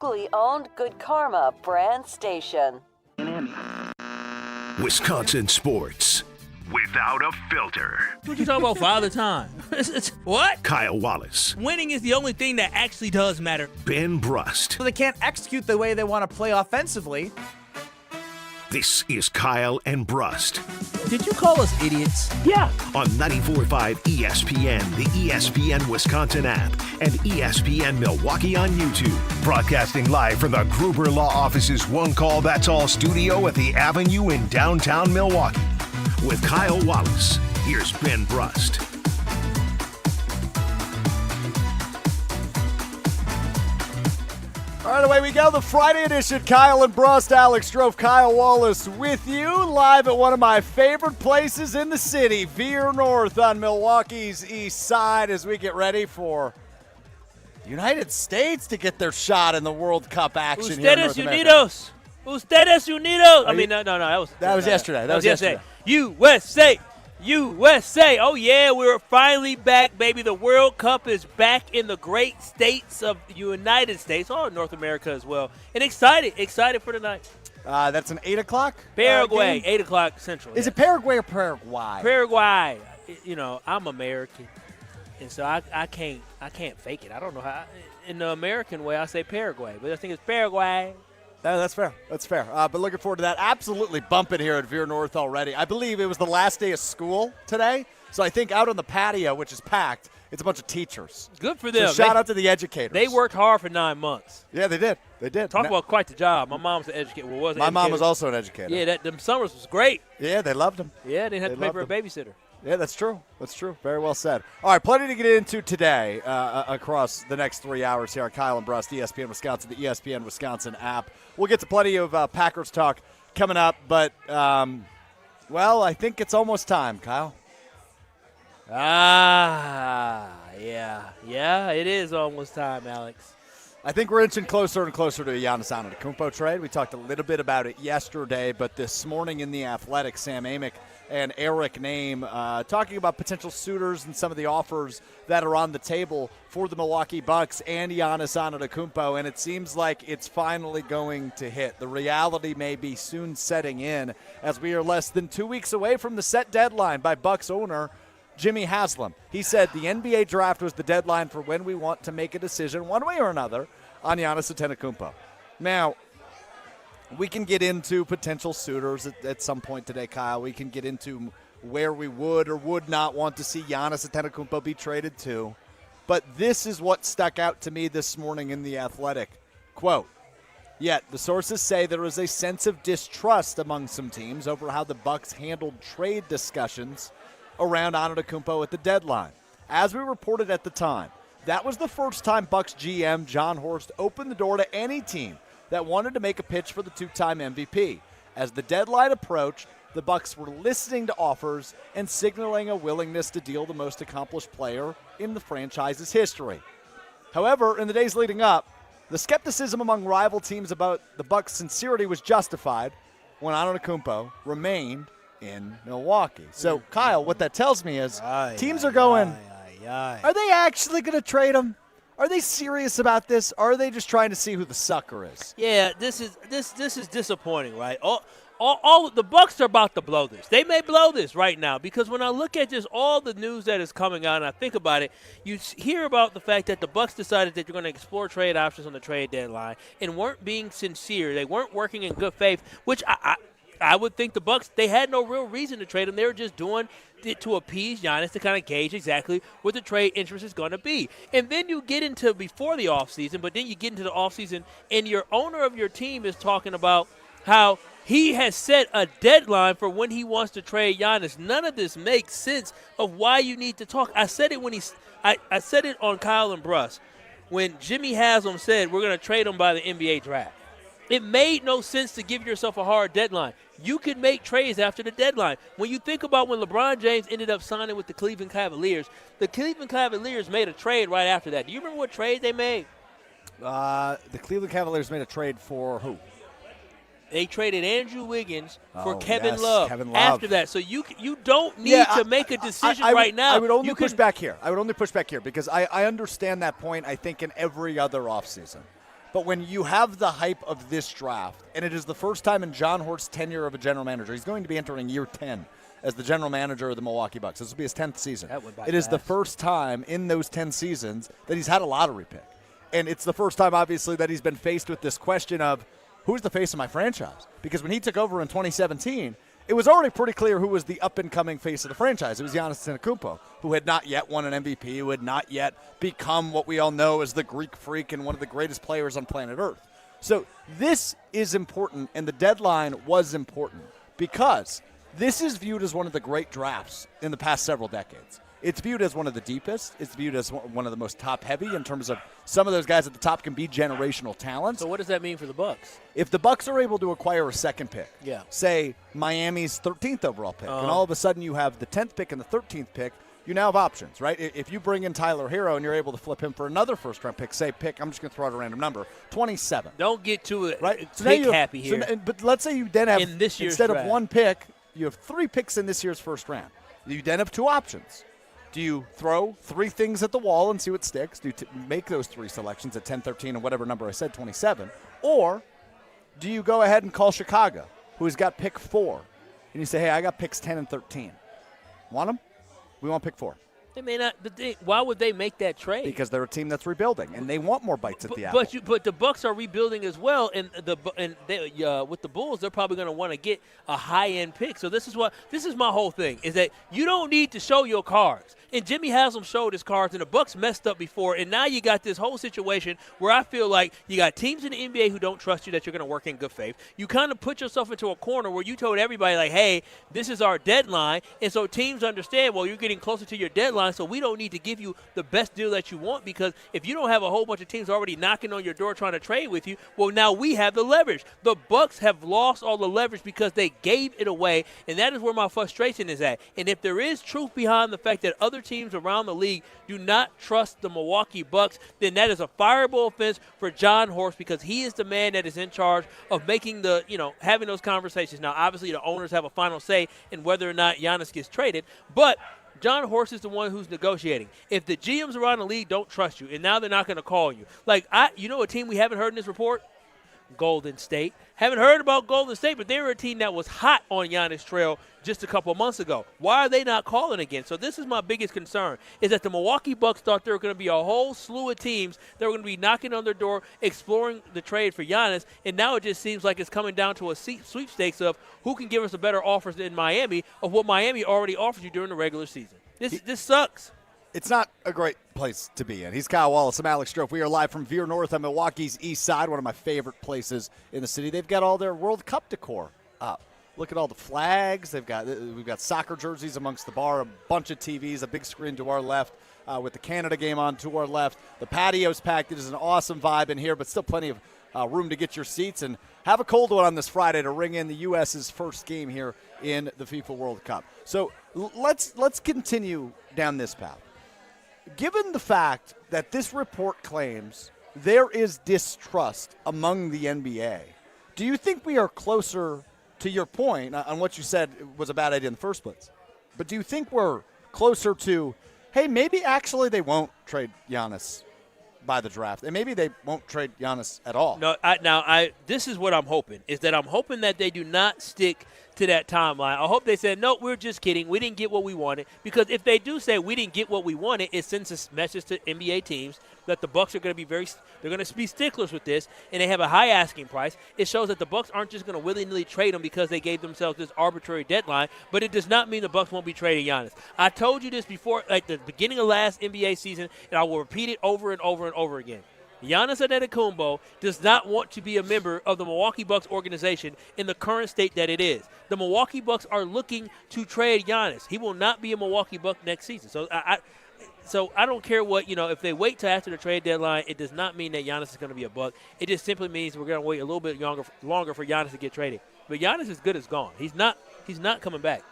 locally owned Good Karma brand station. Wisconsin sports without a filter. What you talking about, Father Time? What? Kyle Wallace. Winning is the only thing that actually does matter. Ben Brust. So they can't execute the way they want to play offensively. This is Kyle and Brust. Did you call us idiots? Yeah. On 94.5 ESPN, the ESPN Wisconsin app, and ESPN Milwaukee on YouTube. Broadcasting live from the Gruber Law Office's One Call That's All studio at the Avenue in downtown Milwaukee. With Kyle Wallace, here's Ben Brust. All right, away we go. The Friday edition, Kyle and Brust, Alex Strouf, Kyle Wallace with you live at one of my favorite places in the city, Vier North on Milwaukee's east side, as we get ready for the United States to get their shot in the World Cup action here in North America. Unidos. Ustedes Unidos. I mean, no, that was yesterday. That was yesterday. USA. Oh, yeah, we're finally back, baby. The World Cup is back in the great states of the United States, North America as well. And excited for tonight. That's an 8 o'clock? Paraguay, game? 8 o'clock Central. Is it Paraguay or Paraguay? Paraguay. You know, I'm American, and so I can't fake it. I don't know how. In the American way, I say Paraguay, but I think it's Paraguay. No, that's fair. That's fair. But looking forward to that. Absolutely bumping here at Vier North already. I believe it was the last day of school today, so I think out on the patio, which is packed, it's a bunch of teachers. Good for them. So shout out to the educators. They worked hard for 9 months. Yeah, they did. They did. Talk about quite the job. My mom's an educator. My mom was also an educator. Yeah, them summers was great. Yeah, they loved them. Yeah, they didn't have to pay for a babysitter. Yeah, that's true. That's true. Very well said. All right, plenty to get into today across the next 3 hours here on Kyle and Brust, ESPN Wisconsin, the ESPN Wisconsin app. We'll get to plenty of Packers talk coming up, but, well, I think it's almost time, Kyle. Yeah, it is almost time, Alex. I think we're inching closer and closer to a Giannis Antetokounmpo trade. We talked a little bit about it yesterday, but this morning in The Athletic, Sam Amick and Eric Name talking about potential suitors and some of the offers that are on the table for the Milwaukee Bucks and Giannis Antetokounmpo, and it seems like it's finally going to hit. The reality may be soon setting in as we are less than 2 weeks away from the set deadline by Bucks owner Jimmy Haslam. He said the NBA draft was the deadline for when we want to make a decision one way or another on Giannis Antetokounmpo. Now, we can get into potential suitors at some point today, Kyle. We can get into where we would or would not want to see Giannis Antetokounmpo be traded to. But this is what stuck out to me this morning in The Athletic. Quote, yet the sources say there is a sense of distrust among some teams over how the Bucks handled trade discussions around Antetokounmpo at the deadline. As we reported at the time, that was the first time Bucks GM John Horst opened the door to any team that wanted to make a pitch for the two-time MVP. As the deadline approached, the Bucks were listening to offers and signaling a willingness to deal the most accomplished player in the franchise's history. However, in the days leading up, the skepticism among rival teams about the Bucks' sincerity was justified when Antetokounmpo remained in Milwaukee. So, Kyle, what that tells me is teams are going, are they actually going to trade him? Are they serious about this? Or are they just trying to see who the sucker is? Yeah, this is disappointing, right? All the Bucks are about to blow this. They may blow this right now because when I look at just all the news that is coming out and I think about it, you hear about the fact that the Bucks decided that they're going to explore trade options on the trade deadline and weren't being sincere. They weren't working in good faith, which I would think the Bucks, they had no real reason to trade him. They were just doing it to appease Giannis to kind of gauge exactly what the trade interest is going to be. And then you get into before the offseason, but then you get into the offseason, and your owner of your team is talking about how he has set a deadline for when he wants to trade Giannis. None of this makes sense of why you need to talk. I said it I said it on Kyle and Brust when Jimmy Haslam said we're going to trade him by the NBA draft. It made no sense to give yourself a hard deadline. You can make trades after the deadline. When you think about when LeBron James ended up signing with the Cleveland Cavaliers, the Cleveland Cavaliers made a trade right after that. Do you remember what trade they made? The Cleveland Cavaliers made a trade for who? They traded Andrew Wiggins for Kevin Love. Kevin Love. After that. So you don't need to make a decision right now. I would only push back here. Because I understand that point, I think, in every other offseason. But when you have the hype of this draft, and it is the first time in John Horst's tenure of a general manager, he's going to be entering year 10 as the general manager of the Milwaukee Bucks. This will be his 10th season. It is the first time in those 10 seasons that he's had a lottery pick. And it's the first time, obviously, that he's been faced with this question of, who's the face of my franchise? Because when he took over in 2017, it was already pretty clear who was the up-and-coming face of the franchise. It was Giannis Antetokounmpo, who had not yet won an MVP, who had not yet become what we all know as the Greek freak and one of the greatest players on planet Earth. So this is important, and the deadline was important because this is viewed as one of the great drafts in the past several decades. It's viewed as one of the deepest. It's viewed as one of the most top-heavy in terms of some of those guys at the top can be generational talents. So what does that mean for the Bucks? If the Bucks are able to acquire a second pick, say Miami's 13th overall pick, and all of a sudden you have the 10th pick and the 13th pick, you now have options, right? If you bring in Tyler Hero and you're able to flip him for another first-round pick, say I'm just going to throw out a random number, 27. Don't get too right? happy here. But let's say you then have, in this year's instead draft. of one pick, you have 3 picks in this year's first round. You then have 2 options. Do you throw 3 things at the wall and see what sticks? Do you make those 3 selections at 10, 13, and whatever number I said, 27? Or do you go ahead and call Chicago, who's got pick 4, and you say, hey, I got picks 10 and 13. Want them? We want pick 4. They may not. But why would they make that trade? Because they're a team that's rebuilding, and they want more bites at the apple. But the Bucks are rebuilding as well, and with the Bulls, they're probably going to want to get a high-end pick. So this is my whole thing, is that you don't need to show your cards. And Jimmy Haslam showed his cards, and the Bucks messed up before, and now you got this whole situation where I feel like you got teams in the NBA who don't trust you that you're going to work in good faith. You kind of put yourself into a corner where you told everybody, like, hey, this is our deadline, and so teams understand, well, you're getting closer to your deadline, so we don't need to give you the best deal that you want, because if you don't have a whole bunch of teams already knocking on your door trying to trade with you, well, now we have the leverage. The Bucks have lost all the leverage because they gave it away, and that is where my frustration is at. And if there is truth behind the fact that other teams around the league do not trust the Milwaukee Bucks, then that is a fireable offense for John Horst, because he is the man that is in charge of making having those conversations. Now, obviously, the owners have a final say in whether or not Giannis gets traded, but John Horst is the one who's negotiating. If the GMs around the league don't trust you, and now they're not going to call you. Like, a team we haven't heard in this report? Golden State. Haven't heard about Golden State, but they were a team that was hot on Giannis' trail just a couple of months ago. Why are they not calling again? So this is my biggest concern, is that the Milwaukee Bucks thought there were going to be a whole slew of teams that were going to be knocking on their door, exploring the trade for Giannis, and now it just seems like it's coming down to a sweepstakes of who can give us a better offer than Miami of what Miami already offered you during the regular season. This sucks. It's not a great place to be in. He's Kyle Wallace. I'm Alex Strouf. We are live from Vier North on Milwaukee's east side, one of my favorite places in the city. They've got all their World Cup decor up. Look at all the flags. We've got soccer jerseys amongst the bar, a bunch of TVs, a big screen to our left with the Canada game on to our left. The patio's packed. It is an awesome vibe in here, but still plenty of room to get your seats and have a cold one on this Friday to ring in the U.S.'s first game here in the FIFA World Cup. So let's continue down this path. Given the fact that this report claims there is distrust among the NBA, do you think we are closer to your point on what you said was a bad idea in the first place? But do you think we're closer to, hey, maybe actually they won't trade Giannis by the draft, and maybe they won't trade Giannis at all? No, this is what I'm hoping, is that I'm hoping that they do not stick to that timeline. I hope they said, no, we're just kidding. We didn't get what we wanted. Because if they do say we didn't get what we wanted, it sends a message to NBA teams that the Bucks are going to be they're going to be sticklers with this, and they have a high asking price. It shows that the Bucks aren't just going to willy-nilly trade them because they gave themselves this arbitrary deadline, but it does not mean the Bucks won't be trading Giannis. I told you this before, like the beginning of last NBA season, and I will repeat it over and over and over again. Giannis Antetokounmpo does not want to be a member of the Milwaukee Bucks organization in the current state that it is. The Milwaukee Bucks are looking to trade Giannis. He will not be a Milwaukee Buck next season. So I don't care what, if they wait till after the trade deadline, it does not mean that Giannis is going to be a Buck. It just simply means we're going to wait a little bit longer for Giannis to get traded. But Giannis is good as gone. He's not coming back.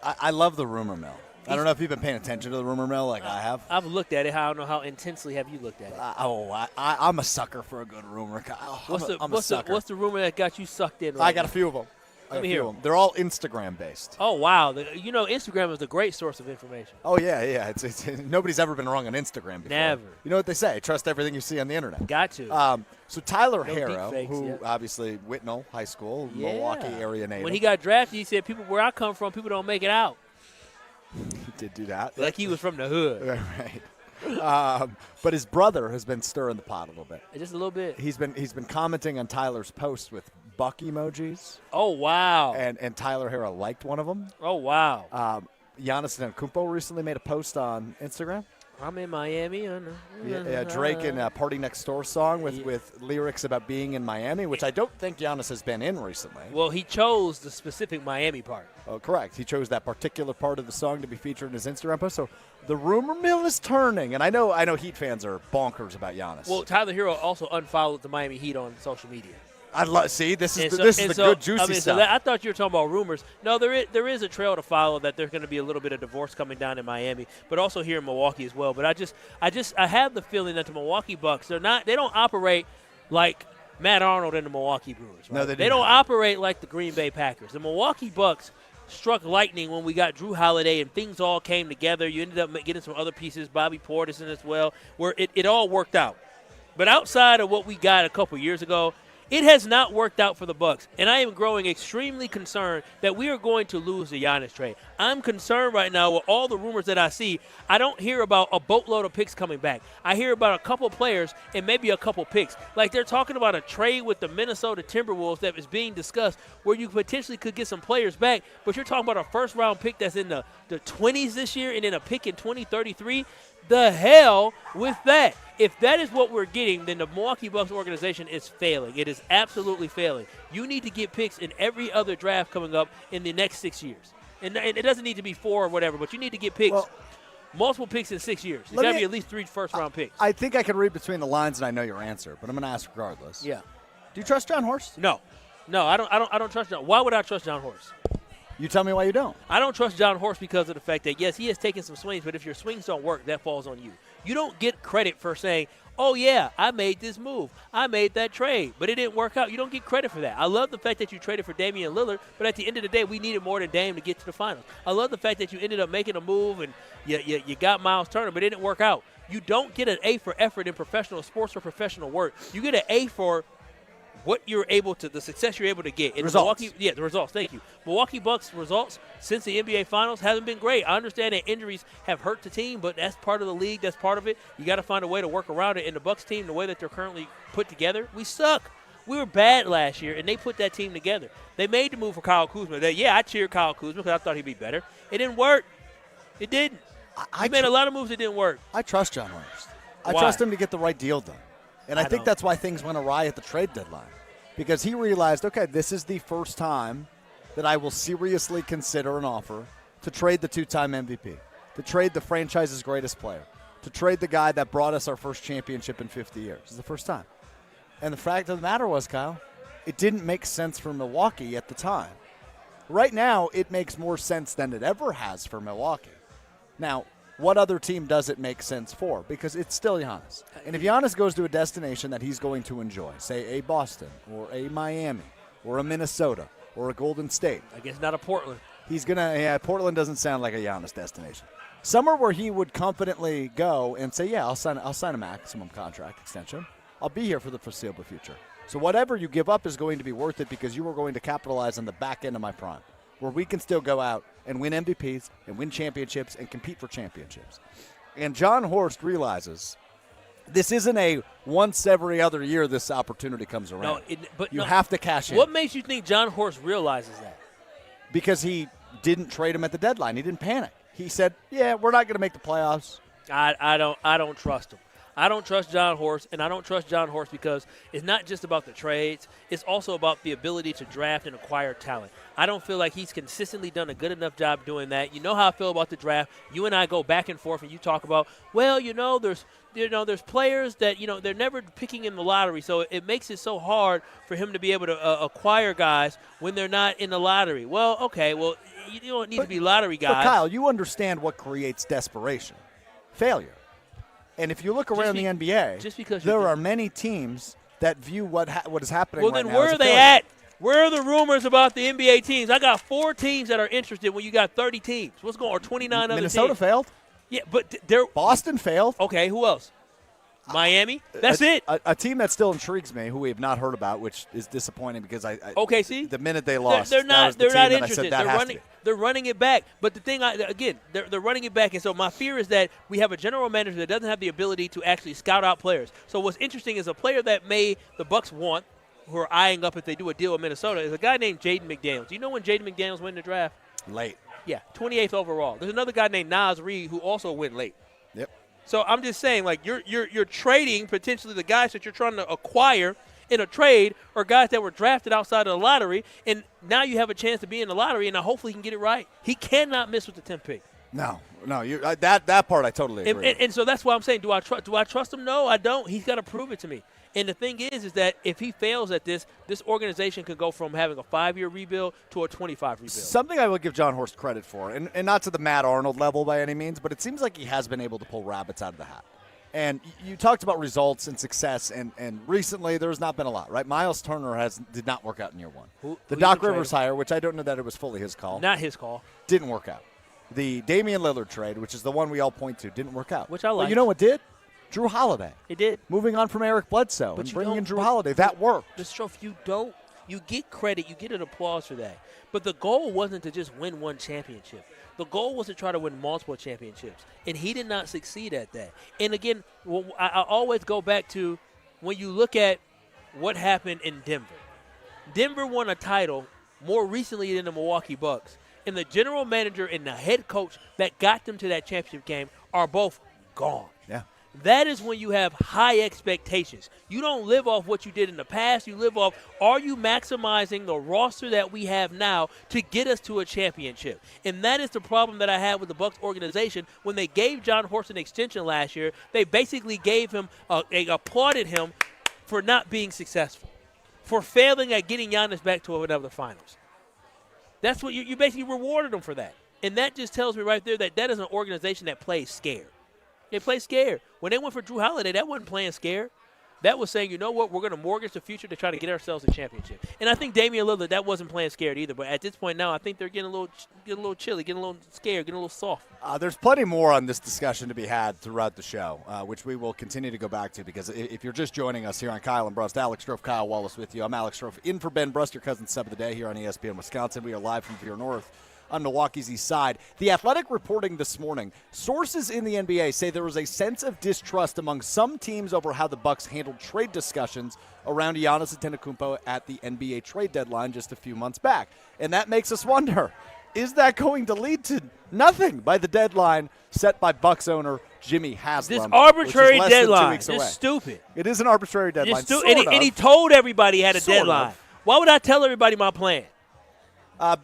I love the rumor mill. I don't know if you've been paying attention to the rumor mill like I have. I've looked at it. I don't know how intensely have you looked at it. I'm a sucker for a good rumor. I'm a sucker. What's the rumor that got you sucked in? I got a few of them. Let me hear them. They're all Instagram based. Oh, wow. Instagram is a great source of information. Oh, yeah. It's nobody's ever been wrong on Instagram before. Never. You know what they say? Trust everything you see on the internet. Got to. So Tyler No Harrow, deepfakes, who yeah. obviously Whitnall High School, Yeah. Milwaukee area native. When he got drafted, he said, "People where I come from, people don't make it out." He did do that. Like he was from the hood. Right. But his brother has been stirring the pot a little bit. Just a little bit. He's been commenting on Tyler's posts with buck emojis, Oh, wow. and Tyler Harrow liked one of them. Oh, wow. Giannis Antetokounmpo recently made a post on Instagram. I'm in Miami. Drake in Party Next Door song with lyrics about being in Miami, which I don't think Giannis has been in recently. Well, he chose the specific Miami part. Oh, correct. He chose that particular part of the song to be featured in his Instagram post. So the rumor mill is turning, and I know Heat fans are bonkers about Giannis. Well, Tyler Hero also unfollowed the Miami Heat on social media. See, this is the good juicy stuff. I thought you were talking about rumors. No, there is a trail to follow that there's going to be a little bit of divorce coming down in Miami, but also here in Milwaukee as well. But I have the feeling that the Milwaukee Bucks, they don't operate like Matt Arnold and the Milwaukee Brewers. Right? No, they don't operate like the Green Bay Packers. The Milwaukee Bucks struck lightning when we got Drew Holiday and things all came together. You ended up getting some other pieces, Bobby Portis in as well, where it all worked out. But outside of what we got a couple years ago, it has not worked out for the Bucks, and I am growing extremely concerned that we are going to lose the Giannis trade. I'm concerned right now with all the rumors that I see. I don't hear about a boatload of picks coming back. I hear about a couple players and maybe a couple picks. Like they're talking about a trade with the Minnesota Timberwolves that is being discussed where you potentially could get some players back, but you're talking about a first-round pick that's in the 20s this year and then a pick in 2033. The hell with that. If that is what we're getting, then the Milwaukee Bucks organization is failing. It is absolutely failing. You need to get picks in every other draft coming up in the next 6 years. And it doesn't need to be 4 or whatever, but you need to get picks, multiple picks in 6 years. There's got to be at least 3 first-round picks. I think I can read between the lines, and I know your answer, but I'm going to ask regardless. Yeah. Do you trust John Horst? No, I don't trust John. Why would I trust John Horst? You tell me why you don't. I don't trust John Horst because of the fact that, yes, he has taken some swings, but if your swings don't work, that falls on you. You don't get credit for saying, oh, yeah, I made this move. I made that trade, but it didn't work out. You don't get credit for that. I love the fact that you traded for Damian Lillard, but at the end of the day, we needed more than Dame to get to the finals. I love the fact that you ended up making a move and you got Miles Turner, but it didn't work out. You don't get an A for effort in professional sports or professional work. You get an A for what you're able to, the success you're able to get. In results. The results. Thank you. Milwaukee Bucks results since the NBA Finals hasn't been great. I understand that injuries have hurt the team, but that's part of the league. That's part of it. You got to find a way to work around it. And the Bucks team, the way that they're currently put together, we suck. We were bad last year, and they put that team together. They made the move for Kyle Kuzma. I cheered Kyle Kuzma because I thought he'd be better. It didn't work. It didn't. I made a lot of moves that didn't work. I trust John Horst. I Why? trust him to get the right deal done. And I think don't. that's why things went awry at the trade deadline. Because he realized, okay, this is the first time that I will seriously consider an offer to trade the 2-time MVP, to trade the franchise's greatest player, to trade the guy that brought us our first championship in 50 years. It's the first time. And the fact of the matter was, Kyle, it didn't make sense for Milwaukee at the time. Right now, it makes more sense than it ever has for Milwaukee. Now, what other team does it make sense for? Because it's still Giannis. And if Giannis goes to a destination that he's going to enjoy, say a Boston or a Miami or a Minnesota or a Golden State. I guess not a Portland. He's going to, Portland doesn't sound like a Giannis destination. Somewhere where he would confidently go and say, I'll sign a maximum contract extension. I'll be here for the foreseeable future. So whatever you give up is going to be worth it because you are going to capitalize on the back end of my prime, where we can still go out and win MVPs and win championships and compete for championships. And John Horst realizes this isn't a once every other year this opportunity comes around. You have to cash in. What makes you think John Horst realizes that? Because he didn't trade him at the deadline. He didn't panic. He said, we're not going to make the playoffs. I don't trust him. I don't trust John Horst, and I don't trust John Horst because it's not just about the trades. It's also about the ability to draft and acquire talent. I don't feel like he's consistently done a good enough job doing that. You know how I feel about the draft. You and I go back and forth, and you talk about, there's players that, they're never picking in the lottery, so it makes it so hard for him to be able to acquire guys when they're not in the lottery. Well, okay, you don't need to be lottery guys. But, Kyle, you understand what creates desperation. Failure. And if you look around the NBA, there are many teams that view what is happening right now. Well, then where are they at? Where are the rumors about the NBA teams? I got 4 teams that are interested when you got 30 teams. What's going on? Or 29 other teams. Minnesota failed. Yeah, but they're – Boston failed. Okay, who else? Miami? That's it. A team that still intrigues me, who we have not heard about, which is disappointing because OKC? The minute they lost, they're not interested. They're They're running it back. But the thing, they're running it back. And so my fear is that we have a general manager that doesn't have the ability to actually scout out players. So what's interesting is a player that the Bucks want, who are eyeing up if they do a deal with Minnesota, is a guy named Jaden McDaniels. Do you know when Jaden McDaniels went in the draft? Late. Yeah, 28th overall. There's another guy named Nas Reed who also went late. Yep. So I'm just saying, like, you're trading potentially the guys that you're trying to acquire in a trade or guys that were drafted outside of the lottery, and now you have a chance to be in the lottery, and now hopefully he can get it right. He cannot miss with the 10th pick. No, that part I totally agree. And so that's why I'm saying, do I trust him? No, I don't. He's got to prove it to me. And the thing is that if he fails at this organization could go from having a 5-year rebuild to a 25 rebuild. Something I will give John Horst credit for, and not to the Matt Arnold level by any means, but it seems like he has been able to pull rabbits out of the hat. And you talked about results and success, and recently there's not been a lot, right? Miles Turner did not work out in year one. The Doc Rivers hire, which I don't know that it was fully his call. Not his call. Didn't work out. The Damian Lillard trade, which is the one we all point to, didn't work out. Which I like. But you know what did? Drew Holiday. It did. Moving on from Eric Bledsoe and bringing in Drew Holiday. That worked. The Strouf, you get credit, you get an applause for that. But the goal wasn't to just win one championship. The goal was to try to win multiple championships. And he did not succeed at that. And again, I always go back to when you look at what happened in Denver. Denver won a title more recently than the Milwaukee Bucks. And the general manager and the head coach that got them to that championship game are both gone. Yeah. That is when you have high expectations. You don't live off what you did in the past. You live off, are you maximizing the roster that we have now to get us to a championship? And that is the problem that I had with the Bucks organization. When they gave John Horst an extension last year, they basically gave him, they applauded him for not being successful, for failing at getting Giannis back to another finals. That's what you basically rewarded him for that. And that just tells me right there that is an organization that plays scared. They play scared. When they went for Drew Holiday, that wasn't playing scared. That was saying, you know what, we're going to mortgage the future to try to get ourselves a championship. And I think Damian Lillard, that wasn't playing scared either. But at this point now, I think they're getting a little chilly, getting a little scared, getting a little soft. There's plenty more on this discussion to be had throughout the show, which we will continue to go back to, because if you're just joining us here on Kyle and Brust, Alex Strouf, Kyle Wallace with you. I'm Alex Strouf, in for Ben Brust, your cousin sub of the day here on ESPN Wisconsin. We are live from Vier North on Milwaukee's east side. The Athletic reporting this morning, sources in the NBA say there was a sense of distrust among some teams over how the Bucks handled trade discussions around Giannis Antetokounmpo at the NBA trade deadline just a few months back. And that makes us wonder, is that going to lead to nothing by the deadline set by Bucks owner Jimmy Haslam? This arbitrary which is less deadline. than 2 weeks away. It's stupid. It is an arbitrary deadline. And he told everybody he had a Sort deadline. of. Why would I tell everybody my plan?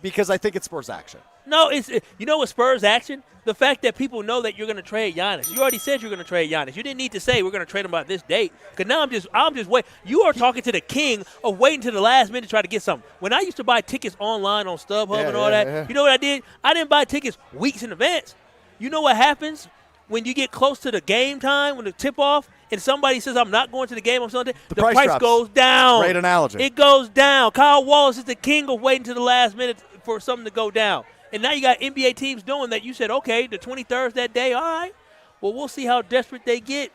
Because I think it spurs action. No, you know what spurs action? The fact that people know that you're going to trade Giannis. You already said you're going to trade Giannis. You didn't need to say we're going to trade him by this date. Because now I'm just waiting. You are talking to the king of waiting to the last minute to try to get something. When I used to buy tickets online on StubHub and all that, you know what I did? I didn't buy tickets weeks in advance. You know what happens when you get close to the game time, when the tip-off, and somebody says, I'm not going to the game on Sunday, the price goes down. Great analogy. It goes down. Kyle Wallace is the king of waiting to the last minute for something to go down. And now you got NBA teams doing that. You said, okay, the 23rd that day, all right. Well, we'll see how desperate they get.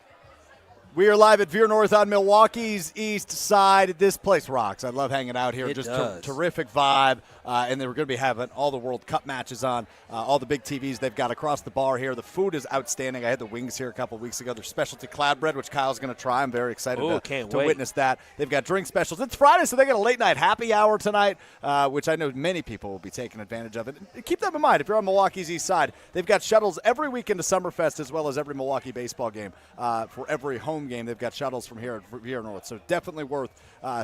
We are live at Vier North on Milwaukee's east side. This place rocks. I love hanging out here. It Just does. terrific vibe. And they were going to be having all the World Cup matches on, all the big TVs they've got across the bar here. The food is outstanding. I had the wings here a couple weeks ago. Their specialty cloud bread, which Kyle's going to try. I'm very excited to witness that. They've got drink specials. It's Friday, so they got a late night happy hour tonight, which I know many people will be taking advantage of. And keep that in mind. If you're on Milwaukee's east side, they've got shuttles every weekend to Summerfest, as well as every Milwaukee baseball game. For every home game, they've got shuttles from here at Vier North. So definitely worth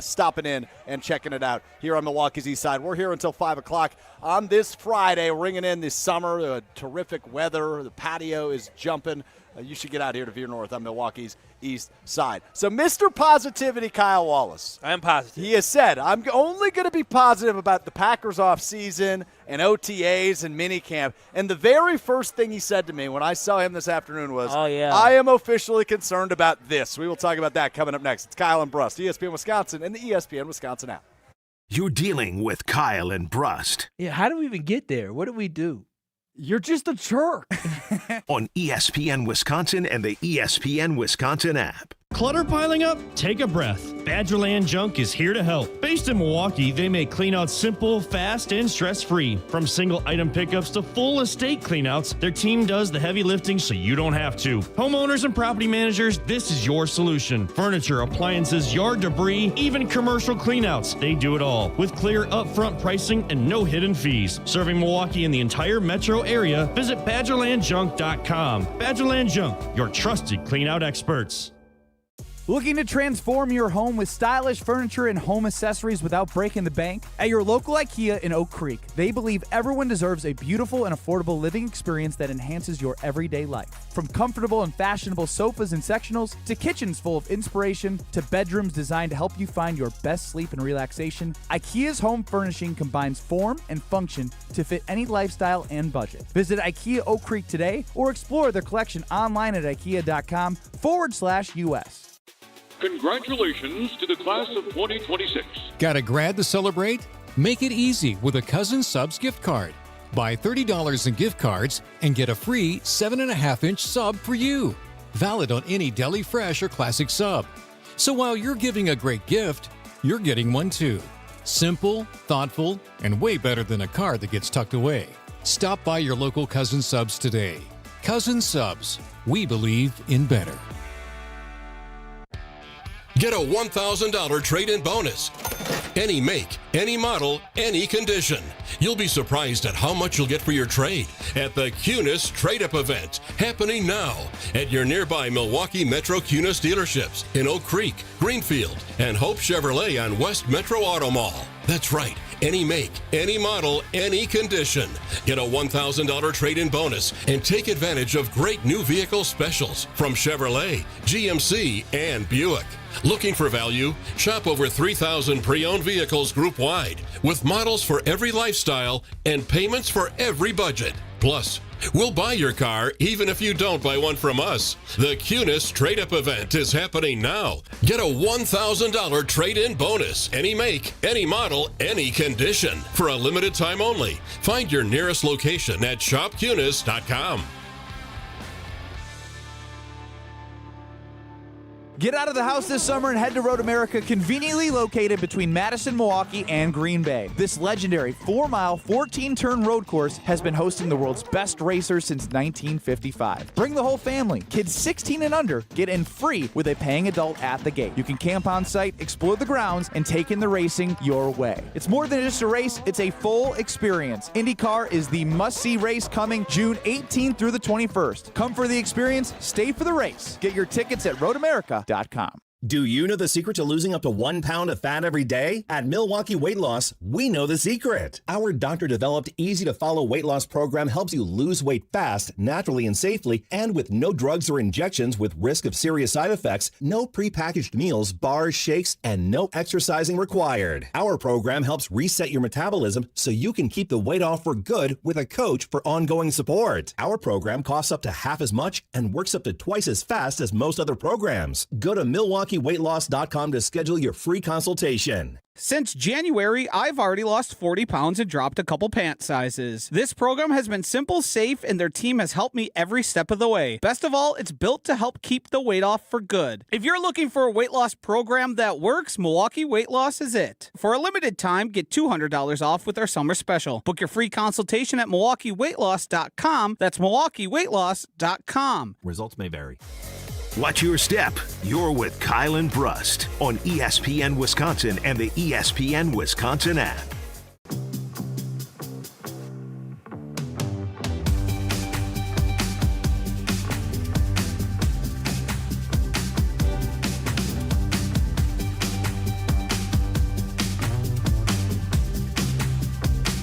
stopping in and checking it out here on Milwaukee's east side. We're here until 5 o'clock on this Friday, ringing in this summer. Terrific weather. The patio is jumping. You should get out here to Vier North on Milwaukee's east side. So Mr. Positivity, Kyle Wallace. I am positive. He has said, I'm only going to be positive about the Packers offseason and OTAs and minicamp. And the very first thing he said to me when I saw him this afternoon was, I am officially concerned about this. We will talk about that coming up next. It's Kyle and Brust, ESPN Wisconsin, and the ESPN Wisconsin app. You're dealing with Kyle and Brust Yeah, how do we even get there? What do we do? You're just a jerk. on ESPN Wisconsin and the ESPN Wisconsin app. Clutter piling up? Take a breath. Badgerland Junk is here to help. Based in Milwaukee, they make cleanouts simple, fast, and stress-free. From single item pickups to full estate cleanouts, their team does the heavy lifting so you don't have to. Homeowners and property managers, this is your solution. Furniture, appliances, yard debris, even commercial cleanouts. They do it all with clear upfront pricing and no hidden fees. Serving Milwaukee and the entire metro area, visit BadgerlandJunk.com. Badgerland Junk, your trusted cleanout experts. Looking to transform your home with stylish furniture and home accessories without breaking the bank? At your local IKEA in Oak Creek, they believe everyone deserves a beautiful and affordable living experience that enhances your everyday life. From comfortable and fashionable sofas and sectionals, to kitchens full of inspiration, to bedrooms designed to help you find your best sleep and relaxation, IKEA's home furnishing combines form and function to fit any lifestyle and budget. Visit IKEA Oak Creek today or explore their collection online at ikea.com/US. Congratulations to the class of 2026. Got a grad to celebrate? Make it easy with a Cousin Subs gift card. Buy $30 in gift cards and get a free 7.5-inch sub for you. Valid on any Deli Fresh or Classic sub. So while you're giving a great gift, you're getting one too. Simple, thoughtful, and way better than a card that gets tucked away. Stop by your local Cousin Subs today. Cousin Subs. We believe in better. Get a $1,000 trade-in bonus. Any make, any model, any condition. You'll be surprised at how much you'll get for your trade at the Cunis Trade-Up event, happening now at your nearby Milwaukee Metro Cunis dealerships in Oak Creek, Greenfield, and Hope Chevrolet on West Metro Auto Mall. That's right. Any make, any model, any condition. Get a $1,000 trade-in bonus and take advantage of great new vehicle specials from Chevrolet, GMC, and Buick. Looking for value? Shop over 3,000 pre-owned vehicles group-wide with models for every lifestyle and payments for every budget. Plus, we'll buy your car even if you don't buy one from us. The Cunis Trade-Up event is happening now. Get a $1,000 trade-in bonus. Any make, any model, any condition. For a limited time only. Find your nearest location at shopcunis.com. Get out of the house this summer and head to Road America, conveniently located between Madison, Milwaukee, and Green Bay. This legendary 4-mile, 14-turn road course has been hosting the world's best racers since 1955. Bring the whole family. Kids 16 and under get in free with a paying adult at the gate. You can camp on site, explore the grounds, and take in the racing your way. It's more than just a race, it's a full experience. IndyCar is the must-see race coming June 18th through the 21st. Come for the experience, stay for the race. Get your tickets at roadamerica.com. Do you know the secret to losing up to 1 pound of fat every day? At Milwaukee Weight Loss, we know the secret. Our doctor-developed, easy-to-follow weight loss program helps you lose weight fast, naturally and safely, and with no drugs or injections with risk of serious side effects, no prepackaged meals, bars, shakes, and no exercising required. Our program helps reset your metabolism so you can keep the weight off for good with a coach for ongoing support. Our program costs up to half as much and works up to twice as fast as most other programs. Go to MilwaukeeWeightLoss.com to schedule your free consultation. Since January, I've already lost 40 pounds and dropped a couple pant sizes. This program has been simple, safe, and their team has helped me every step of the way. Best of all, it's built to help keep the weight off for good. If you're looking for a weight loss program that works, Milwaukee Weight Loss is it. For a limited time, get $200 off with our summer special. Book your free consultation at MilwaukeeWeightLoss.com. That's MilwaukeeWeightLoss.com. Results may vary. Watch your step. You're with Kyle and Brust on ESPN Wisconsin and the ESPN Wisconsin app.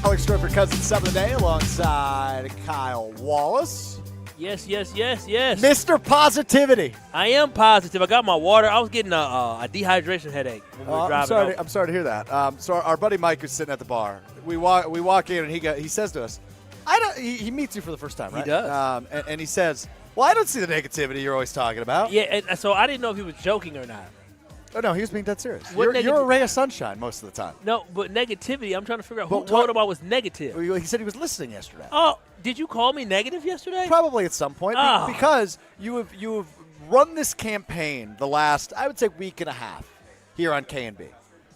Alex Strouf, Cousin Sub of the Day, alongside Kyle Wallace. Yes. Mr. Positivity. I am positive. I got my water. I was getting a dehydration headache when we were driving. I'm sorry to hear that. So our buddy Mike was sitting at the bar. We walk in and he says to us, he meets you for the first time, right? He does. And he says, well, I don't see the negativity you're always talking about. Yeah, and so I didn't know if he was joking or not. Oh, no, he was being dead serious. What You're a ray of sunshine most of the time. No, but negativity, I'm trying to figure out who But told him I was negative. He said he was listening yesterday. Oh, did you call me negative yesterday? Probably at some point Oh. because you have run this campaign the last, I would say, week and a half here on K&B,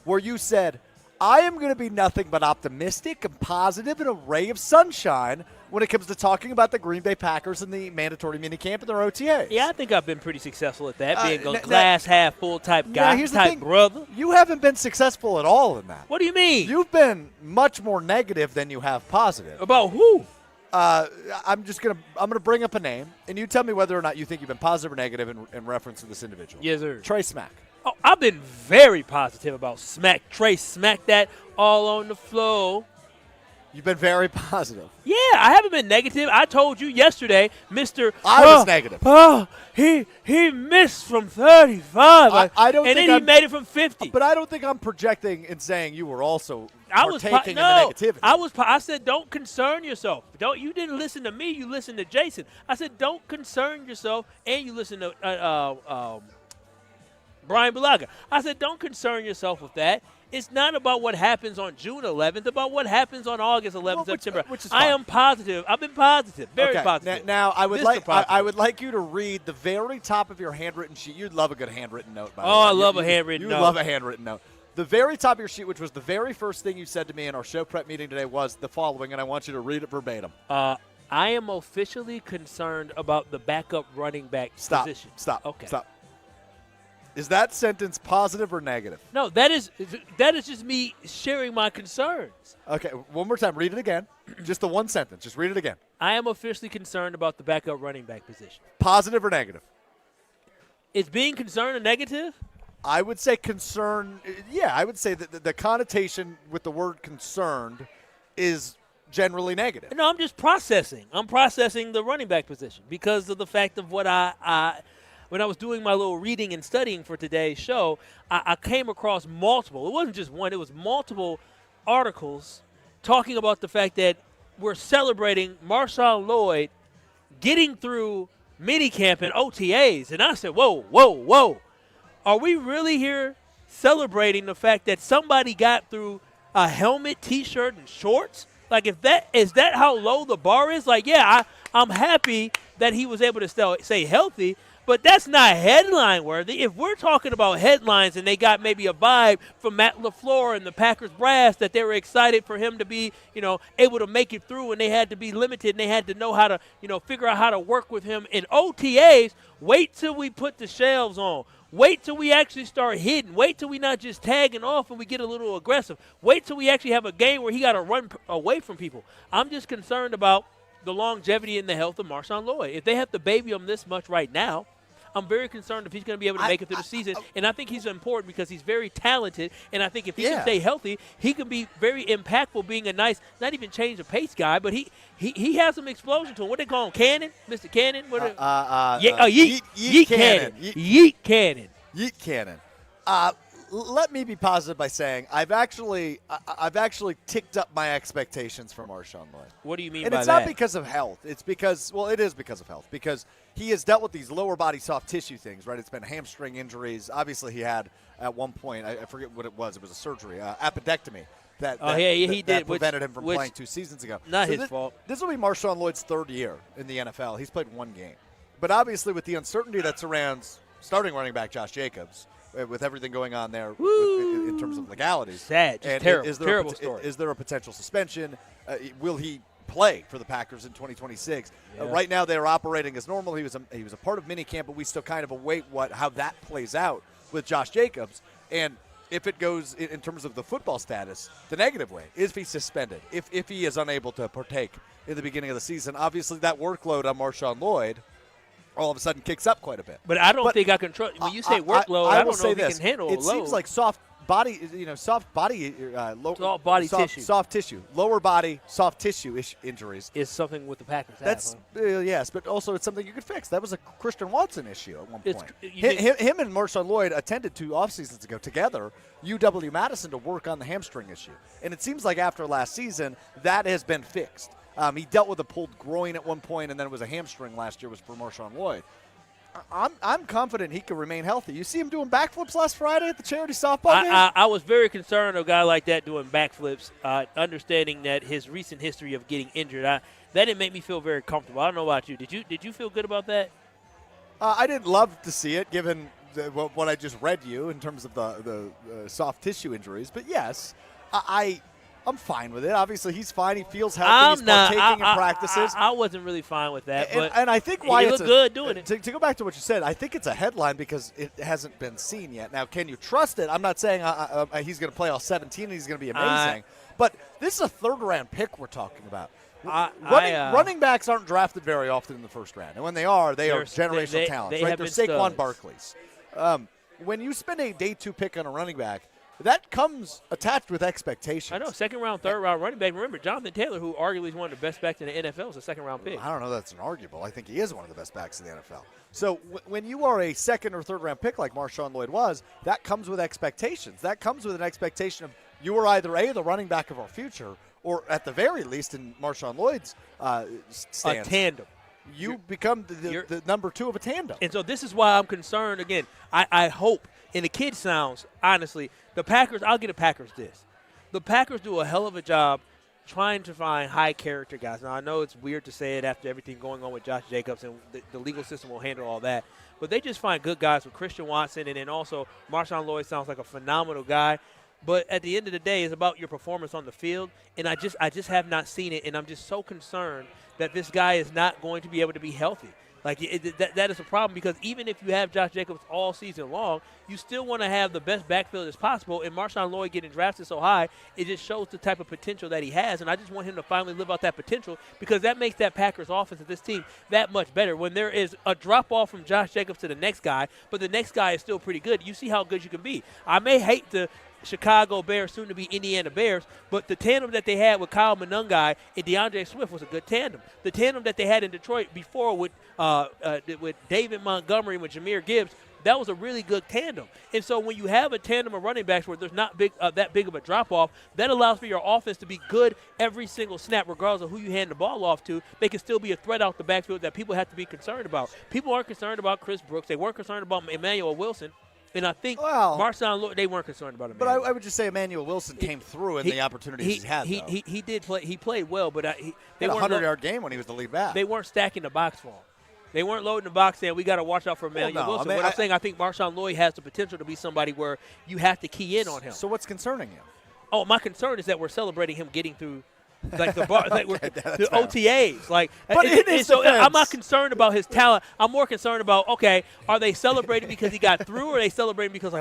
where you said, I am going to be nothing but optimistic and positive and a ray of sunshine when it comes to talking about the Green Bay Packers and the mandatory minicamp and their OTAs. Yeah, I think I've been pretty successful at that, being a glass half full type guy, here's the type thing. brother. You haven't been successful at all in that. What do you mean? You've been much more negative than you have positive. About who? I'm gonna bring up a name, and you tell me whether or not you think you've been positive or negative in reference to this individual. Yes, sir. Trey Smack. Oh, I've been very positive about Smack. Trey Smack that all on the floor. You've been very positive. Yeah, I haven't been negative. I told you yesterday, Mr. I was negative. Oh, he missed from 35. I don't and think then he made it from 50. But I don't think I'm projecting and saying you were also I partaking in the negativity. I said, don't concern yourself. You didn't listen to me. You listened to Jason. I said, don't concern yourself, and you listen to Brian Bulaga. I said, don't concern yourself with that. It's not about what happens on June 11th, about what happens on August 11th, September. Which is I fine. am positive. I've been positive, very okay. positive. Now I would Mr. I would like you to read the very top of your handwritten sheet. You'd love a good handwritten note. By the way. I love a handwritten note. You love a handwritten note. The very top of your sheet, which was the very first thing you said to me in our show prep meeting today, was the following, and I want you to read it verbatim. I am officially concerned about the backup running back position. Stop. Okay. Stop. Is that sentence positive or negative? No, that is just me sharing my concerns. Okay, one more time. Read it again. Just the one sentence. Just read it again. I am officially concerned about the backup running back position. Positive or negative? Is being concerned a negative? I would say concern. Yeah, I would say that the connotation with the word concerned is generally negative. No, I'm just processing. I'm processing the running back position because of the fact of what when I was doing my little reading and studying for today's show, I came across multiple. It wasn't just one. It was multiple articles talking about the fact that we're celebrating Marshawn Lloyd getting through minicamp and OTAs. And I said, whoa. Are we really here celebrating the fact that somebody got through a helmet, T-shirt, and shorts? Like, is that how low the bar is? Like, yeah, I'm happy that he was able to stay healthy, but that's not headline worthy. If we're talking about headlines and they got maybe a vibe from Matt LaFleur and the Packers brass that they were excited for him to be, able to make it through, and they had to be limited and they had to know how to, figure out how to work with him in OTAs, wait till we put the shelves on. Wait till we actually start hitting. Wait till we not just tagging off and we get a little aggressive. Wait till we actually have a game where he got to run away from people. I'm just concerned about the longevity and the health of Marshawn Lloyd. If they have to baby him this much right now, I'm very concerned if he's going to be able to make it through the season. And I think he's important because he's very talented. And I think if he can stay healthy, he can be very impactful, being a nice, not even change of pace guy, but he has some explosion to him. What they call him? Cannon? Mr. Cannon? Yeet Cannon. Yeet Cannon. Yeet Cannon. Let me be positive by saying I've actually ticked up my expectations for Marshawn Lloyd. What do you mean and by that? And it's not because of health. It's because, it is because of health. Because he has dealt with these lower body soft tissue things, right? It's been hamstring injuries. Obviously, he had at one point, I forget what it was. It was a surgery, appendectomy. That prevented him from playing 2 seasons ago. Not his fault. This will be Marshawn Lloyd's 3rd year in the NFL. He's played 1 game. But obviously, with the uncertainty that surrounds starting running back Josh Jacobs, with everything going on there in terms of legalities. Sad, just terrible, terrible story. Is there a potential suspension? Will he play for the Packers in 2026? Yeah. Right now, they are operating as normal. He was a part of minicamp, but we still kind of await how that plays out with Josh Jacobs. And if it goes in terms of the football status, the negative way, if he's suspended, if he is unable to partake in the beginning of the season, obviously that workload on Marshawn Lloyd all of a sudden kicks up quite a bit. But I don't think I can trust. When you say workload, I don't know if he can handle a load. It seems like soft body tissue. Soft tissue. Lower body, soft tissue injuries. Is something with the Packers. That's yes, but also it's something you could fix. That was a Christian Watson issue at one point. Him and Marshawn Lloyd attended 2 off seasons ago together, UW-Madison, to work on the hamstring issue. And it seems like after last season, that has been fixed. He dealt with a pulled groin at one point, and then it was a hamstring last year was for Marshawn Lloyd. I'm confident he can remain healthy. You see him doing backflips last Friday at the charity softball game? I was very concerned of a guy like that doing backflips, understanding that his recent history of getting injured. That didn't make me feel very comfortable. I don't know about you. Did you feel good about that? I didn't love to see it, given what I just read you in terms of the soft tissue injuries. But yes, I'm fine with it. Obviously, he's fine. He feels healthy. He's partaking in practices. I wasn't really fine with that. And I think why he looked good doing it. To go back to what you said, I think it's a headline because it hasn't been seen yet. Now, can you trust it? I'm not saying he's going to play all 17 and he's going to be amazing. But this is a third-round pick we're talking about. Running backs aren't drafted very often in the first round. And when they are generational talents. Right? They're Saquon Barkleys. When you spend a day 2 pick on a running back, that comes attached with expectations. I know, second-round, third-round running back. Remember, Jonathan Taylor, who arguably is one of the best backs in the NFL, is a second-round pick. I don't know that's an arguable. I think he is one of the best backs in the NFL. So when you are a second- or third-round pick like Marshawn Lloyd was, that comes with expectations. That comes with an expectation of you are either A, the running back of our future, or at the very least in Marshawn Lloyd's stance, a tandem. You become the number 2 of a tandem. And so this is why I'm concerned. Again, I hope, and the kid sounds, honestly, the Packers, I'll give the Packers this. The Packers do a hell of a job trying to find high-character guys. Now, I know it's weird to say it after everything going on with Josh Jacobs, and the legal system will handle all that. But they just find good guys with Christian Watson, and then also Marshawn Lloyd sounds like a phenomenal guy. But at the end of the day, it's about your performance on the field, and I just have not seen it, and I'm just so concerned that this guy is not going to be able to be healthy. Like, that is a problem because even if you have Josh Jacobs all season long, you still want to have the best backfield as possible. And Marshawn Lloyd getting drafted so high, it just shows the type of potential that he has. And I just want him to finally live out that potential because that makes that Packers offense and this team that much better. When there is a drop-off from Josh Jacobs to the next guy, but the next guy is still pretty good, you see how good you can be. I may hate the Chicago Bears, soon to be Indiana Bears, but the tandem that they had with Kyle Monangai and DeAndre Swift was a good tandem. The tandem that they had in Detroit before with David Montgomery and with Jahmyr Gibbs, that was a really good tandem. And so when you have a tandem of running backs where there's not that big of a drop-off, that allows for your offense to be good every single snap, regardless of who you hand the ball off to. They can still be a threat out the backfield that people have to be concerned about. People aren't concerned about Chris Brooks. They weren't concerned about Emmanuel Wilson. And I think Marshawn Lloyd, they weren't concerned about him. But I would just say Emmanuel Wilson came through in the opportunities he had. He did play. He played well, but they had a 100-yard game when he was the lead back. They weren't stacking the box for him. They weren't loading the box saying we got to watch out for Emmanuel Wilson. I'm saying I think Marshawn Lloyd has the potential to be somebody where you have to key in on him. So what's concerning you? Oh, my concern is that we're celebrating him getting through. Like the OTAs, like, but so I'm not concerned about his talent. I'm more concerned about are they celebrating because he got through, or are they celebrating because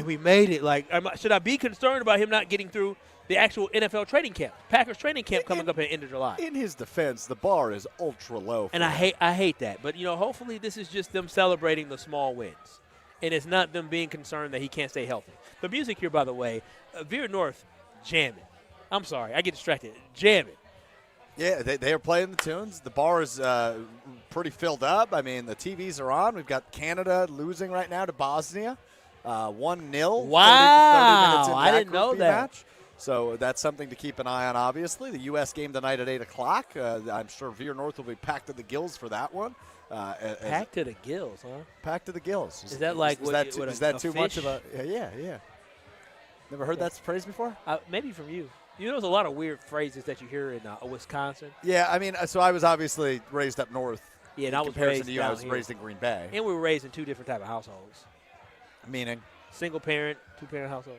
we made it? Like, should I be concerned about him not getting through the actual NFL training camp, Packers training camp coming up at the end of July? In his defense, the bar is ultra low, and I hate that. But hopefully this is just them celebrating the small wins, and it's not them being concerned that he can't stay healthy. The music here, by the way, Vier North jamming. I'm sorry, I get distracted. Jamming. Yeah, they are playing the tunes. The bar is pretty filled up. I mean, the TVs are on. We've got Canada losing right now to Bosnia, 1-0. Wow, 30 minutes in I didn't know that. Match. So that's something to keep an eye on, obviously. The U.S. game tonight at 8 o'clock. I'm sure Vier North will be packed to the gills for that one. Packed to the gills, huh? Packed to the gills. Is that like is that too much of a – yeah. Never heard that phrase before? Maybe from you. There's a lot of weird phrases that you hear in Wisconsin. Yeah, I mean, so I was obviously raised up north. Yeah, and I was raised to you. I was raised in Green Bay. And we were raised in 2 different type of households. Meaning? Single parent, 2-parent household.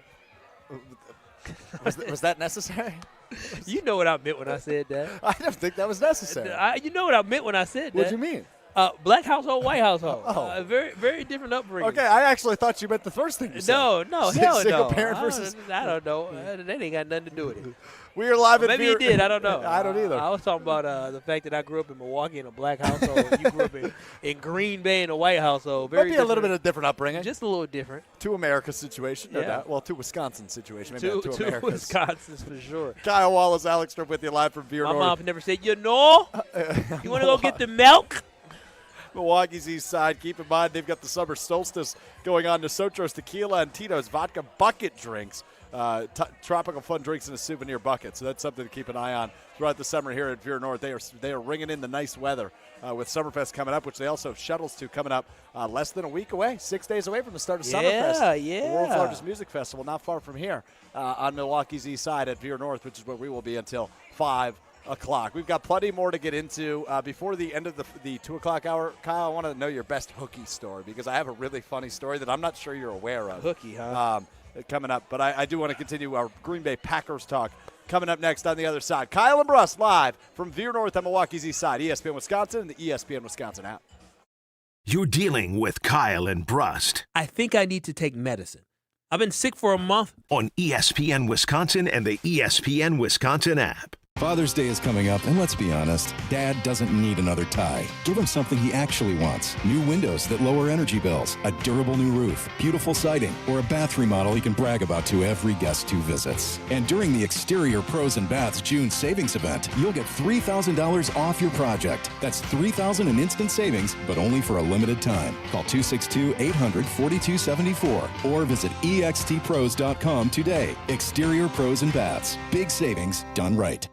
Was that necessary? You know what I meant when I said that. I don't think that was necessary. You know what I meant when I said that. What do you mean? Black household, white household. Very, very different upbringing. Okay, I actually thought you meant the first thing you said. No, hell single no. Parent versus. I don't know. That ain't got nothing to do with it. We are live at Maybe it did. I don't know. I don't either. I was talking about the fact that I grew up in Milwaukee in a black household. You grew up in Green Bay in a white household. Might be a little bit of different upbringing. Just a little different. To America's situation, no doubt. Well, to Wisconsin situation. Maybe not to America's. Wisconsin's for sure. Kyle Wallace, Alex Strouf with you live from Vier North. My mom never said, you want to go get the milk? Milwaukee's east side. Keep in mind they've got the summer solstice going on. Nosotros Tequila and Tito's Vodka bucket drinks tropical fun drinks in a souvenir bucket. So that's something to keep an eye on throughout the summer here at Vier North. They are ringing in the nice weather with Summerfest coming up, which they also have shuttles to coming up less than a week away, 6 days away from the start of Summerfest. Yeah. The world's largest music festival, not far from here on Milwaukee's east side at Vier North, which is where we will be until 5 o'clock. We've got plenty more to get into before the end of the 2 o'clock hour. Kyle, I want to know your best hookie story because I have a really funny story that I'm not sure you're aware of. Hookie, huh? Coming up, but I do want to continue our Green Bay Packers talk coming up next on the other side. Kyle and Brust live from Vier North on Milwaukee's east side, ESPN Wisconsin and the ESPN Wisconsin app. You're dealing with Kyle and Brust I think I need to take medicine. I've been sick for a month. on ESPN Wisconsin and the ESPN Wisconsin app. Father's Day is coming up, and let's be honest, Dad doesn't need another tie. Give him something he actually wants. New windows that lower energy bills, a durable new roof, beautiful siding, or a bath remodel he can brag about to every guest who visits. And during the Exterior Pros and Baths June savings event, you'll get $3,000 off your project. That's $3,000 in instant savings, but only for a limited time. Call 262-800-4274 or visit extpros.com today. Exterior Pros and Baths. Big savings done right.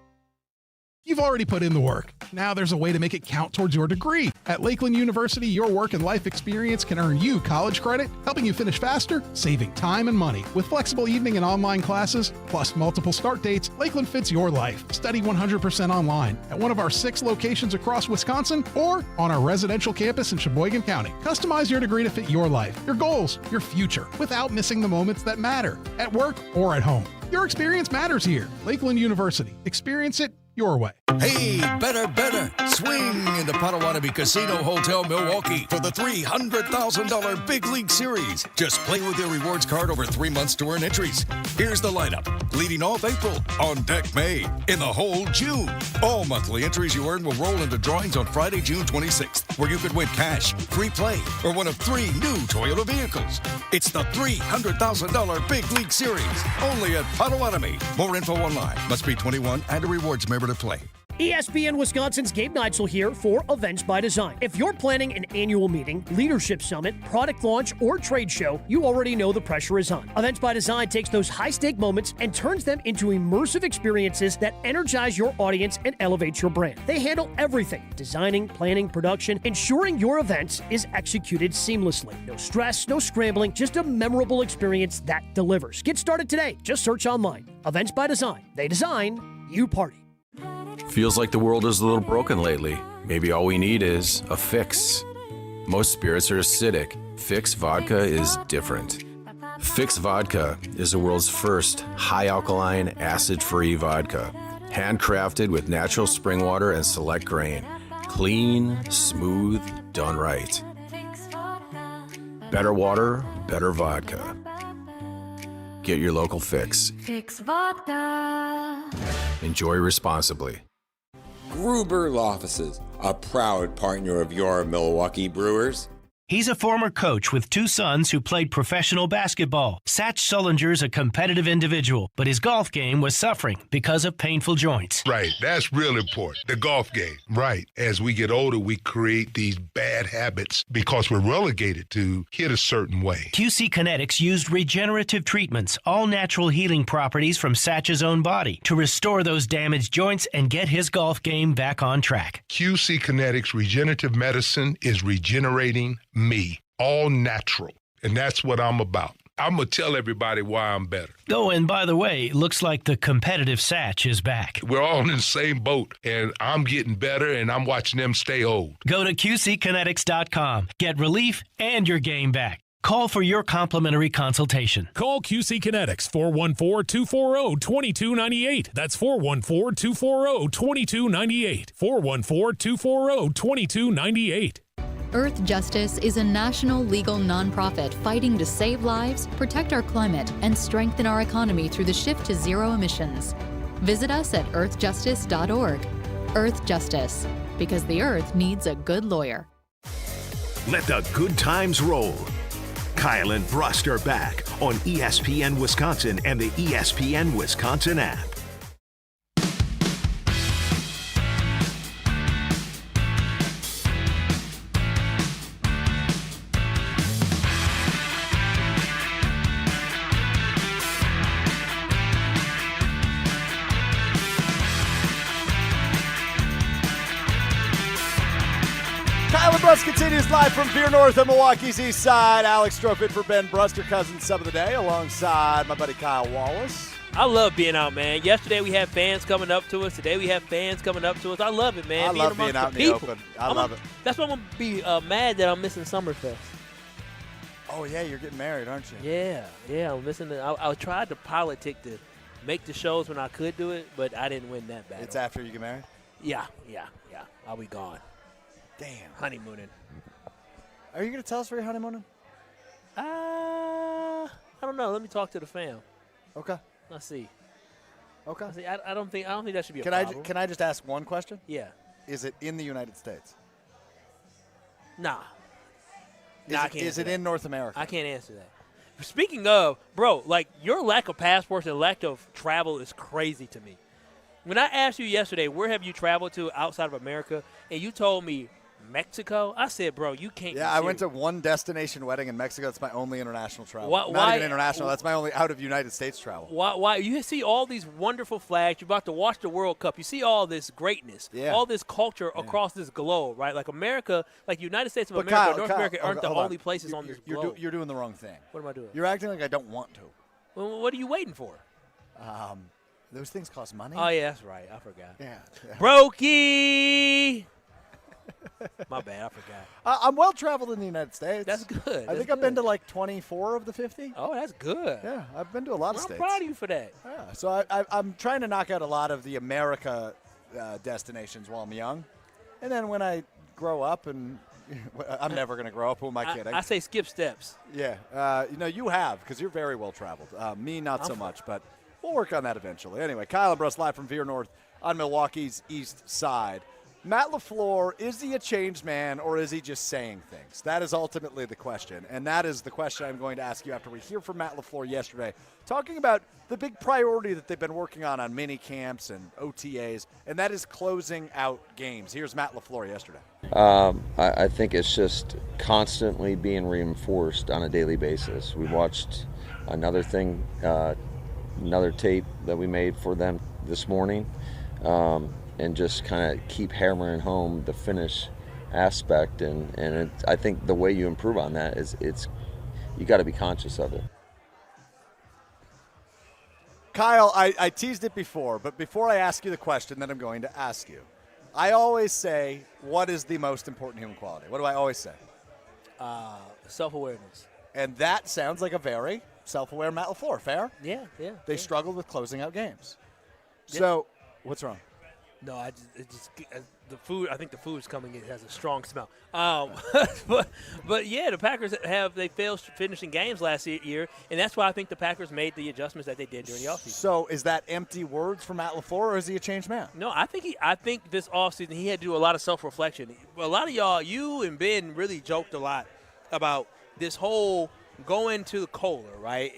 You've already put in the work. Now there's a way to make it count towards your degree. At Lakeland University, your work and life experience can earn you college credit, helping you finish faster, saving time and money. With flexible evening and online classes, plus multiple start dates, Lakeland fits your life. Study 100% online at one of our 6 locations across Wisconsin or on our residential campus in Sheboygan County. Customize your degree to fit your life, your goals, your future, without missing the moments that matter, at work or at home. Your experience matters here. Lakeland University. Experience it your way. Hey, better. Swing into Potawatomi Casino Hotel Milwaukee for the $300,000 Big League Series. Just play with your rewards card over 3 months to earn entries. Here's the lineup. Leading off April, on deck May, in the hole June. All monthly entries you earn will roll into drawings on Friday, June 26th, where you could win cash, free play, or one of 3 new Toyota vehicles. It's the $300,000 Big League Series, only at Potawatomi. More info online. Must be 21 and a rewards member to play. ESPN Wisconsin's Gabe Neitzel here for Events by Design. If you're planning an annual meeting, leadership summit, product launch, or trade show, you already know the pressure is on. Events by Design takes those high-stake moments and turns them into immersive experiences that energize your audience and elevate your brand. They handle everything: designing, planning, production, ensuring your event is executed seamlessly. No stress, no scrambling, just a memorable experience that delivers. Get started today. Just search online. Events by Design. They design, you party. Feels like the world is a little broken lately. Maybe all we need is a fix. Most spirits are acidic. Fix Vodka is different. Fix Vodka is the world's first high-alkaline, acid-free vodka. Handcrafted with natural spring water and select grain. Clean, smooth, done right. Better water, better vodka. Get your local Fix. Fix Vodka. Enjoy responsibly. Gruber Law Offices, a proud partner of your Milwaukee Brewers. He's a former coach with 2 sons who played professional basketball. Satch Sullinger's a competitive individual, but his golf game was suffering because of painful joints. Right, that's real important. The golf game. Right. As we get older, we create these bad habits because we're relegated to hit a certain way. QC Kinetics used regenerative treatments, all natural healing properties from Satch's own body, to restore those damaged joints and get his golf game back on track. QC Kinetics regenerative medicine is regenerating me, all natural. And that's what I'm about. I'm going to tell everybody why I'm better. Oh, and by the way, looks like the competitive Satch is back. We're all in the same boat, and I'm getting better, and I'm watching them stay old. Go to QCkinetics.com. Get relief and your game back. Call for your complimentary consultation. Call QC Kinetics, 414-240-2298. That's 414-240-2298. 414-240-2298. Earth Justice is a national legal nonprofit fighting to save lives, protect our climate, and strengthen our economy through the shift to zero emissions. Visit us at earthjustice.org. Earth Justice, because the earth needs a good lawyer. Let the good times roll. Kyle and Brust are back on ESPN Wisconsin and the ESPN Wisconsin app. Brust continues live from Vier North on Milwaukee's East Side. Alex Strouf in for Ben Brust, your cousin sub of the day, alongside my buddy Kyle Wallace. I love being out, man. Yesterday we had fans coming up to us. Today we have fans coming up to us. I love it, man. I love being out in the open. I love it. That's why I'm going to be mad that I'm missing Summerfest. Oh, yeah, you're getting married, aren't you? Yeah, I'm missing it. I tried to politic to make the shows when I could do it, but I didn't win that battle. It's after you get married? Yeah. I'll be gone. Damn. Honeymooning. Are you going to tell us where you're honeymooning? I don't know. Let me talk to the fam. Okay. Let's see. Okay. Let's see. I don't think that should be a problem. Can I just ask one question? Yeah. Is it in the United States? Nah. Is it in North America? I can't answer that. Speaking of, bro, like your lack of passports and lack of travel is crazy to me. When I asked you yesterday, where have you traveled to outside of America, and you told me Mexico, I said, bro, you can't. Yeah, I went to one destination wedding in Mexico. That's my only international travel. Why, Not even international. That's my only out of United States travel. Why? You see all these wonderful flags. You're about to watch the World Cup. You see all this greatness, all this culture across this globe, right? Like America, like United States of America, North America aren't the only places on this globe. You're doing the wrong thing. What am I doing? You're acting like I don't want to. Well, what are you waiting for? Those things cost money. Oh, yeah, that's right. I forgot. Yeah. Brokey! My bad. I forgot. I'm well-traveled in the United States. That's good. I think I've been to like 24 of the 50. Oh, that's good. Yeah, I've been to a lot of I'm states. proud of you for that. Yeah, so I'm trying to knock out a lot of the America destinations while I'm young. And then when I grow up, and I'm never going to grow up. Who am I kidding? I say skip steps. Yeah. You have, because you're very well-traveled. Me, not so much, but we'll work on that eventually. Anyway, Kyle Brust live from Vier North on Milwaukee's East Side. Matt LaFleur, is he a changed man, or is he just saying things? That is ultimately the question, and that is the question I'm going to ask you after we hear from Matt LaFleur yesterday, talking about the big priority that they've been working on mini camps and OTAs, and that is closing out games. Here's Matt LaFleur yesterday. I think it's just constantly being reinforced on a daily basis. We watched another thing, another tape that we made for them this morning. And just kind of keep hammering home the finish aspect, and I think the way you improve on that is you got to be conscious of it. Kyle, I teased it before, but before I ask you the question that I'm going to ask you, I always say, what is the most important human quality? What do I always say? Self-awareness. And that sounds like a very self-aware Matt LaFleur. Fair? Yeah. They struggled with closing out games. Yeah. So, what's wrong? No, the food. I think the food is coming in. It has a strong smell. But yeah, the Packers they failed finishing games last year, and that's why I think the Packers made the adjustments that they did during the offseason. So is that empty words for Matt LaFleur, or is he a changed man? No, I think this offseason he had to do a lot of self-reflection. A lot of y'all, you and Ben, really joked a lot about this whole going to Kohler, right?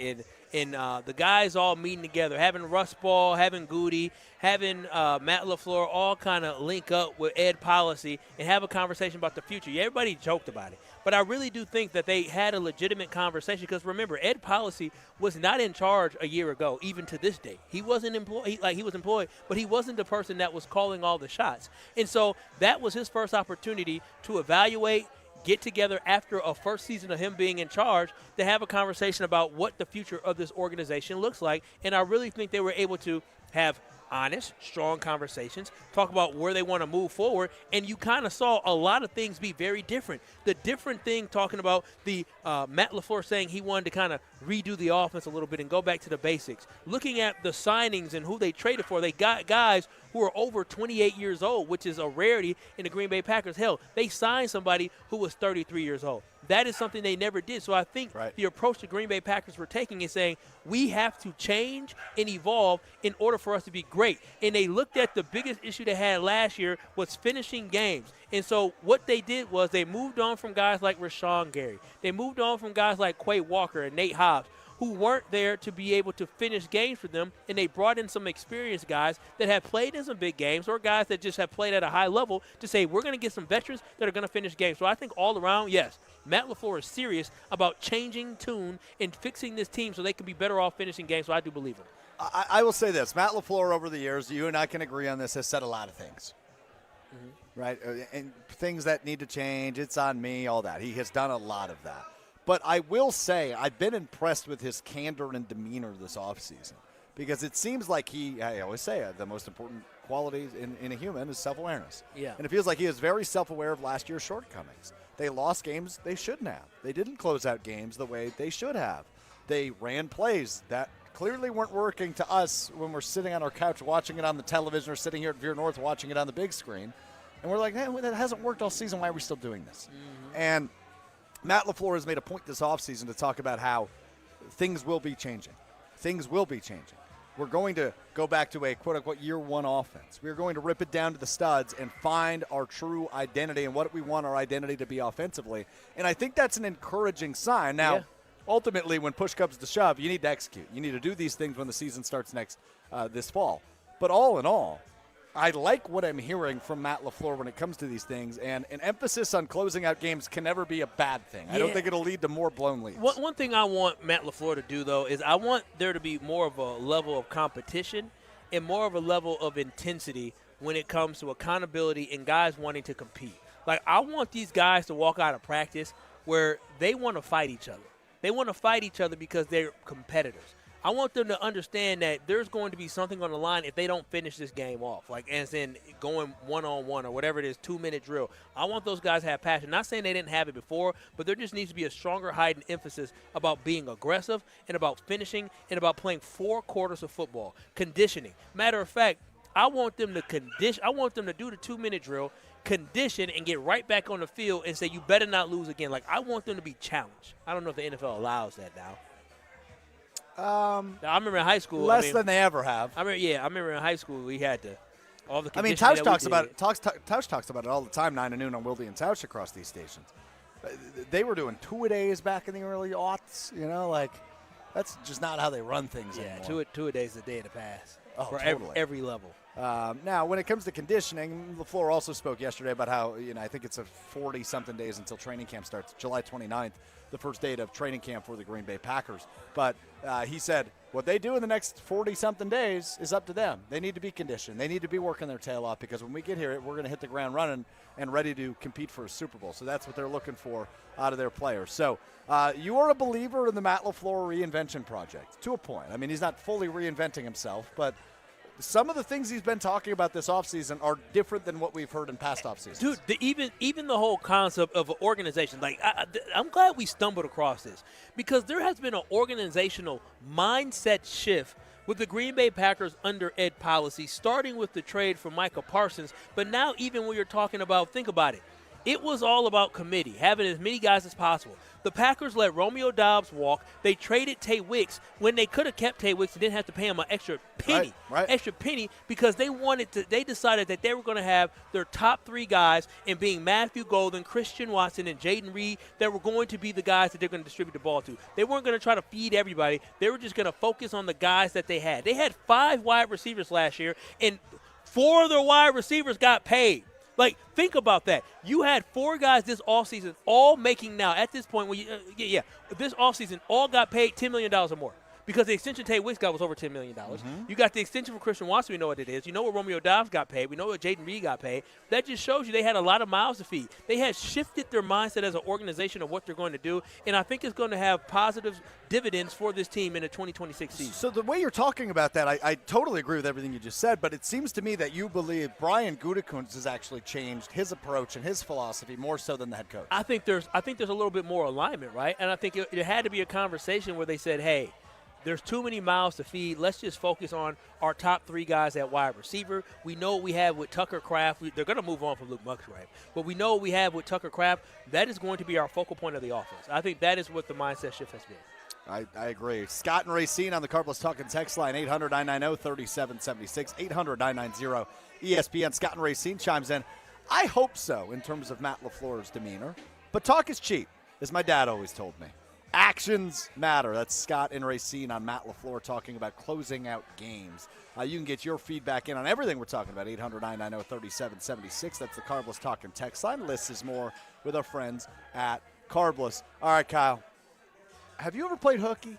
And the guys all meeting together, having Russ Ball, having Goody, having Matt LaFleur all kind of link up with Ed Policy and have a conversation about the future. Yeah, everybody joked about it. But I really do think that they had a legitimate conversation because, remember, Ed Policy was not in charge a year ago, even to this day. He wasn't employed. He was employed, but he wasn't the person that was calling all the shots. And so that was his first opportunity to evaluate, get together after a first season of him being in charge to have a conversation about what the future of this organization looks like. And I really think they were able to have honest, strong conversations, talk about where they want to move forward, and you kind of saw a lot of things be very different. The different thing talking about the Matt LaFleur saying he wanted to kind of redo the offense a little bit and go back to the basics. Looking at the signings and who they traded for, they got guys who are over 28 years old, which is a rarity in the Green Bay Packers. Hell, they signed somebody who was 33 years old. That is something they never did. So I think the approach the Green Bay Packers were taking is saying we have to change and evolve in order for us to be great. And they looked at the biggest issue they had last year was finishing games. And so what they did was they moved on from guys like Rashawn Gary. They moved on from guys like Quay Walker and Nate Hobbs, who weren't there to be able to finish games for them, and they brought in some experienced guys that have played in some big games or guys that just have played at a high level to say we're going to get some veterans that are going to finish games. So I think all around, yes, Matt LaFleur is serious about changing tune and fixing this team so they can be better off finishing games, so I do believe him. I will say this. Matt LaFleur over the years, you and I can agree on this, has said a lot of things. Mm-hmm. right? And things that need to change, it's on me, all that. He has done a lot of that. But I will say I've been impressed with his candor and demeanor this offseason because it seems like I always say the most important quality in a human is self-awareness. Yeah. And it feels like he is very self-aware of last year's shortcomings. They lost games they shouldn't have. They didn't close out games the way they should have. They ran plays that clearly weren't working to us when we're sitting on our couch watching it on the television or sitting here at Vier North watching it on the big screen. And we're like, hey, that hasn't worked all season. Why are we still doing this? Mm-hmm. And Matt LaFleur has made a point this offseason to talk about how things will be changing. Things will be changing. We're going to go back to a quote-unquote year-one offense. We're going to rip it down to the studs and find our true identity and what we want our identity to be offensively. And I think that's an encouraging sign. Now, ultimately, when push comes to shove, you need to execute. You need to do these things when the season starts this fall. But all in all, I like what I'm hearing from Matt LaFleur when it comes to these things, and an emphasis on closing out games can never be a bad thing. I don't think it'll lead to more blown leads. One thing I want Matt LaFleur to do, though, is I want there to be more of a level of competition and more of a level of intensity when it comes to accountability and guys wanting to compete. Like, I want these guys to walk out of practice where they want to fight each other. They want to fight each other because they're competitors. I want them to understand that there's going to be something on the line if they don't finish this game off, like as in going one-on-one or whatever it is, 2-minute drill. I want those guys to have passion. Not saying they didn't have it before, but there just needs to be a stronger heightened emphasis about being aggressive and about finishing and about playing 4 quarters of football, conditioning. Matter of fact, I want them to condition. I want them to do the 2-minute drill, condition, and get right back on the field and say, you better not lose again. Like, I want them to be challenged. I don't know if the NFL allows that now. I remember in high school. Less than they ever have. I remember in high school we had to all the. Tausch talks about it. Tausch talks about it all the time. 9 to noon on Wilde and Tausch across these stations. They were doing 2-a-days back in the early aughts. You know, like that's just not how they run things anymore. 2-a-days a day to pass. Oh, for totally. every level. Now, when it comes to conditioning, LaFleur also spoke yesterday about how I think it's a 40-something days until training camp starts, July 29th. The first date of training camp for the Green Bay Packers. But he said what they do in the next 40-something days is up to them. They need to be conditioned. They need to be working their tail off because when we get here, we're going to hit the ground running and ready to compete for a Super Bowl. So that's what they're looking for out of their players. So you are a believer in the Matt LaFleur reinvention project to a point. I mean, he's not fully reinventing himself, but some of the things he's been talking about this offseason are different than what we've heard in past offseasons. Dude, even the whole concept of an organization, like I'm glad we stumbled across this because there has been an organizational mindset shift with the Green Bay Packers under Ed Policy, starting with the trade for Micah Parsons. But now even when you're talking about, think about it, it was all about committee, having as many guys as possible. The Packers let Romeo Doubs walk. They traded Tay Wicks when they could have kept Tay Wicks and didn't have to pay him an extra penny. Right. Extra penny because they decided that they were going to have their top 3 guys in being Matthew Golden, Christian Watson, and Jaden Reed that were going to be the guys that they're going to distribute the ball to. They weren't going to try to feed everybody. They were just going to focus on the guys that they had. They had 5 wide receivers last year, and 4 of their wide receivers got paid. Like, think about that. You had 4 guys this offseason all making now, at this point, this offseason all got paid $10 million or more. Because the extension Tay Wicks got was over $10 million. Mm-hmm. You got the extension for Christian Watson. We know what it is. You know what Romeo Doubs got paid. We know what Jaden Reed got paid. That just shows you they had a lot of mouths to feed. They had shifted their mindset as an organization of what they're going to do, and I think it's going to have positive dividends for this team in the 2026 season. So the way you're talking about that, I totally agree with everything you just said, but it seems to me that you believe Brian Gutekunst has actually changed his approach and his philosophy more so than the head coach. I think there's a little bit more alignment, right? And I think it had to be a conversation where they said, hey, there's too many mouths to feed. Let's just focus on our top 3 guys at wide receiver. We know what we have with Tucker Kraft. They're going to move on from Luke Musgrave. But we know what we have with Tucker Kraft. That is going to be our focal point of the offense. I think that is what the mindset shift has been. I agree. Scott and Racine on the Carplus Talking text line, 800-990-3776, 800-990-ESPN. Scott and Racine chimes in. I hope so in terms of Matt LaFleur's demeanor. But talk is cheap, as my dad always told me. Actions matter. That's Scott and Racine on Matt LaFleur talking about closing out games. You can get your feedback in on everything we're talking about, 800-990-3776. That's the Carbless Talking text line. Lists is more with our friends at Carbless. All right, Kyle. Have you ever played hooky?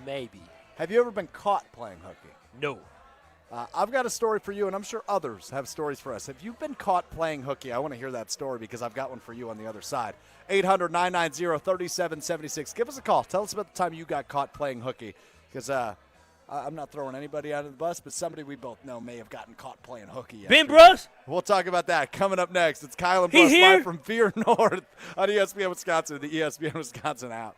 Maybe. Have you ever been caught playing hooky? No. I've got a story for you, and I'm sure others have stories for us. Have you been caught playing hooky? I want to hear that story because I've got one for you on the other side. 800-990-3776. Give us a call. Tell us about the time you got caught playing hooky because I'm not throwing anybody out of the bus, but somebody we both know may have gotten caught playing hooky yesterday. Ben Brust? We'll talk about that coming up next. It's Kyle and Brust live from Vier North on ESPN Wisconsin, the ESPN Wisconsin app.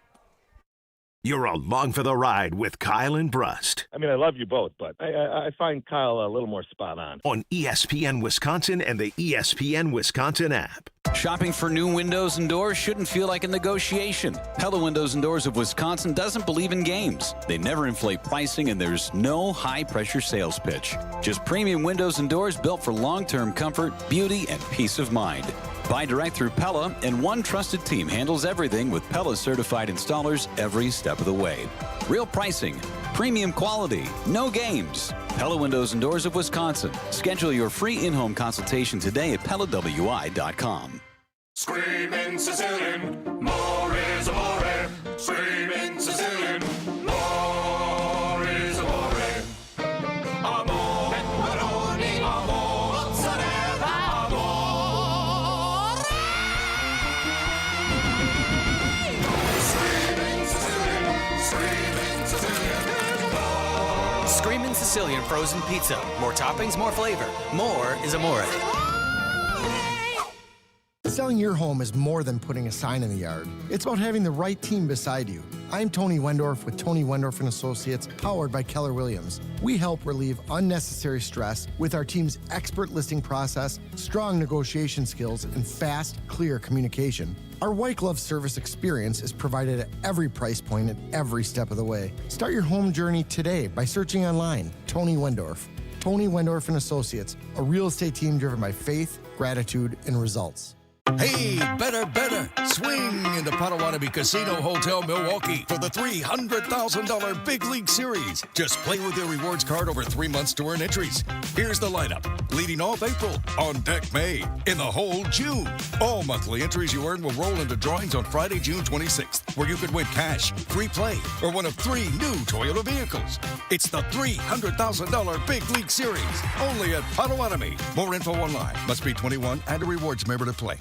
You're along for the ride with Kyle and Brust. I mean, I love you both, but I find Kyle a little more spot on. On ESPN Wisconsin and the ESPN Wisconsin app. Shopping for new windows and doors shouldn't feel like a negotiation. Pella Windows and Doors of Wisconsin doesn't believe in games. They never inflate pricing, and there's no high-pressure sales pitch. Just premium windows and doors built for long-term comfort, beauty, and peace of mind. Buy direct through Pella, and one trusted team handles everything with Pella-certified installers every step of the way. Real pricing, premium quality, no games. Pella Windows and Doors of Wisconsin. Schedule your free in-home consultation today at PellaWI.com. Screaming Sicilian, more is amore. Screaming Sicilian, more is amore. Amore, pepperoni, amore, mozzarella, amore. Screaming Sicilian, screaming Sicilian, more. Screaming Sicilian frozen pizza. More toppings, more flavor. More is amore. Selling your home is more than putting a sign in the yard. It's about having the right team beside you. I'm Tony Wendorf with Tony Wendorf & Associates, powered by Keller Williams. We help relieve unnecessary stress with our team's expert listing process, strong negotiation skills, and fast, clear communication. Our white glove service experience is provided at every price point at every step of the way. Start your home journey today by searching online, Tony Wendorf. Tony Wendorf & Associates, a real estate team driven by faith, gratitude, and results. Hey, better. Swing into Potawatomi Casino Hotel Milwaukee for the $300,000 Big League Series. Just play with your rewards card over 3 months to earn entries. Here's the lineup. Leading off April, on deck May, in the hole June. All monthly entries you earn will roll into drawings on Friday, June 26th, where you could win cash, free play, or one of 3 new Toyota vehicles. It's the $300,000 Big League Series, only at Potawatomi. More info online. Must be 21 and a rewards member to play.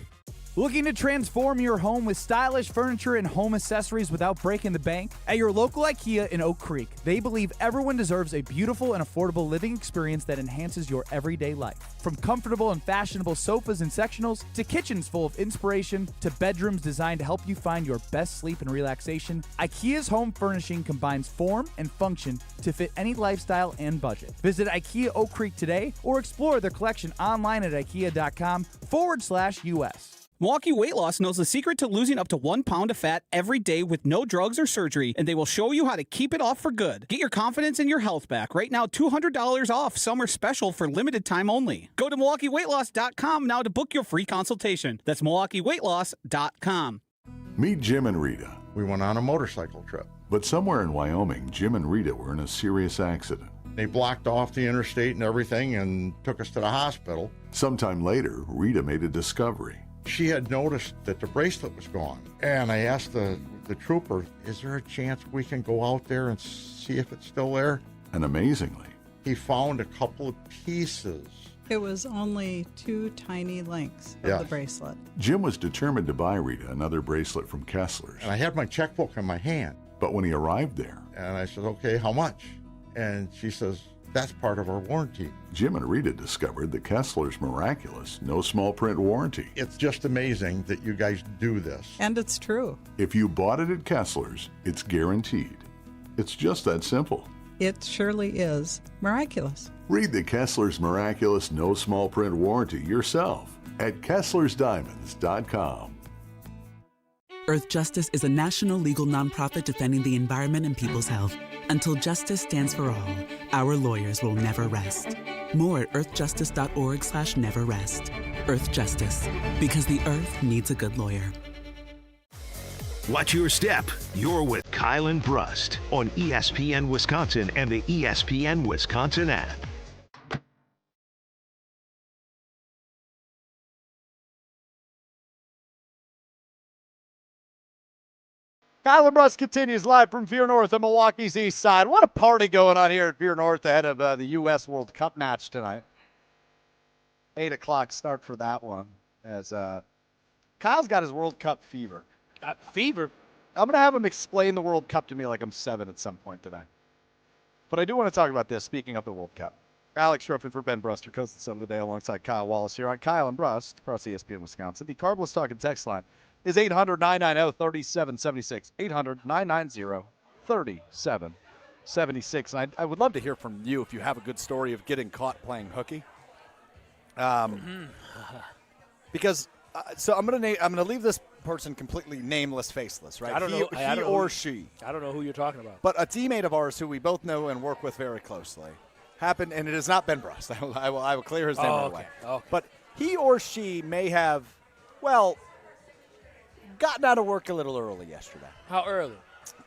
Looking to transform your home with stylish furniture and home accessories without breaking the bank? At your local IKEA in Oak Creek, they believe everyone deserves a beautiful and affordable living experience that enhances your everyday life. From comfortable and fashionable sofas and sectionals, to kitchens full of inspiration, to bedrooms designed to help you find your best sleep and relaxation, IKEA's home furnishing combines form and function to fit any lifestyle and budget. Visit IKEA Oak Creek today or explore their collection online at ikea.com/US. Milwaukee Weight Loss knows the secret to losing up to 1 pound of fat every day with no drugs or surgery, and they will show you how to keep it off for good. Get your confidence and your health back. Right now, $200 off summer special for limited time only. Go to MilwaukeeWeightLoss.com now to book your free consultation. That's MilwaukeeWeightLoss.com. Meet Jim and Rita. We went on a motorcycle trip. But somewhere in Wyoming, Jim and Rita were in a serious accident. They blocked off the interstate and everything and took us to the hospital. Sometime later, Rita made a discovery. She had noticed that the bracelet was gone. And I asked the trooper, is there a chance we can go out there and see if it's still there? And amazingly, he found a couple of pieces. It was only 2 tiny links of the bracelet. Jim was determined to buy Rita another bracelet from Kessler's. And I had my checkbook in my hand. But when he arrived there, and I said, okay, how much? And she says, that's part of our warranty. Jim and Rita discovered the Kessler's miraculous no small print warranty. It's just amazing that you guys do this. And it's true. If you bought it at Kessler's, it's guaranteed. It's just that simple. It surely is miraculous. Read the Kessler's miraculous no small print warranty yourself at Kessler'sDiamonds.com. Earth Justice is a national legal nonprofit defending the environment and people's health. Until justice stands for all, our lawyers will never rest. More at earthjustice.org/neverrest. Earth Justice, because the earth needs a good lawyer. Watch your step. You're with Kyle and Brust on ESPN Wisconsin and the ESPN Wisconsin app. Kyle Brust continues live from Vier North on Milwaukee's east side. What a party going on here at Vier North ahead of the U.S. World Cup match tonight. 8 o'clock start for that one. As Kyle's got his World Cup fever. Fever? I'm going to have him explain the World Cup to me like I'm 7 at some point today. But I do want to talk about this, speaking of the World Cup. Alex Strouf for Ben Brust, your coach of the day, alongside Kyle Wallace here on Kyle and Brust across ESPN Wisconsin. The Carbless Talking text line is 800-990-3776. 800-990-3776. And I would love to hear from you if you have a good story of getting caught playing hooky. Because so I'm gonna leave this person completely nameless, faceless, right? I don't know. He or she. I don't know who you're talking about. But a teammate of ours who we both know and work with very closely happened, and it is not Ben Brust. I will clear his name right away. Okay. But he or she may have, gotten out of work a little early yesterday. How early?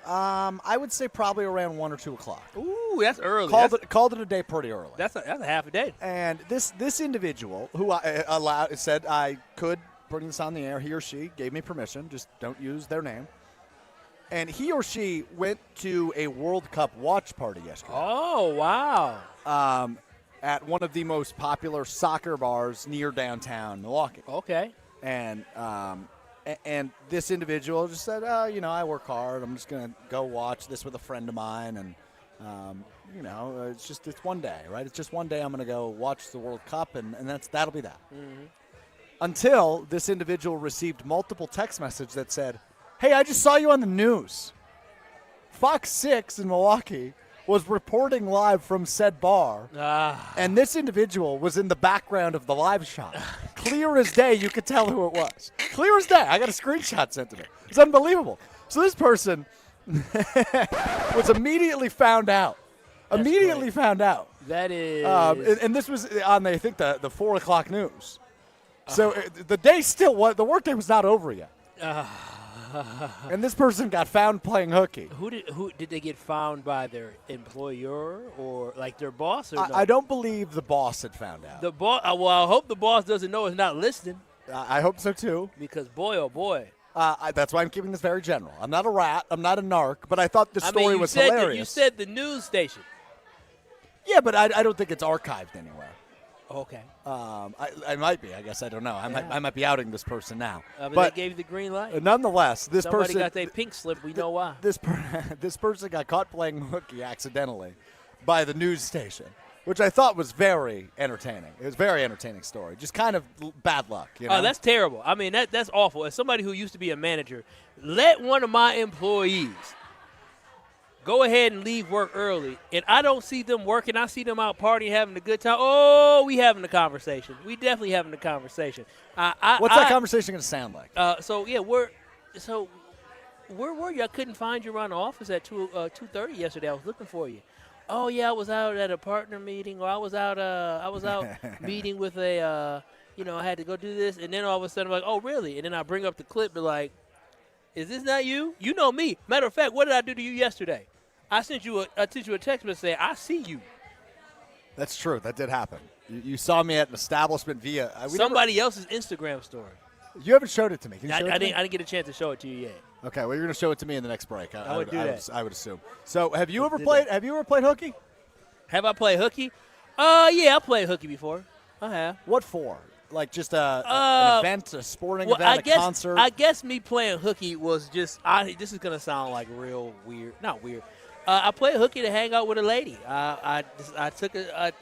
I would say probably around 1 or 2 o'clock. Ooh, that's early. Called it a day pretty early. That's a half a day. And this individual who said I could bring this on the air, he or she gave me permission, just don't use their name. And he or she went to a World Cup watch party yesterday. Oh, wow. At one of the most popular soccer bars near downtown Milwaukee. Okay. And this individual just said, I work hard. I'm just going to go watch this with a friend of mine. And, it's one day, right? It's just one day I'm going to go watch the World Cup, and that'll be that. Mm-hmm. Until this individual received multiple text messages that said, hey, I just saw you on the news. Fox 6 in Milwaukee was reporting live from said bar, and this individual was in the background of the live shot. Clear as day, you could tell who it was. Clear as day. I got a screenshot sent to me. It's unbelievable. So this person was immediately found out. Found out. That is. And this was on, I think, the 4 o'clock news. So the day the workday was not over yet. And this person got found playing hooky. Who did they get found by? Their employer or like their boss? Or no? I don't believe the boss had found out. The boss. Well, I hope the boss doesn't know it's not listening. I hope so too. Because boy, oh boy. That's why I'm keeping this very general. I'm not a rat. I'm not a narc. But I thought the story was hilarious. You said the news station. Yeah, but I don't think it's archived anywhere. Okay. I might be. I guess I don't know. I might be outing this person now. But they gave you the green light. Nonetheless, this Somebody person got their pink slip. We know why. This person got caught playing hooky accidentally by the news station, which I thought was very entertaining. It was a very entertaining story. Just kind of bad luck. Oh, that's terrible. I mean, that's awful. As somebody who used to be a manager, let one of my employees go ahead and leave work early, and I don't see them working. I see them out partying, having a good time. Oh, we having a conversation. We definitely having a conversation. What's that conversation going to sound like? Where were you? I couldn't find you around the office at 2:30 yesterday. I was looking for you. Oh yeah, I was out at a partner meeting, or I was out meeting with I had to go do this, and then all of a sudden I'm like, oh really? And then I bring up the clip, be like, is this not you? You know me. Matter of fact, what did I do to you yesterday? I sent you a text message saying, I see you. That's true. That did happen. You saw me at an establishment via somebody else's Instagram story. You haven't showed it to me. Can you show it to me? I didn't get a chance to show it to you yet. Okay, well, you're going to show it to me in the next break. I would do that. I would assume. So, have you ever played hooky? Have I played hooky? Yeah, I played hooky before. I have. What for? Like just an event, a sporting event, a concert? I guess me playing hooky was just this is going to sound like real weird. Not weird. I played hooky to hang out with a lady. I took a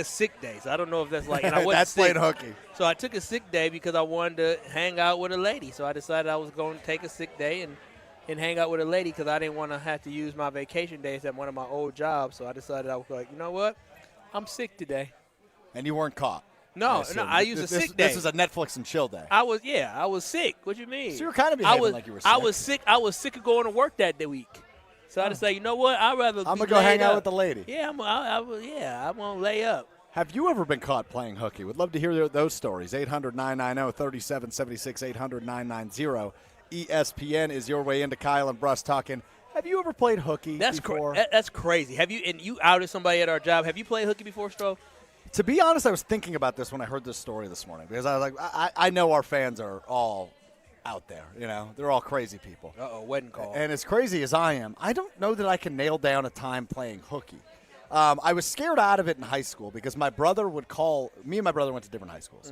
sick day, so I don't know if that's like. And I wasn't that's sick. playing hooky. So I took a sick day because I wanted to hang out with a lady. So I decided I was going to take a sick day and hang out with a lady because I didn't want to have to use my vacation days at one of my old jobs. So I decided I was like, you know what, I'm sick today. And you weren't caught. No, I used a sick day. This is a Netflix and chill day. I was sick. What you mean? So you were kind of behaving like you were sick. I was sick. I was sick of going to work that week. So I decided, you know what? I'd rather. I'm gonna go hang out with the lady. Yeah, I'm gonna lay up. Have you ever been caught playing hooky? Would love to hear those stories. 800-990-3776, 800-990. ESPN is your way into Kyle and Brust talking. Have you ever played hooky before? That's crazy. Have you? And you outed somebody at our job. Have you played hooky before, Strouf? To be honest, I was thinking about this when I heard this story this morning because I was like, I know our fans are all out there. You know, they're all crazy people. Wedding call. And as crazy as I am, I don't know that I can nail down a time playing hooky. I was scared out of it in high school because my brother would call – me and my brother went to different high schools.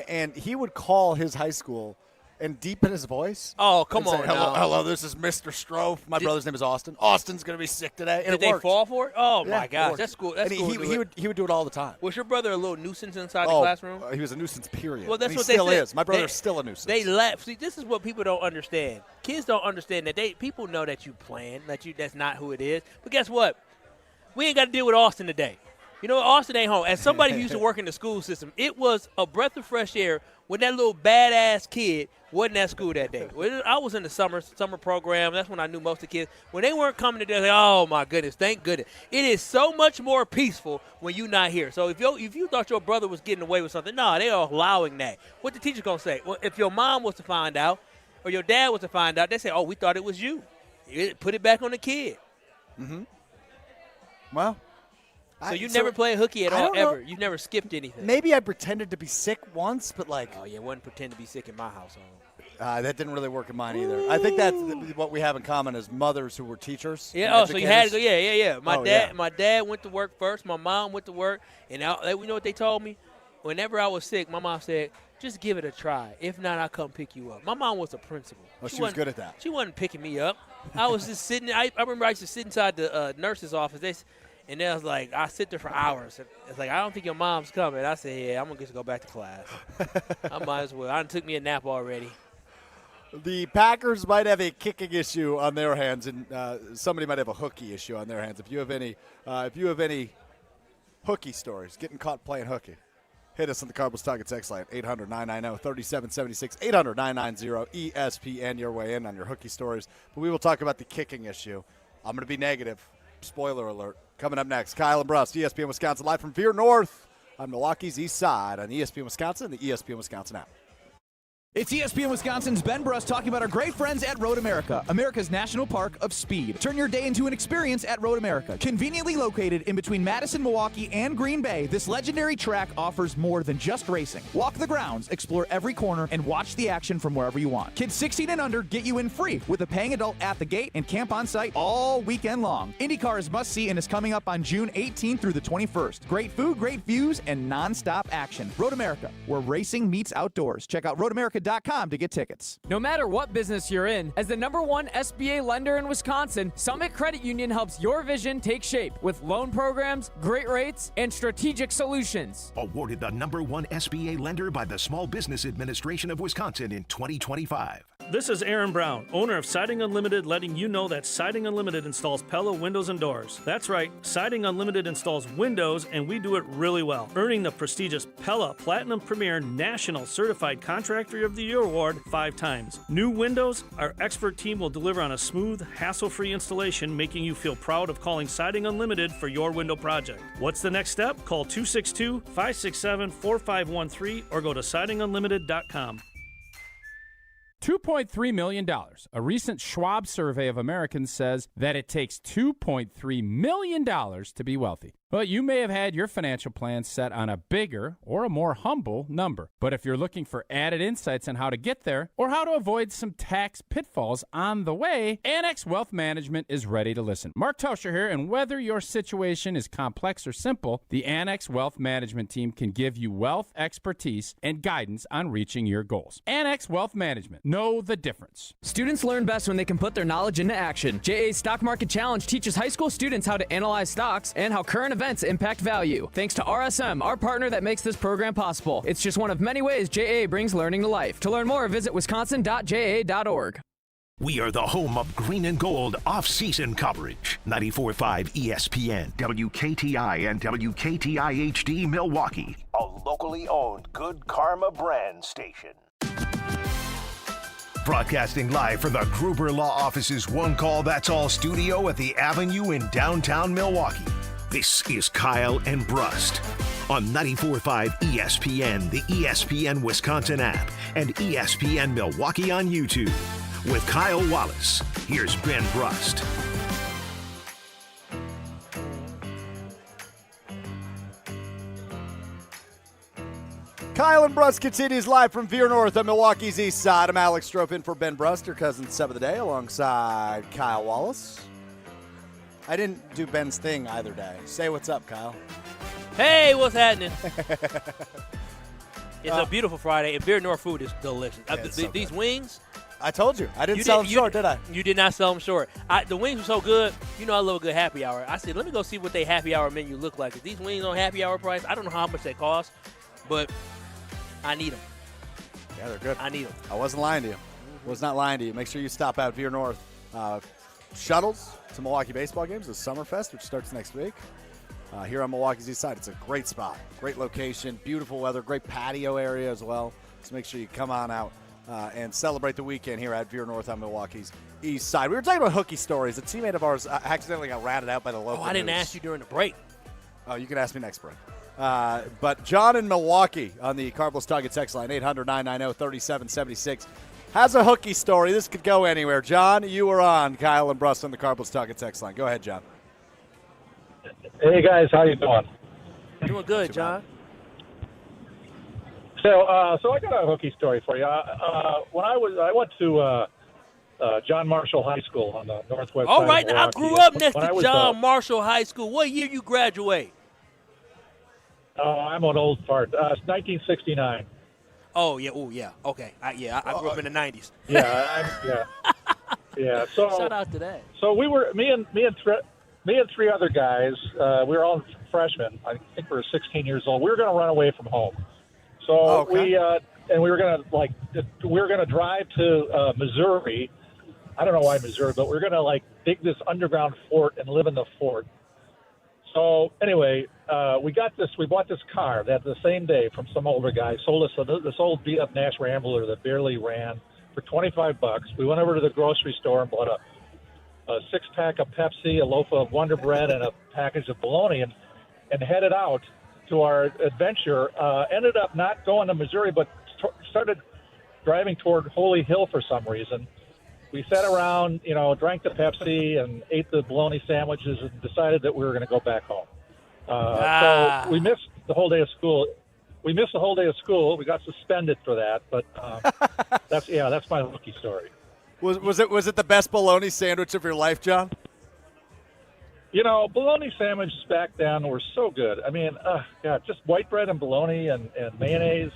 And he would call his high school and deepen his voice. Oh, come say, on hello, this is Mr. Strouf. My brother's name is Austin. Austin's going to be sick today. And Did they fall for it? Oh, yeah, my gosh. That's cool. That's cool. He would do it all the time. Was your brother a little nuisance inside the classroom? He was a nuisance, period. Well, that's and what he still they said. is. My brother's still a nuisance. They laugh. See, this is what people don't understand. Kids don't understand that people know that you playing, that's not who it is. But guess what? We ain't got to deal with Austin today. You know, Austin ain't home. As somebody who used to work in the school system, it was a breath of fresh air when that little badass kid wasn't at school that day. I was in the summer program. That's when I knew most of the kids. When they weren't coming to there, like, oh, my goodness, thank goodness. It is so much more peaceful when you're not here. So if you thought your brother was getting away with something, no, they are allowing that. What the teacher going to say? Well, if your mom was to find out or your dad was to find out, they say, oh, we thought it was you. Put it back on the kid. Mm-hmm. Well. So you never played hooky at all, ever? You never skipped anything? Maybe I pretended to be sick once, but like. Oh, yeah, wasn't pretend to be sick in my household. That didn't really work in mine either. I think that's what we have in common as mothers who were teachers. Yeah. Oh, so you had to go. Yeah. My dad went to work first. My mom went to work, and you know what they told me? Whenever I was sick, my mom said, "Just give it a try. If not, I'll come pick you up." My mom was a principal. Oh, she was good at that. She wasn't picking me up. I was just sitting. I remember I used to sit inside the nurse's office. And then I was like, I sit there for hours. It's like, I don't think your mom's coming. I said, yeah, I'm going to just go back to class. I might as well. I took me a nap already. The Packers might have a kicking issue on their hands, and somebody might have a hooky issue on their hands. If you have any hooky stories, getting caught playing hooky, hit us on the Cardinals Talk and Text line, 800-990-3776, 800-990-ESPN, your way in on your hooky stories. But we will talk about the kicking issue. I'm going to be negative. Spoiler alert. Coming up next, Kyle and Brust, ESPN Wisconsin, live from Vier North on Milwaukee's east side on ESPN Wisconsin and the ESPN Wisconsin app. It's ESPN Wisconsin's Ben Brust talking about our great friends at Road America, America's national park of speed. Turn your day into an experience at Road America. Conveniently located in between Madison, Milwaukee, and Green Bay, this legendary track offers more than just racing. Walk the grounds, explore every corner, and watch the action from wherever you want. Kids 16 and under get you in free with a paying adult at the gate and camp on site all weekend long. IndyCar is must-see and is coming up on June 18th through the 21st. Great food, great views, and non-stop action. Road America, where racing meets outdoors. Check out roadamerica.com to get tickets. No matter what business you're in, as the #1 SBA lender in Wisconsin, Summit Credit Union helps your vision take shape with loan programs, great rates, and strategic solutions. Awarded the #1 SBA lender by the Small Business Administration of Wisconsin in 2025. This is Aaron Brown, owner of Siding Unlimited, letting you know that Siding Unlimited installs Pella windows and doors. That's right, Siding Unlimited installs windows, and we do it really well, earning the prestigious Pella Platinum Premier National Certified Contractor of the Year Award 5 times. New windows, our expert team will deliver on a smooth, hassle-free installation, making you feel proud of calling Siding Unlimited for your window project. What's the next step? Call 262-567-4513 or go to sidingunlimited.com. $2.3 million. A recent Schwab survey of Americans says that it takes $2.3 million to be wealthy. Well, you may have had your financial plan set on a bigger or a more humble number. But if you're looking for added insights on how to get there or how to avoid some tax pitfalls on the way, Annex Wealth Management is ready to listen. Mark Tauscher here, and whether your situation is complex or simple, the Annex Wealth Management team can give you wealth expertise and guidance on reaching your goals. Annex Wealth Management. Know the difference. Students learn best when they can put their knowledge into action. JA's Stock Market Challenge teaches high school students how to analyze stocks and how current events impact value. Thanks to RSM, our partner that makes this program possible. It's just one of many ways JA brings learning to life. To learn more, visit wisconsin.ja.org. We are the home of green and gold off-season coverage. 94.5 ESPN, WKTI, and WKTI HD Milwaukee. A locally owned Good Karma brand station. Broadcasting live from the Gruber Law Office's One Call That's All studio at the Avenue in downtown Milwaukee. This is Kyle and Brust on 94.5 ESPN, the ESPN Wisconsin app, and ESPN Milwaukee on YouTube. With Kyle Wallace, here's Ben Brust. Kyle and Brust continues live from Vier North on Milwaukee's east side. I'm Alex Strouf in for Ben Brust, your cousin Seb of the day, alongside Kyle Wallace. I didn't do Ben's thing either day. Say what's up, Kyle. Hey, what's happening? It's a beautiful Friday, and Vier North food is delicious. These wings. I told you. I didn't sell them short, did I? You did not sell them short. The wings were so good. You know I love a good happy hour. I said, let me go see what their happy hour menu look like. If these wings on happy hour price, I don't know how much they cost, but I need them. Yeah, they're good. I need them. I wasn't lying to you. Was not lying to you. Make sure you stop out Vier North. Shuttles to Milwaukee baseball games, the Summerfest, which starts next week. Here on Milwaukee's east side. It's a great spot. Great location, beautiful weather, great patio area as well. So make sure you come on out and celebrate the weekend here at Vier North on Milwaukee's east side. We were talking about hooky stories. A teammate of ours accidentally got ratted out by the local I didn't ask you during the break. Oh, you can ask me next break. But John in Milwaukee on the Carbos Target text line, 800-990-3776, has a hooky story. This could go anywhere. John, you were on Kyle and Brust on the Carbos Target text line. Go ahead, John. Hey, guys. How you doing? Doing good, John. So I got a hooky story for you. When I went to John Marshall High School on the northwest All side right, of now I Milwaukee. grew up next When I to was, John Marshall High School. What year you graduate? I'm an old fart. 1969. Oh yeah, okay. I grew up in the '90s. Yeah. So shout out to that. So we were me and three other guys. We were all freshmen. I think we were 16 years old. We were going to run away from home. So we were going to drive to Missouri. I don't know why Missouri, but we're going to dig this underground fort and live in the fort. So anyway, we bought this car that the same day from some older guy. Sold us this old beat up Nash Rambler that barely ran for $25. We went over to the grocery store and bought a 6-pack of Pepsi, a loaf of Wonder Bread, and a package of bologna, and headed out to our adventure. Ended up not going to Missouri, but started driving toward Holy Hill for some reason. We sat around, drank the Pepsi and ate the bologna sandwiches and decided that we were going to go back home. So we missed the whole day of school. We got suspended for that, but that's my hooky story. Was it the best bologna sandwich of your life, John? Bologna sandwiches back then were so good. I mean, just white bread and bologna and mayonnaise,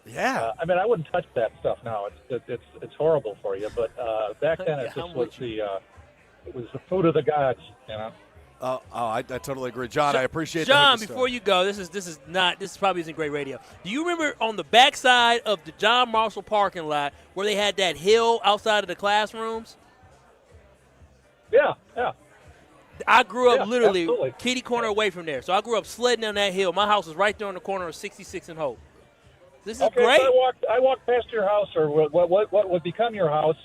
Yeah. I wouldn't touch that stuff now. It's horrible for you. But back then, it was the food of the gods. I totally agree, John. I appreciate John. The before you go, this probably isn't great radio. Do you remember on the backside of the John Marshall parking lot where they had that hill outside of the classrooms? Yeah. I grew up literally absolutely. kitty corner away from there. So I grew up sledding down that hill. My house was right there on the corner of 66 and Hope. This is great. So I walked past your house, or what would become your house,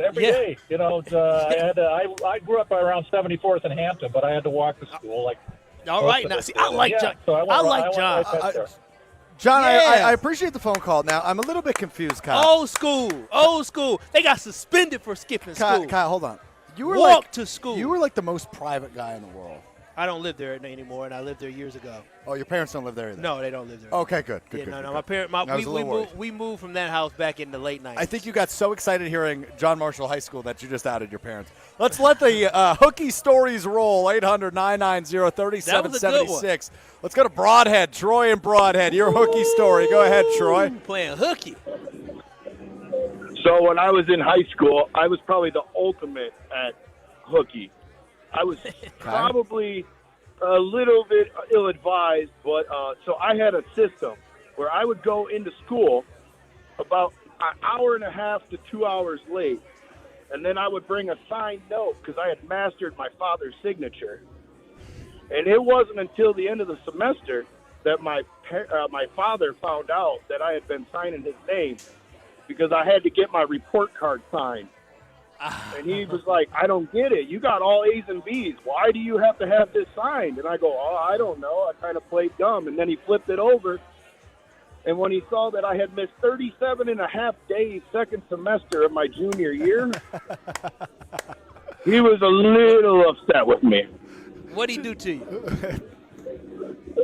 every day. I grew up around 74th and Hampton, but I had to walk to school. All right, now see, I like John. So I like John. John, Yeah. I appreciate the phone call. Now I'm a little bit confused, Kyle. Old school. They got suspended for skipping school. Kyle, hold on. You were Walk to school. You were like the most private guy in the world. I don't live there anymore, and I lived there years ago. Oh, your parents don't live there either? No, they don't live there. Okay, good. We moved from that house back in the late 90s. I think you got so excited hearing John Marshall High School that you just outed your parents. Let's let the hooky stories roll. 800-990-3776. Let's go to Broadhead. Troy and Broadhead, your hooky story. Go ahead, Troy. Playing hooky. So when I was in high school, I was probably the ultimate at hooky. I was probably a little bit ill-advised, but so I had a system where I would go into school about an hour and a half to 2 hours late, and then I would bring a signed note because I had mastered my father's signature. And it wasn't until the end of the semester that my father found out that I had been signing his name because I had to get my report card signed. And he was like, I don't get it. You got all A's and B's. Why do you have to have this signed? And I go, I don't know. I kind of played dumb. And then he flipped it over. And when he saw that I had missed 37 and a half days second semester of my junior year, he was a little upset with me. What'd he do to you?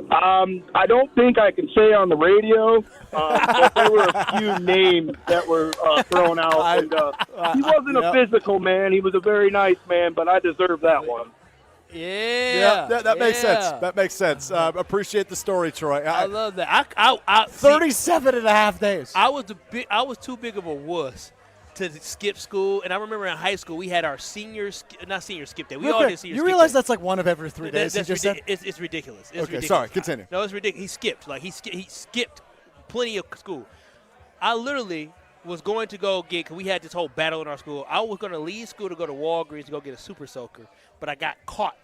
I don't think I can say on the radio, but there were a few names that were thrown out. And he wasn't a physical man. He was a very nice man, but I deserve that one. That makes sense. That makes sense. Appreciate the story, Troy. I love that. I 37 and a half days. I was too big of a wuss to skip school, and I remember in high school we had our not senior skip day. We all did senior skip day. You realize that's like one of every 3 days? It's ridiculous. It's ridiculous. Sorry, continue. No, it's ridiculous. He skipped. Like he skipped plenty of school. I literally was going to go get, because we had this whole battle in our school. I was going to leave school to go to Walgreens to go get a super soaker, but I got caught.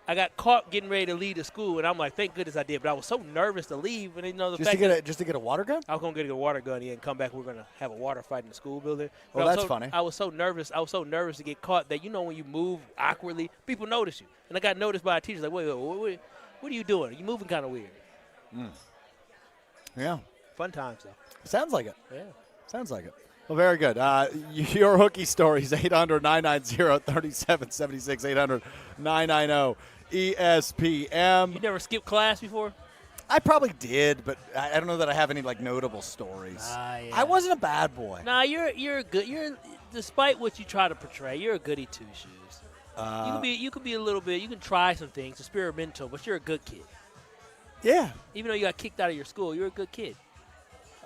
I got caught getting ready to leave the school, and I'm like, thank goodness I did. But I was so nervous to leave, and just to get a water gun. I was gonna get a water gun and come back. We're gonna have a water fight in the school building. Well, that's funny. I was so nervous. I was so nervous to get caught that when you move awkwardly, people notice you. And I got noticed by a teacher like, wait, what are you doing? You moving kind of weird. Yeah. Fun times though. Sounds like it. Yeah. Sounds like it. Well, very good. Your hookie stories, 800-990-3776, 800-990-ESPN. You never skipped class before? I probably did, but I don't know that I have any notable stories. I wasn't a bad boy. Nah, you're good. Despite what you try to portray, you're a goody two shoes. You can be a little bit. You can try some things, experimental, but you're a good kid. Yeah. Even though you got kicked out of your school, you're a good kid.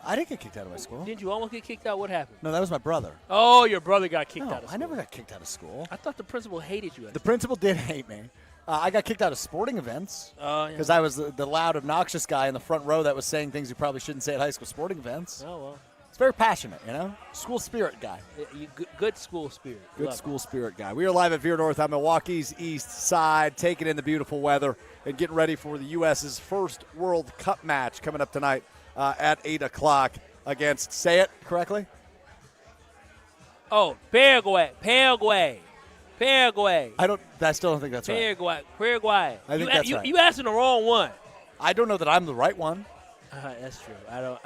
I didn't get kicked out of my school. Didn't you almost get kicked out? What happened? No, that was my brother. Oh, your brother got kicked out of school. I never got kicked out of school. I thought the principal hated you. The principal did hate me. I got kicked out of sporting events because I was the loud, obnoxious guy in the front row that was saying things you probably shouldn't say at high school sporting events. Oh, well. It's very passionate, School spirit guy. Good school spirit. Good school spirit guy. We are live at Vier North on Milwaukee's east side, taking in the beautiful weather and getting ready for the U.S.'s first World Cup match coming up tonight at 8 o'clock against, say it correctly? Oh, Paraguay. I still don't think that's right. Paraguay. I think that's right. You asking the wrong one. I don't know that I'm the right one. That's true. I don't.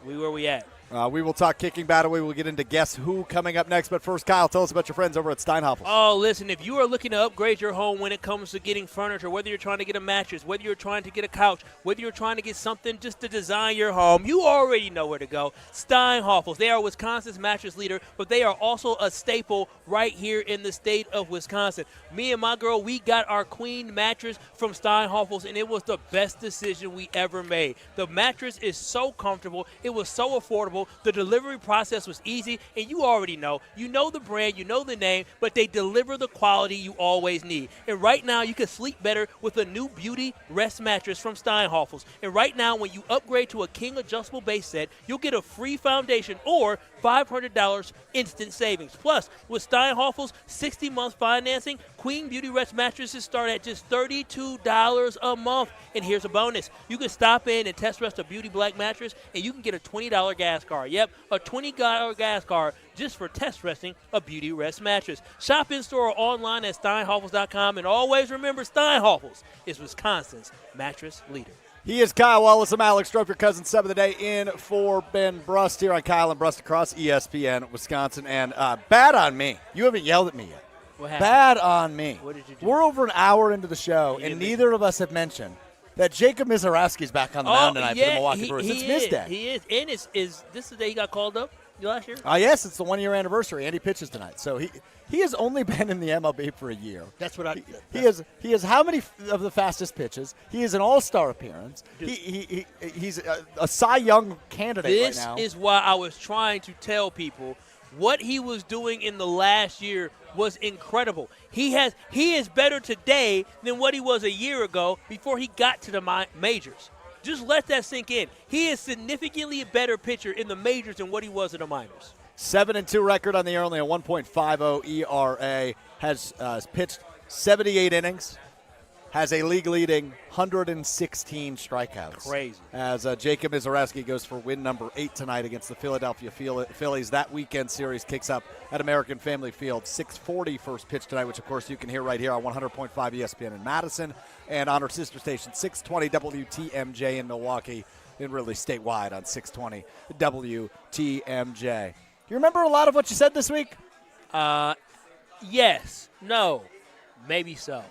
Where we at? We will talk kicking battle. We will get into Guess Who coming up next. But first, Kyle, tell us about your friends over at Steinhoffel. Oh, listen, if you are looking to upgrade your home when it comes to getting furniture, whether you're trying to get a mattress, whether you're trying to get a couch, whether you're trying to get something just to design your home, you already know where to go. Steinhoffels. They are Wisconsin's mattress leader, but they are also a staple right here in the state of Wisconsin. Me and my girl, we got our queen mattress from Steinhoffels, and it was the best decision we ever made. The mattress is so comfortable. It was so affordable. The delivery process was easy, and you already know. You know the brand, you know the name, but they deliver the quality you always need. And right now, you can sleep better with a new Beauty Rest mattress from Steinhoffels. And right now, when you upgrade to a King adjustable base set, you'll get a free foundation or $500 instant savings. Plus, with Steinhoffels' 60-month financing, Queen Beauty Rest mattresses start at just $32 a month. And here's a bonus. You can stop in and test rest a Beauty Black mattress, and you can get a $20 gas card. Yep, a $20 gas card just for test resting a Beauty Rest mattress. Shop in-store or online at steinhoffels.com. And always remember, Steinhoffels is Wisconsin's mattress leader. He is Kyle Wallace. I'm Alex Strouf, your cousin, 7 of the day, in for Ben Brust here on Kyle and Brust across ESPN Wisconsin. And bad on me. You haven't yelled at me yet. What happened? Bad on me. What did you do? We're over an hour into the show, and neither of us have mentioned that Jacob Mizarowski's back on the mound tonight for the Milwaukee Brewers. It's his day. He is. And is this the day he got called up last year? Yes, it's the 1-year anniversary, and he pitches tonight. So he has only been in the MLB for a year. That's what I. He has how many of the fastest pitches? He is an all-star appearance. He's a Cy Young candidate right now. This is why I was trying to tell people what he was doing in the last year was incredible. He is better today than what he was a year ago before he got to the majors. Just let that sink in. He is significantly a better pitcher in the majors than what he was in the minors. 7-2 record on the year, only a 1.50 ERA. Has pitched 78 innings. Has a league-leading 116 strikeouts. Crazy. As Jacob Mizarowski goes for win number 8 tonight against the Philadelphia Phillies. That weekend series kicks up at American Family Field. 6:40 first pitch tonight, which, of course, you can hear right here on 100.5 ESPN in Madison and on our sister station, 620 WTMJ in Milwaukee, and really statewide on 620 WTMJ. You remember a lot of what you said this week? Yes. No. Maybe so.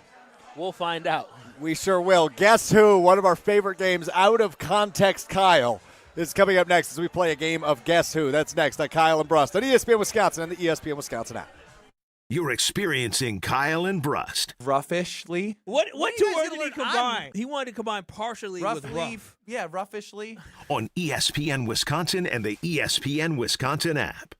We'll find out. We sure will. Guess who? One of our favorite games, Out of Context Kyle, is coming up next as we play a game of Guess Who. That's next on Kyle and Brust on ESPN Wisconsin and the ESPN Wisconsin app. You're experiencing Kyle and Brust. Roughish-ly. What two words did he combine? He wanted to combine partially with rough. Yeah, roughish-ly. On ESPN Wisconsin and the ESPN Wisconsin app.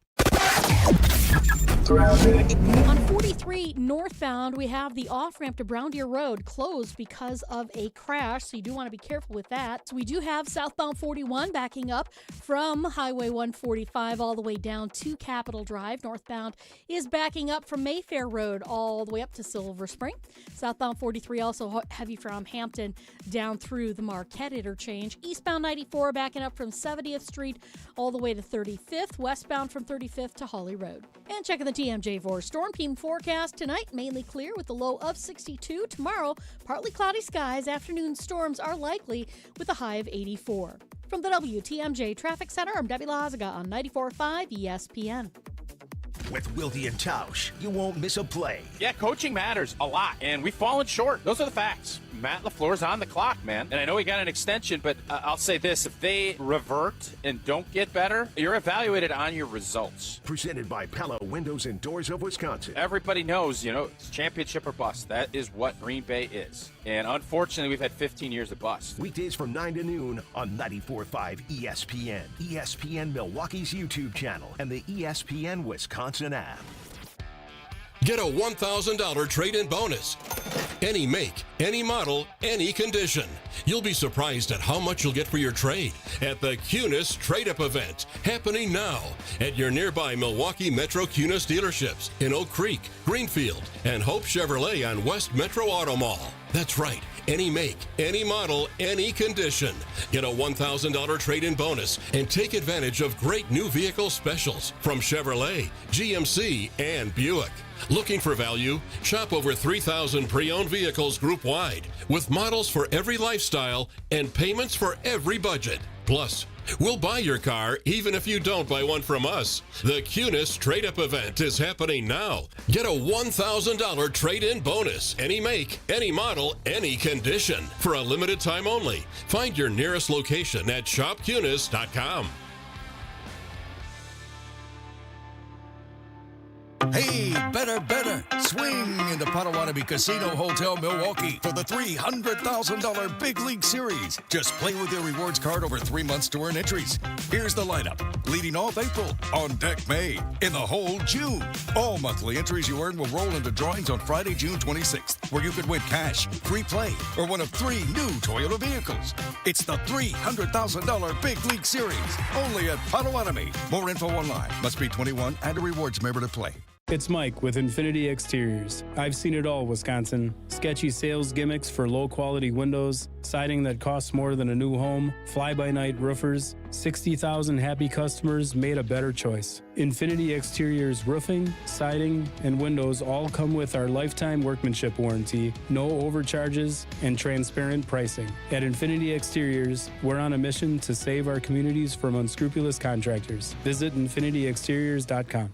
On 43 northbound, we have the off-ramp to Brown Deer Road closed because of a crash, so you do want to be careful with that. So we do have southbound 41 backing up from Highway 145 all the way down to Capitol Drive. Northbound is backing up from Mayfair Road all the way up to Silver Spring. Southbound 43 also heavy from Hampton down through the Marquette interchange. Eastbound 94 backing up from 70th Street all the way to 35th. Westbound from 35th to Holly Road. And checking the TMJ4 storm team forecast tonight, mainly clear with a low of 62. Tomorrow, partly cloudy skies. Afternoon storms are likely with a high of 84. From the WTMJ Traffic Center, I'm Debbie Lazaga on 94.5 ESPN. With Wilde and Tausch, you won't miss a play. Yeah, coaching matters a lot, and we've fallen short. Those are the facts. Matt LaFleur's on the clock, man. And I know he got an extension, but I'll say this. If they revert and don't get better, you're evaluated on your results. Presented by Pella Windows and Doors of Wisconsin. Everybody knows, it's championship or bust. That is what Green Bay is. And unfortunately, we've had 15 years of bust. Weekdays from 9 to noon on 94.5 ESPN, ESPN Milwaukee's YouTube channel, and the ESPN Wisconsin app. Get a $1,000 trade-in bonus. Any make, any model, any condition. You'll be surprised at how much you'll get for your trade at the Cunis Trade-Up event, happening now at your nearby Milwaukee Metro Cunis dealerships in Oak Creek, Greenfield, and Hope Chevrolet on West Metro Auto Mall. That's right. Any make, any model, any condition. Get a $1,000 trade-in bonus and take advantage of great new vehicle specials from Chevrolet, GMC, and Buick. Looking for value? Shop over 3,000 pre-owned vehicles group-wide with models for every lifestyle and payments for every budget. Plus, we'll buy your car even if you don't buy one from us. The Cunis Trade-Up event is happening now. Get a $1,000 trade-in bonus. Any make, any model, any condition. For a limited time only. Find your nearest location at shopcunis.com. Hey, better. Swing into Potawatomi Casino Hotel Milwaukee for the $300,000 Big League Series. Just play with your rewards card over 3 months to earn entries. Here's the lineup. Leading off April, on deck May, in the hole June. All monthly entries you earn will roll into drawings on Friday, June 26th, where you could win cash, free play, or one of 3 new Toyota vehicles. It's the $300,000 Big League Series, only at Potawatomi. More info online. Must be 21 and a rewards member to play. It's Mike with Infinity Exteriors. I've seen it all, Wisconsin. Sketchy sales gimmicks for low-quality windows, siding that costs more than a new home, fly-by-night roofers. 60,000 happy customers made a better choice. Infinity Exteriors roofing, siding, and windows all come with our lifetime workmanship warranty, no overcharges, and transparent pricing. At Infinity Exteriors, we're on a mission to save our communities from unscrupulous contractors. Visit infinityexteriors.com.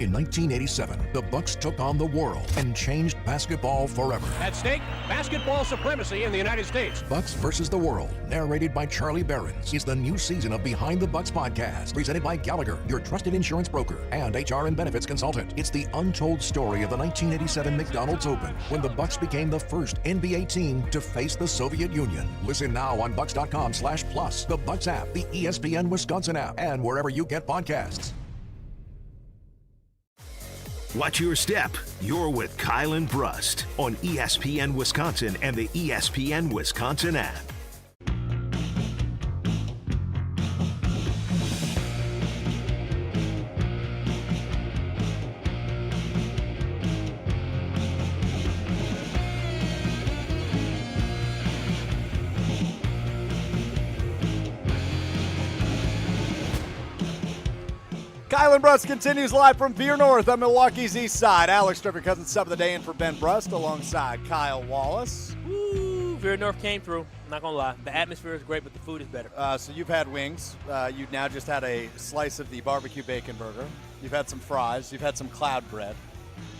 In 1987, the Bucks took on the world and changed basketball forever. At stake, basketball supremacy in the United States. Bucks versus the World, narrated by Charlie Behrens, is the new season of Behind the Bucks podcast, presented by Gallagher, your trusted insurance broker and HR and benefits consultant. It's the untold story of the 1987 McDonald's Open, when the Bucks became the first NBA team to face the Soviet Union. Listen now on Bucks.com/plus, the Bucks app, the ESPN Wisconsin app, and wherever you get podcasts. Watch your step. You're with Kyle and Brust on ESPN Wisconsin and the ESPN Wisconsin app. Kyle and Brust continues live from Vier North on Milwaukee's east side. Alex Stricker Cousin sub of the day in for Ben Brust alongside Kyle Wallace. Woo, Vier North came through. I'm not going to lie. The atmosphere is great, but the food is better. So you've had wings. You've now just had a slice of the barbecue bacon burger. You've had some fries. You've had some cloud bread.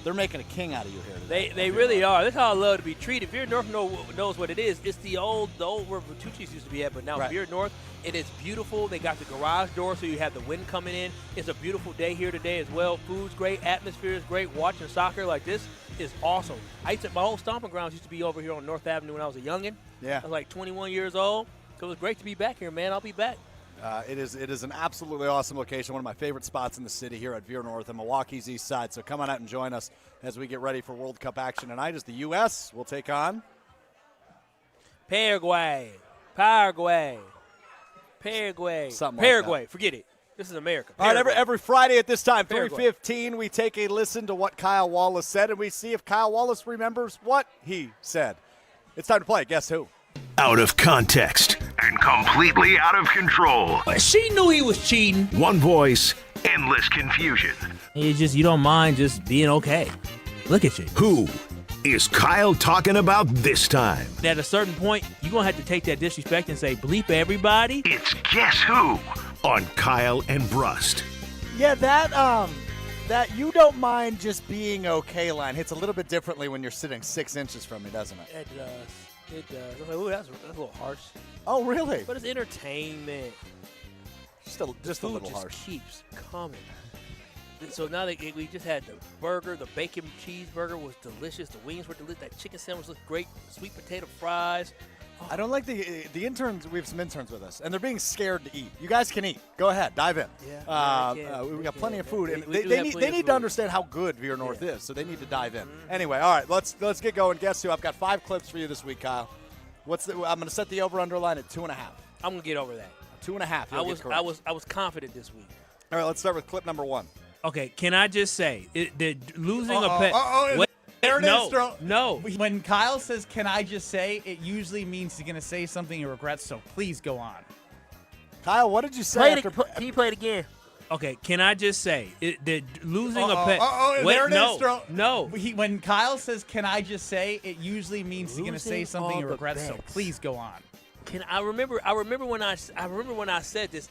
They're making a king out of you here today. They really are. That's how I love to be treated. Vier North knows what it is. It's the old where Bertucci's used to be at, but now Vier North, it is beautiful. They got the garage door, so you have the wind coming in. It's a beautiful day here today as well. Food's great. Atmosphere is great. Watching soccer like this is awesome. My whole stomping grounds used to be over here on North Avenue when I was a youngin'. Yeah. I was like 21 years old. So it was great to be back here, man. I'll be back. It is an absolutely awesome location, one of my favorite spots in the city here at Vier North and Milwaukee's East Side. So come on out and join us as we get ready for World Cup action tonight as the U.S. will take on Paraguay. Something Paraguay. Like Forget it. This is America. All right, every Friday at this time, Paraguay. 3:15, we take a listen to what Kyle Wallace said, and we see if Kyle Wallace remembers what he said. It's time to play Guess Who? Out of context and completely out of control. She knew he was cheating. One voice, endless confusion. It's just you don't mind just being okay. Look at you. Who is Kyle talking about this time? At a certain point, you're going to have to take that disrespect and say, bleep everybody. It's Guess Who on Kyle and Brust. Yeah, that you don't mind just being okay line hits a little bit differently when you're sitting 6 inches from me, doesn't it? It does. It does. I was like, ooh, that's a little harsh. Oh, really? But it's entertainment. Just a little harsh. Keeps coming. So now we just had the burger. The bacon cheeseburger was delicious. The wings were delicious. That chicken sandwich looked great. Sweet potato fries. I don't like the interns. We have some interns with us, and they're being scared to eat. You guys can eat. Go ahead. Dive in. Yeah, we got plenty of food. And We they need to understand how good Vier North is, so they need to dive in. Anyway, all right, let's get going. Guess who? I've got 5 clips for you this week, Kyle. I'm going to set the over-under line at 2.5. I'm going to get over that. 2.5. I was confident this week. All right, let's start with clip number 1. Okay, can I just say, losing a pet. There it is, Strouf. No. When Kyle says, "Can I just say?" it usually means he's going to say something he regrets. So please go on. Kyle, what did you say? Can you play it again? Okay, can I just say, losing a pet. There it is, no, Strouf. no. When Kyle says, "Can I just say?" it usually means he's going to say something he regrets. So bets. please go on. I remember when I said this.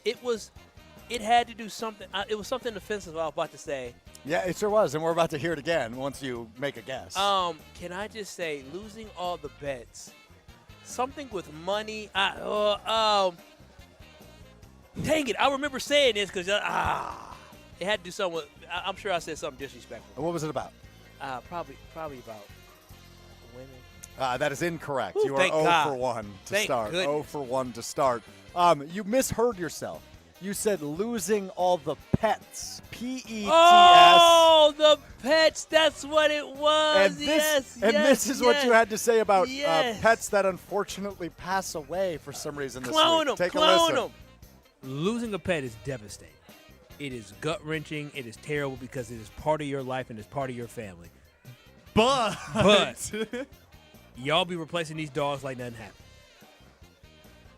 It had to do something. It was something offensive I was about to say. Yeah, it sure was, and we're about to hear it again once you make a guess. Can I just say, losing all the bets, something with money. Dang it! I remember saying this because it had to do something with. I'm sure I said something disrespectful. What was it about? Probably about women. That is incorrect. Ooh, you are thank 0 God. for 1 to Thank start. goodness. 0 for 1 to start. You misheard yourself. You said losing all the pets. P-E-T-S. Oh, the pets. That's what it was. This is what you had to say about Yes. pets that unfortunately pass away for some reason this Clone week. them. Take a Clone listen. them. Losing a pet is devastating. It is gut-wrenching. It is terrible because it is part of your life and it's part of your family. But y'all be replacing these dogs like nothing happened.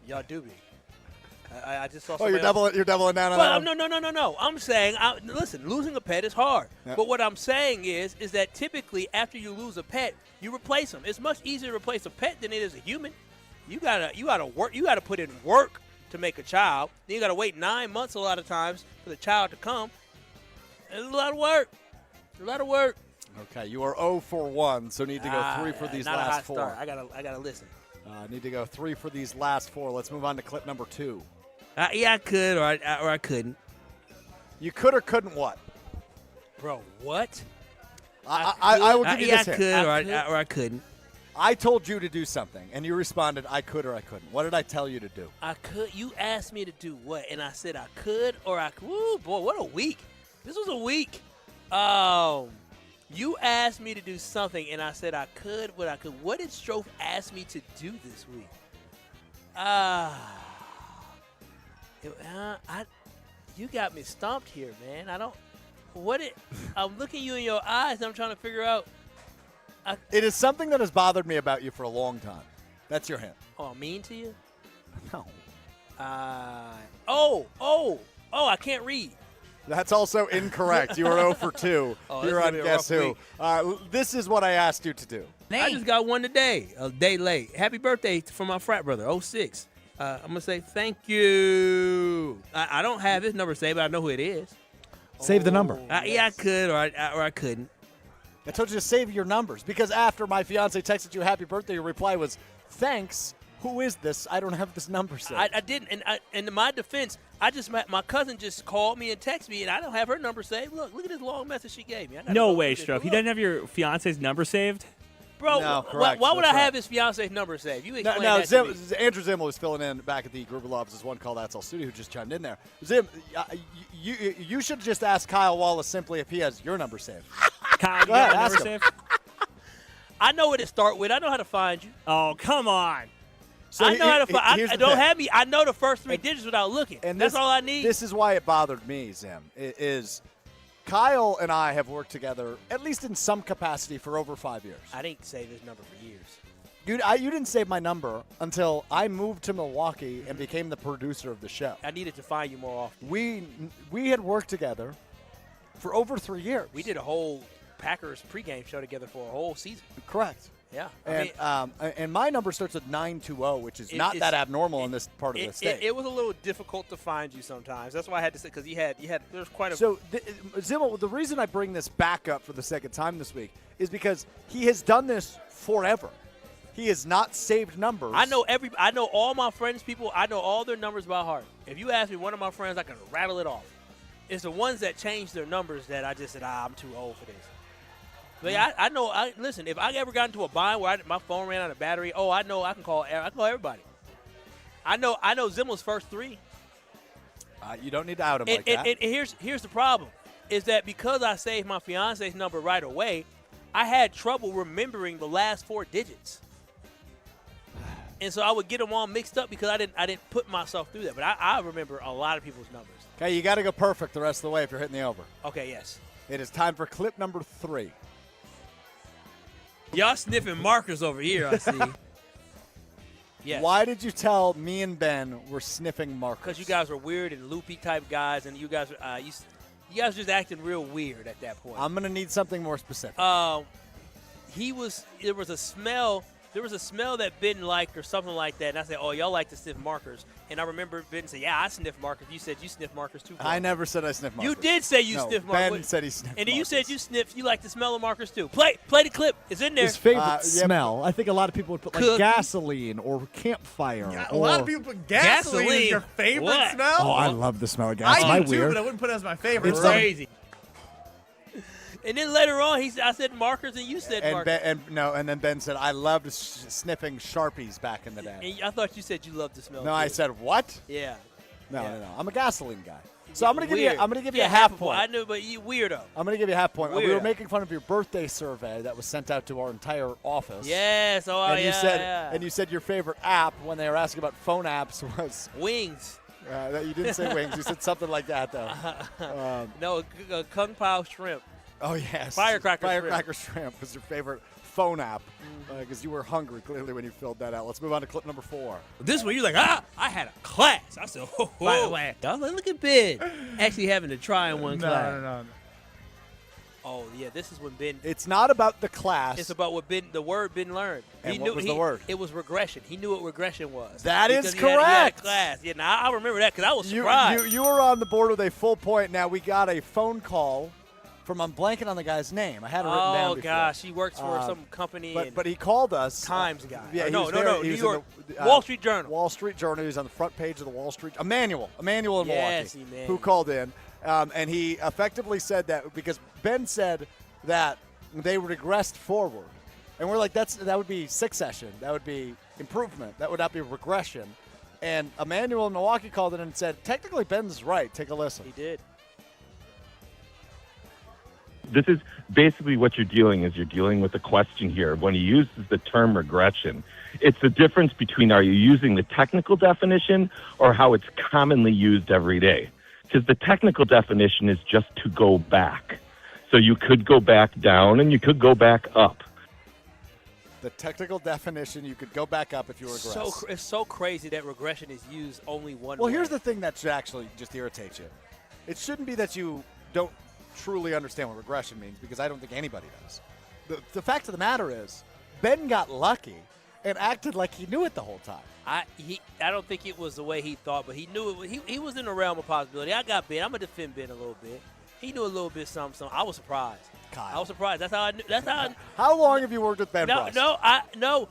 Y'all do be. I just saw. You're doubling down on that. No. I'm saying, listen, losing a pet is hard. Yeah. But what I'm saying is that typically after you lose a pet, you replace them. It's much easier to replace a pet than it is a human. You gotta work. You gotta put in work to make a child. Then you gotta wait 9 months a lot of times for the child to come. It's a lot of work. Okay, you are 0 for 1, so need to go 3 for these not a last hot 4. start. I gotta listen. Need to go 3 for these last 4. Let's move on to clip number 2. Yeah, I could or I couldn't. You could or couldn't what? Bro, what? I will give you this I hint. could or I couldn't. I told you to do something, and you responded, I could or I couldn't. What did I tell you to do? I could. You asked me to do what? And I said I could or I could. Woo, boy, what a week. This was a week. You asked me to do something, and I said I could, what I could. What did Strouf ask me to do this week? You got me stumped here, man. I'm looking you in your eyes, and I'm trying to figure out. It is something that has bothered me about you for a long time. That's your hint. Oh, I'm mean to you? No. I can't read. That's also incorrect. You are 0 for 2. You're on Guess Who. This is what I asked you to do. I just got one today, a day late. Happy birthday from my frat brother, 06. I'm going to say thank you. I don't have his number saved, but I know who it is. Save the number. Yeah, I could or I couldn't. I told you to save your numbers because after my fiance texted you happy birthday, your reply was, thanks. Who is this? I don't have this number saved. I didn't. And in my defense, my cousin just called me and texted me, and I don't have her number saved. Look at this long message she gave me. No way, Strouf. You didn't have your fiance's number saved? Bro, No, why correct. would That's I have right. his fiance's number saved? You explain No, that to me. Andrew Zimmel was filling in back at the Gruber Law Office's One Call That's All studio who just chimed in there. Zim, you should just ask Kyle Wallace simply if he has your number saved. Kyle, Go ahead, you got ask the number him. saved? I know what it start with. I know how to find you. Oh, come on. So I know how to find. here's I the don't thing. have me. I know the first 3 digits without looking. And that's this- all I need. This is why it bothered me, Zim, is Kyle and I have worked together, at least in some capacity, for over 5 years. I didn't save his number for years. Dude, you didn't save my number until I moved to Milwaukee and became the producer of the show. I needed to find you more often. We had worked together for over 3 years. We did a whole Packers pregame show together for a whole season. Correct. Yeah. And my number starts with 920, which is not that abnormal in this part of the state. It was a little difficult to find you sometimes. That's why I had to say, because there's quite a. So, Zimmel, the reason I bring this back up for the second time this week is because he has done this forever. He has not saved numbers. I know all my friends' people. I know all their numbers by heart. If you ask me one of my friends, I can rattle it off. It's the ones that change their numbers that I just said, I'm too old for this. But I know. Listen, if I ever got into a bind where my phone ran out of battery, I know I can call everybody. I know Zimmel's first 3. You don't need to out him like and, that. And here's the problem, is that because I saved my fiance's number right away, I had trouble remembering the last 4 digits. And so I would get them all mixed up because I didn't put myself through that. But I remember a lot of people's numbers. Okay, you got to go perfect the rest of the way if you're hitting the over. Okay, yes. It is time for clip number 3. Y'all sniffing markers over here, I see. Yes. Why did you tell me and Ben we're sniffing markers? Because you guys are weird and loopy type guys, and you guys were just acting real weird at that point. I'm going to need something more specific. There was a smell that Ben liked or something like that, and I said, oh, y'all like to sniff markers. And I remember Ben said, yeah, I sniff markers. You said you sniff markers too. I never said I sniff markers. You did say you sniff markers. Ben said he sniffed and then markers. you said you like the smell of markers too. Play the clip. It's in there. His favorite smell. I think a lot of people would put like gasoline or campfire. A lot of people put gasoline as your favorite smell. Oh, I love the smell of gas. I do too, weird? but I wouldn't put it as my favorite. It's crazy. And then later on, I said markers, and you said markers. And then Ben said, I loved sniffing Sharpies back in the day. And I thought you said you loved the smell. No, too. I said, what? Yeah. No. I'm a gasoline guy. So I'm gonna give you a Yeah, half point. I knew, but you weirdo. I'm going to give you a half point. We Weirdo. were making fun of your birthday survey that was sent out to our entire office. Yes. Oh, and you said, yeah. And you said your favorite app when they were asking about phone apps was Wings. You didn't say wings. You said something like that, though. No, Kung Pao shrimp. Oh, yes. Firecracker shrimp was your favorite phone app because you were hungry, clearly, when you filled that out. Let's move on to clip number 4. This one, you're like, I had a class. I said, wait. Y'all look at Ben actually having to try in one class. No. Oh, yeah, this is when Ben. It's not about the class. It's about the word Ben learned. And what was the word? It was regression. He knew what regression was. That is because he had correct. a class. Yeah, now I remember that because I was surprised. You were on the board with a full point. Now, we got a phone call from, I'm blanking on the guy's name. I had it written down before. Oh, gosh. He works for some company. But he called us. Times guy. Yeah, No. He New was York. in the, Wall Street Journal. Wall Street Journal. He was on the front page of the Wall Street. Emmanuel in Milwaukee. Yes, Emmanuel. Who called in. And he effectively said that because Ben said that they regressed forward. And we're like, that would be succession. That would be improvement. That would not be regression. And Emmanuel in Milwaukee called in and said, technically, Ben's right. Take a listen. He did. This is basically what you're dealing with a question here. When he uses the term regression, it's the difference between are you using the technical definition or how it's commonly used every day. Because the technical definition is just to go back. So you could go back down and you could go back up. The technical definition, you could go back up if you regress. It's so crazy that regression is used only one way. Well, here's the thing that should actually just irritate you. It shouldn't be that you don't truly understand what regression means, because I don't think anybody does. The fact of the matter is, Ben got lucky and acted like he knew it the whole time. I don't think it was the way he thought, but he knew it. He was in the realm of possibility. I got Ben. I'm going to defend Ben a little bit. He knew a little bit something. I was surprised. Kyle. I was surprised. That's how I knew. That's how. How long have you worked with Ben Brust? No.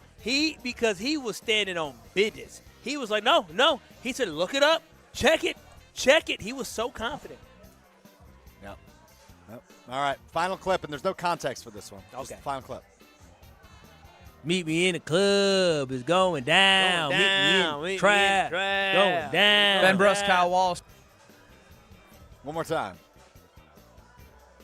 Because he was standing on business. He was like, no. He said, look it up, check it. He was so confident. Yep. All right, final clip, and there's no context for this one. Okay. Just final clip. Meet me in the club. It's going down. Meet me in the trap. Going down. Ben Brust, Kyle Wallace. One more time.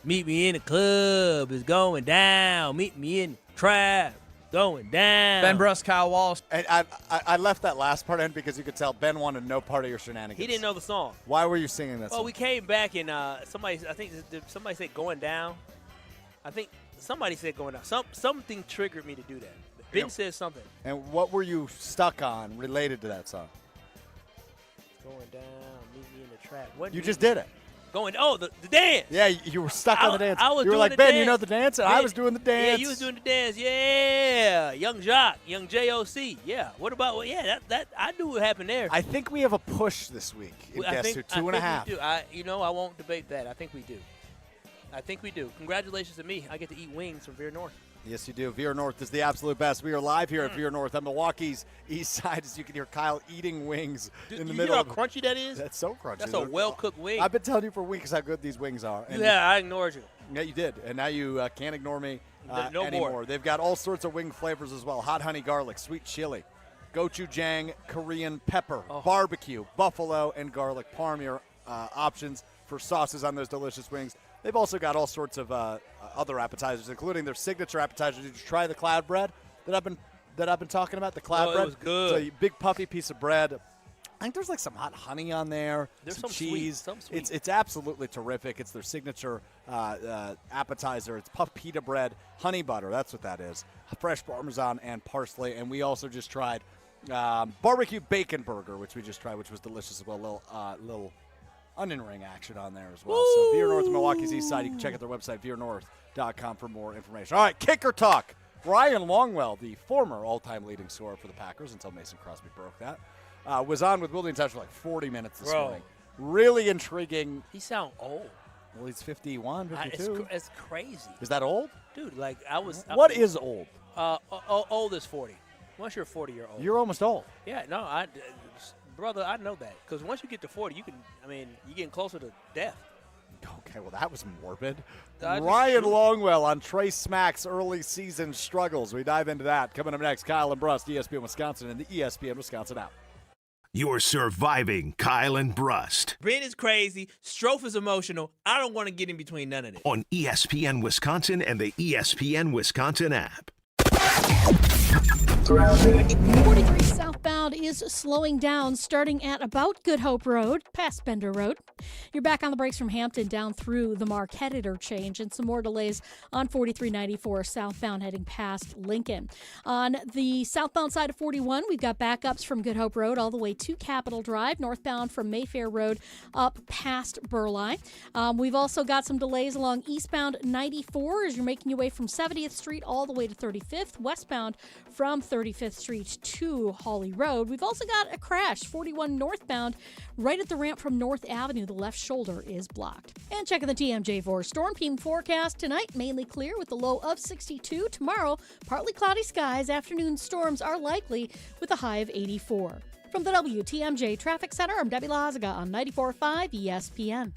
Meet me in the club. It's going down. Meet me in the trap. Going down. Ben Brust, Kyle Wallace. And I left that last part in because you could tell Ben wanted no part of your shenanigans. He didn't know the song. Why were you singing that song? Well, we came back and somebody said going down. I think somebody said going down. Something triggered me to do that. Ben said something. And what were you stuck on related to that song? Going down, meet me in the trap. You just did it. The dance. Yeah, you were stuck on the dance. I was you were doing like, the Ben, dance. you know the dance? And I was doing the dance. Yeah, you was doing the dance. Yeah. Young Jock, Young JOC. Yeah. What about, that I knew what happened there. I think we have a push this week. Guess who? 2.5. We do. I won't debate that. I think we do. Congratulations to me. I get to eat wings from Vier North. Yes, you do. Vier North is the absolute best. We are live here at Vier North on Milwaukee's east side, as you can hear Kyle eating wings in the middle. You know how crunchy that is? That's so crunchy. That's a well-cooked wing. I've been telling you for weeks how good these wings are. And I ignored you. Yeah, you did. And now you can't ignore me no anymore. more. They've got all sorts of wing flavors as well. Hot honey garlic, sweet chili, gochujang, Korean pepper, barbecue, buffalo, and garlic parm. Your options for sauces on those delicious wings. They've also got all sorts of other appetizers, including their signature appetizer. Did you try the cloud bread that I've been talking about? The cloud bread. It was good. It's a big puffy piece of bread. I think there's like some hot honey on there. There's some cheese. Some sweet. It's absolutely terrific. It's their signature appetizer. It's puffed pita bread, honey butter. That's what that is. Fresh Parmesan and parsley. And we also just tried barbecue bacon burger, which we just tried, which was delicious as well. Little onion ring action on there as well. Ooh. So Vier North, Milwaukee's east side. You can check out their website, viernorth.com, for more information. All right, kicker talk. Ryan Longwell, the former all-time leading scorer for the Packers until Mason Crosby broke that, was on with Willie and Touch for like 40 minutes this morning. Really intriguing. He sound old. Well, he's 51, 52. It's crazy. Is that old? Dude, like I was. What is old? Old is 40. Once you're a 40-year-old. You're almost old. Yeah, no, brother, I know that. Because once you get to 40, you're getting closer to death. Okay, well, that was morbid. That's Ryan true. Longwell on Trey Smack's early season struggles. We dive into that. Coming up next, Kyle and Brust, ESPN Wisconsin, and the ESPN Wisconsin app. You're surviving Kyle and Brust Ben is crazy. Strouf is emotional. I don't want to get in between none of this. on ESPN Wisconsin and the ESPN Wisconsin app. 43 southbound is slowing down, starting at about Good Hope Road, past Bender Road. You're back on the brakes from Hampton down through the Marquette interchange, and some more delays on 4394 southbound heading past Lincoln. On the southbound side of 41, we've got backups from Good Hope Road all the way to Capitol Drive, northbound from Mayfair Road up past Burleigh. We've also got some delays along eastbound 94 as you're making your way from 70th Street all the way to 35th, westbound from 35th Street to Hawley Road. We've also got a crash, 41 northbound, right at the ramp from North Avenue. The left shoulder is blocked. And checking the TMJ4 storm team forecast tonight, mainly clear with a low of 62. Tomorrow, partly cloudy skies. Afternoon storms are likely with a high of 84. From the WTMJ Traffic Center, I'm Debbie Lazaga on 94.5 ESPN.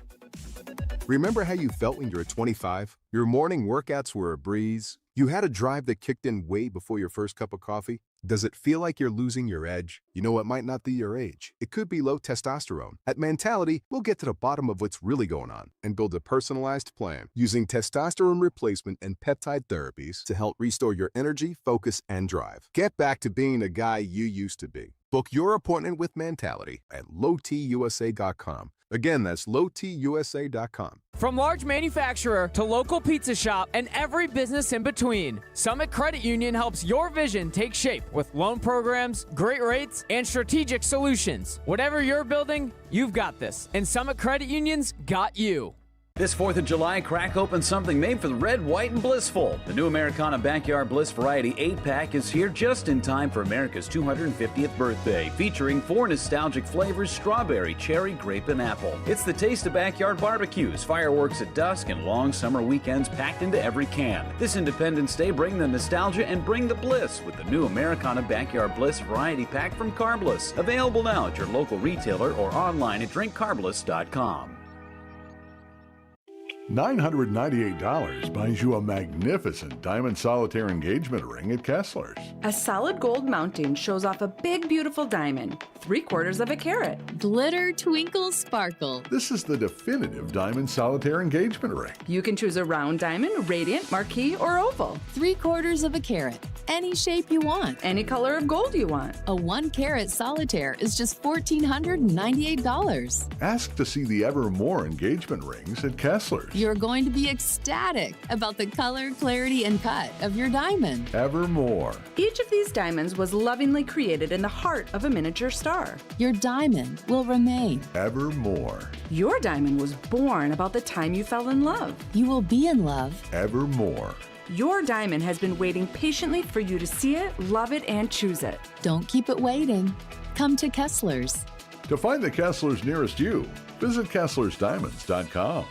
Remember how you felt when you were 25? Your morning workouts were a breeze. You had a drive that kicked in way before your first cup of coffee. Does it feel like you're losing your edge? You know, it might not be your age. It could be low testosterone. At Mentality, we'll get to the bottom of what's really going on and build a personalized plan using testosterone replacement and peptide therapies to help restore your energy, focus, and drive. Get back to being the guy you used to be. Book your appointment with Mentality at lowtusa.com. Again, that's lowtusa.com. From large manufacturer to local pizza shop and every business in between, Summit Credit Union helps your vision take shape with loan programs, great rates, and strategic solutions. Whatever you're building, you've got this. And Summit Credit Union's got you. This 4th of July, crack open something made for the red, white, and blissful. The new Americana Backyard Bliss Variety 8-pack is here just in time for America's 250th birthday, featuring 4 nostalgic flavors: strawberry, cherry, grape, and apple. It's the taste of backyard barbecues, fireworks at dusk, and long summer weekends packed into every can. This Independence Day, bring the nostalgia and bring the bliss with the new Americana Backyard Bliss Variety Pack from Carbliss. Available now at your local retailer or online at drinkcarbliss.com. $998 buys you a magnificent diamond solitaire engagement ring at Kessler's. A solid gold mounting shows off a big, beautiful diamond, 3/4 of a carat. Glitter, twinkle, sparkle. This is the definitive diamond solitaire engagement ring. You can choose a round diamond, radiant, marquise, or oval. 3/4 of a carat. Any shape you want. Any color of gold you want. A 1-carat solitaire is just $1,498. Ask to see the Evermore engagement rings at Kessler's. You're going to be ecstatic about the color, clarity, and cut of your diamond. Evermore. Each of these diamonds was lovingly created in the heart of a miniature star. Your diamond will remain. Evermore. Your diamond was born about the time you fell in love. You will be in love. Evermore. Your diamond has been waiting patiently for you to see it, love it, and choose it. Don't keep it waiting. Come to Kessler's. To find the Kessler's nearest you, visit KesslersDiamonds.com.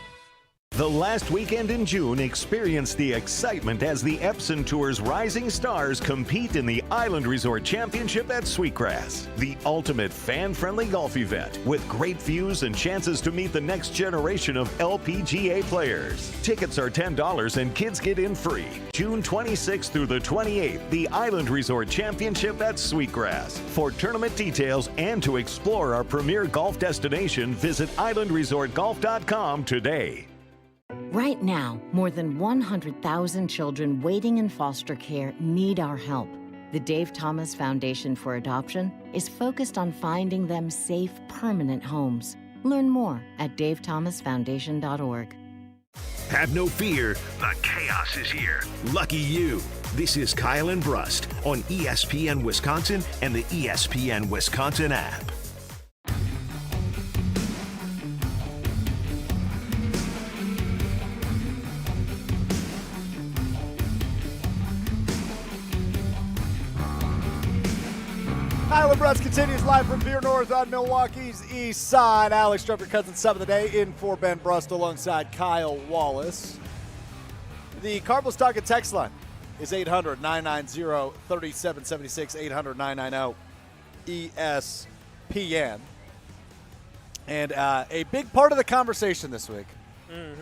The last weekend in June, experience the excitement as the Epson Tour's rising stars compete in the Island Resort Championship at Sweetgrass, the ultimate fan-friendly golf event with great views and chances to meet the next generation of LPGA players. Tickets are $10 and kids get in free. June 26th through the 28th, the Island Resort Championship at Sweetgrass. For tournament details and to explore our premier golf destination, visit islandresortgolf.com today. Right now, more than 100,000 children waiting in foster care need our help. The Dave Thomas Foundation for Adoption is focused on finding them safe, permanent homes. Learn more at davethomasfoundation.org. Have no fear, the chaos is here. Lucky you. This is Kyle and Brust on ESPN Wisconsin and the ESPN Wisconsin app. Kyle and Brust continues live from Vier North on Milwaukee's east side. Alex Strouf, your cousin, sub of the day, in for Ben Brust alongside Kyle Wallace. The Cardinals Talking text line is 800-990-3776, 800-990-ESPN. And a big part of the conversation this week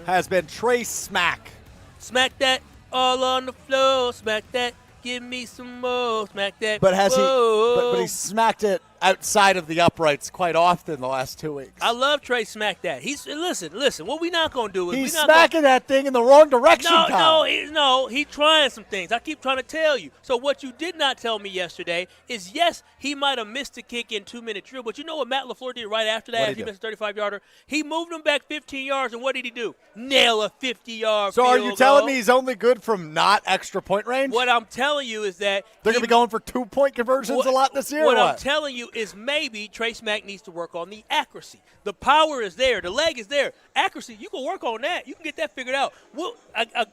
has been Trey Smack. Smack that all on the floor, smack that. Give me some more, smack that. But has but he smacked it outside of the uprights quite often the last 2 weeks. I love Trey Smack that. Listen. What we not gonna do is he's smacking that thing in the wrong direction. No, he's trying some things. I keep trying to tell you. So what you did not tell me yesterday is yes, he might have missed a kick in 2-minute drill, but you know what Matt LaFleur did right after that? After he missed a 35-yarder, he moved him back 15 yards, and what did he do? Nail a 50-yard. So are you telling me he's only good from not extra point range? What I'm telling you is that they're going to be going for 2-point conversions a lot this year. What I'm telling you is maybe Trey Smack needs to work on the accuracy. The power is there. The leg is there. Accuracy, you can work on that. You can get that figured out.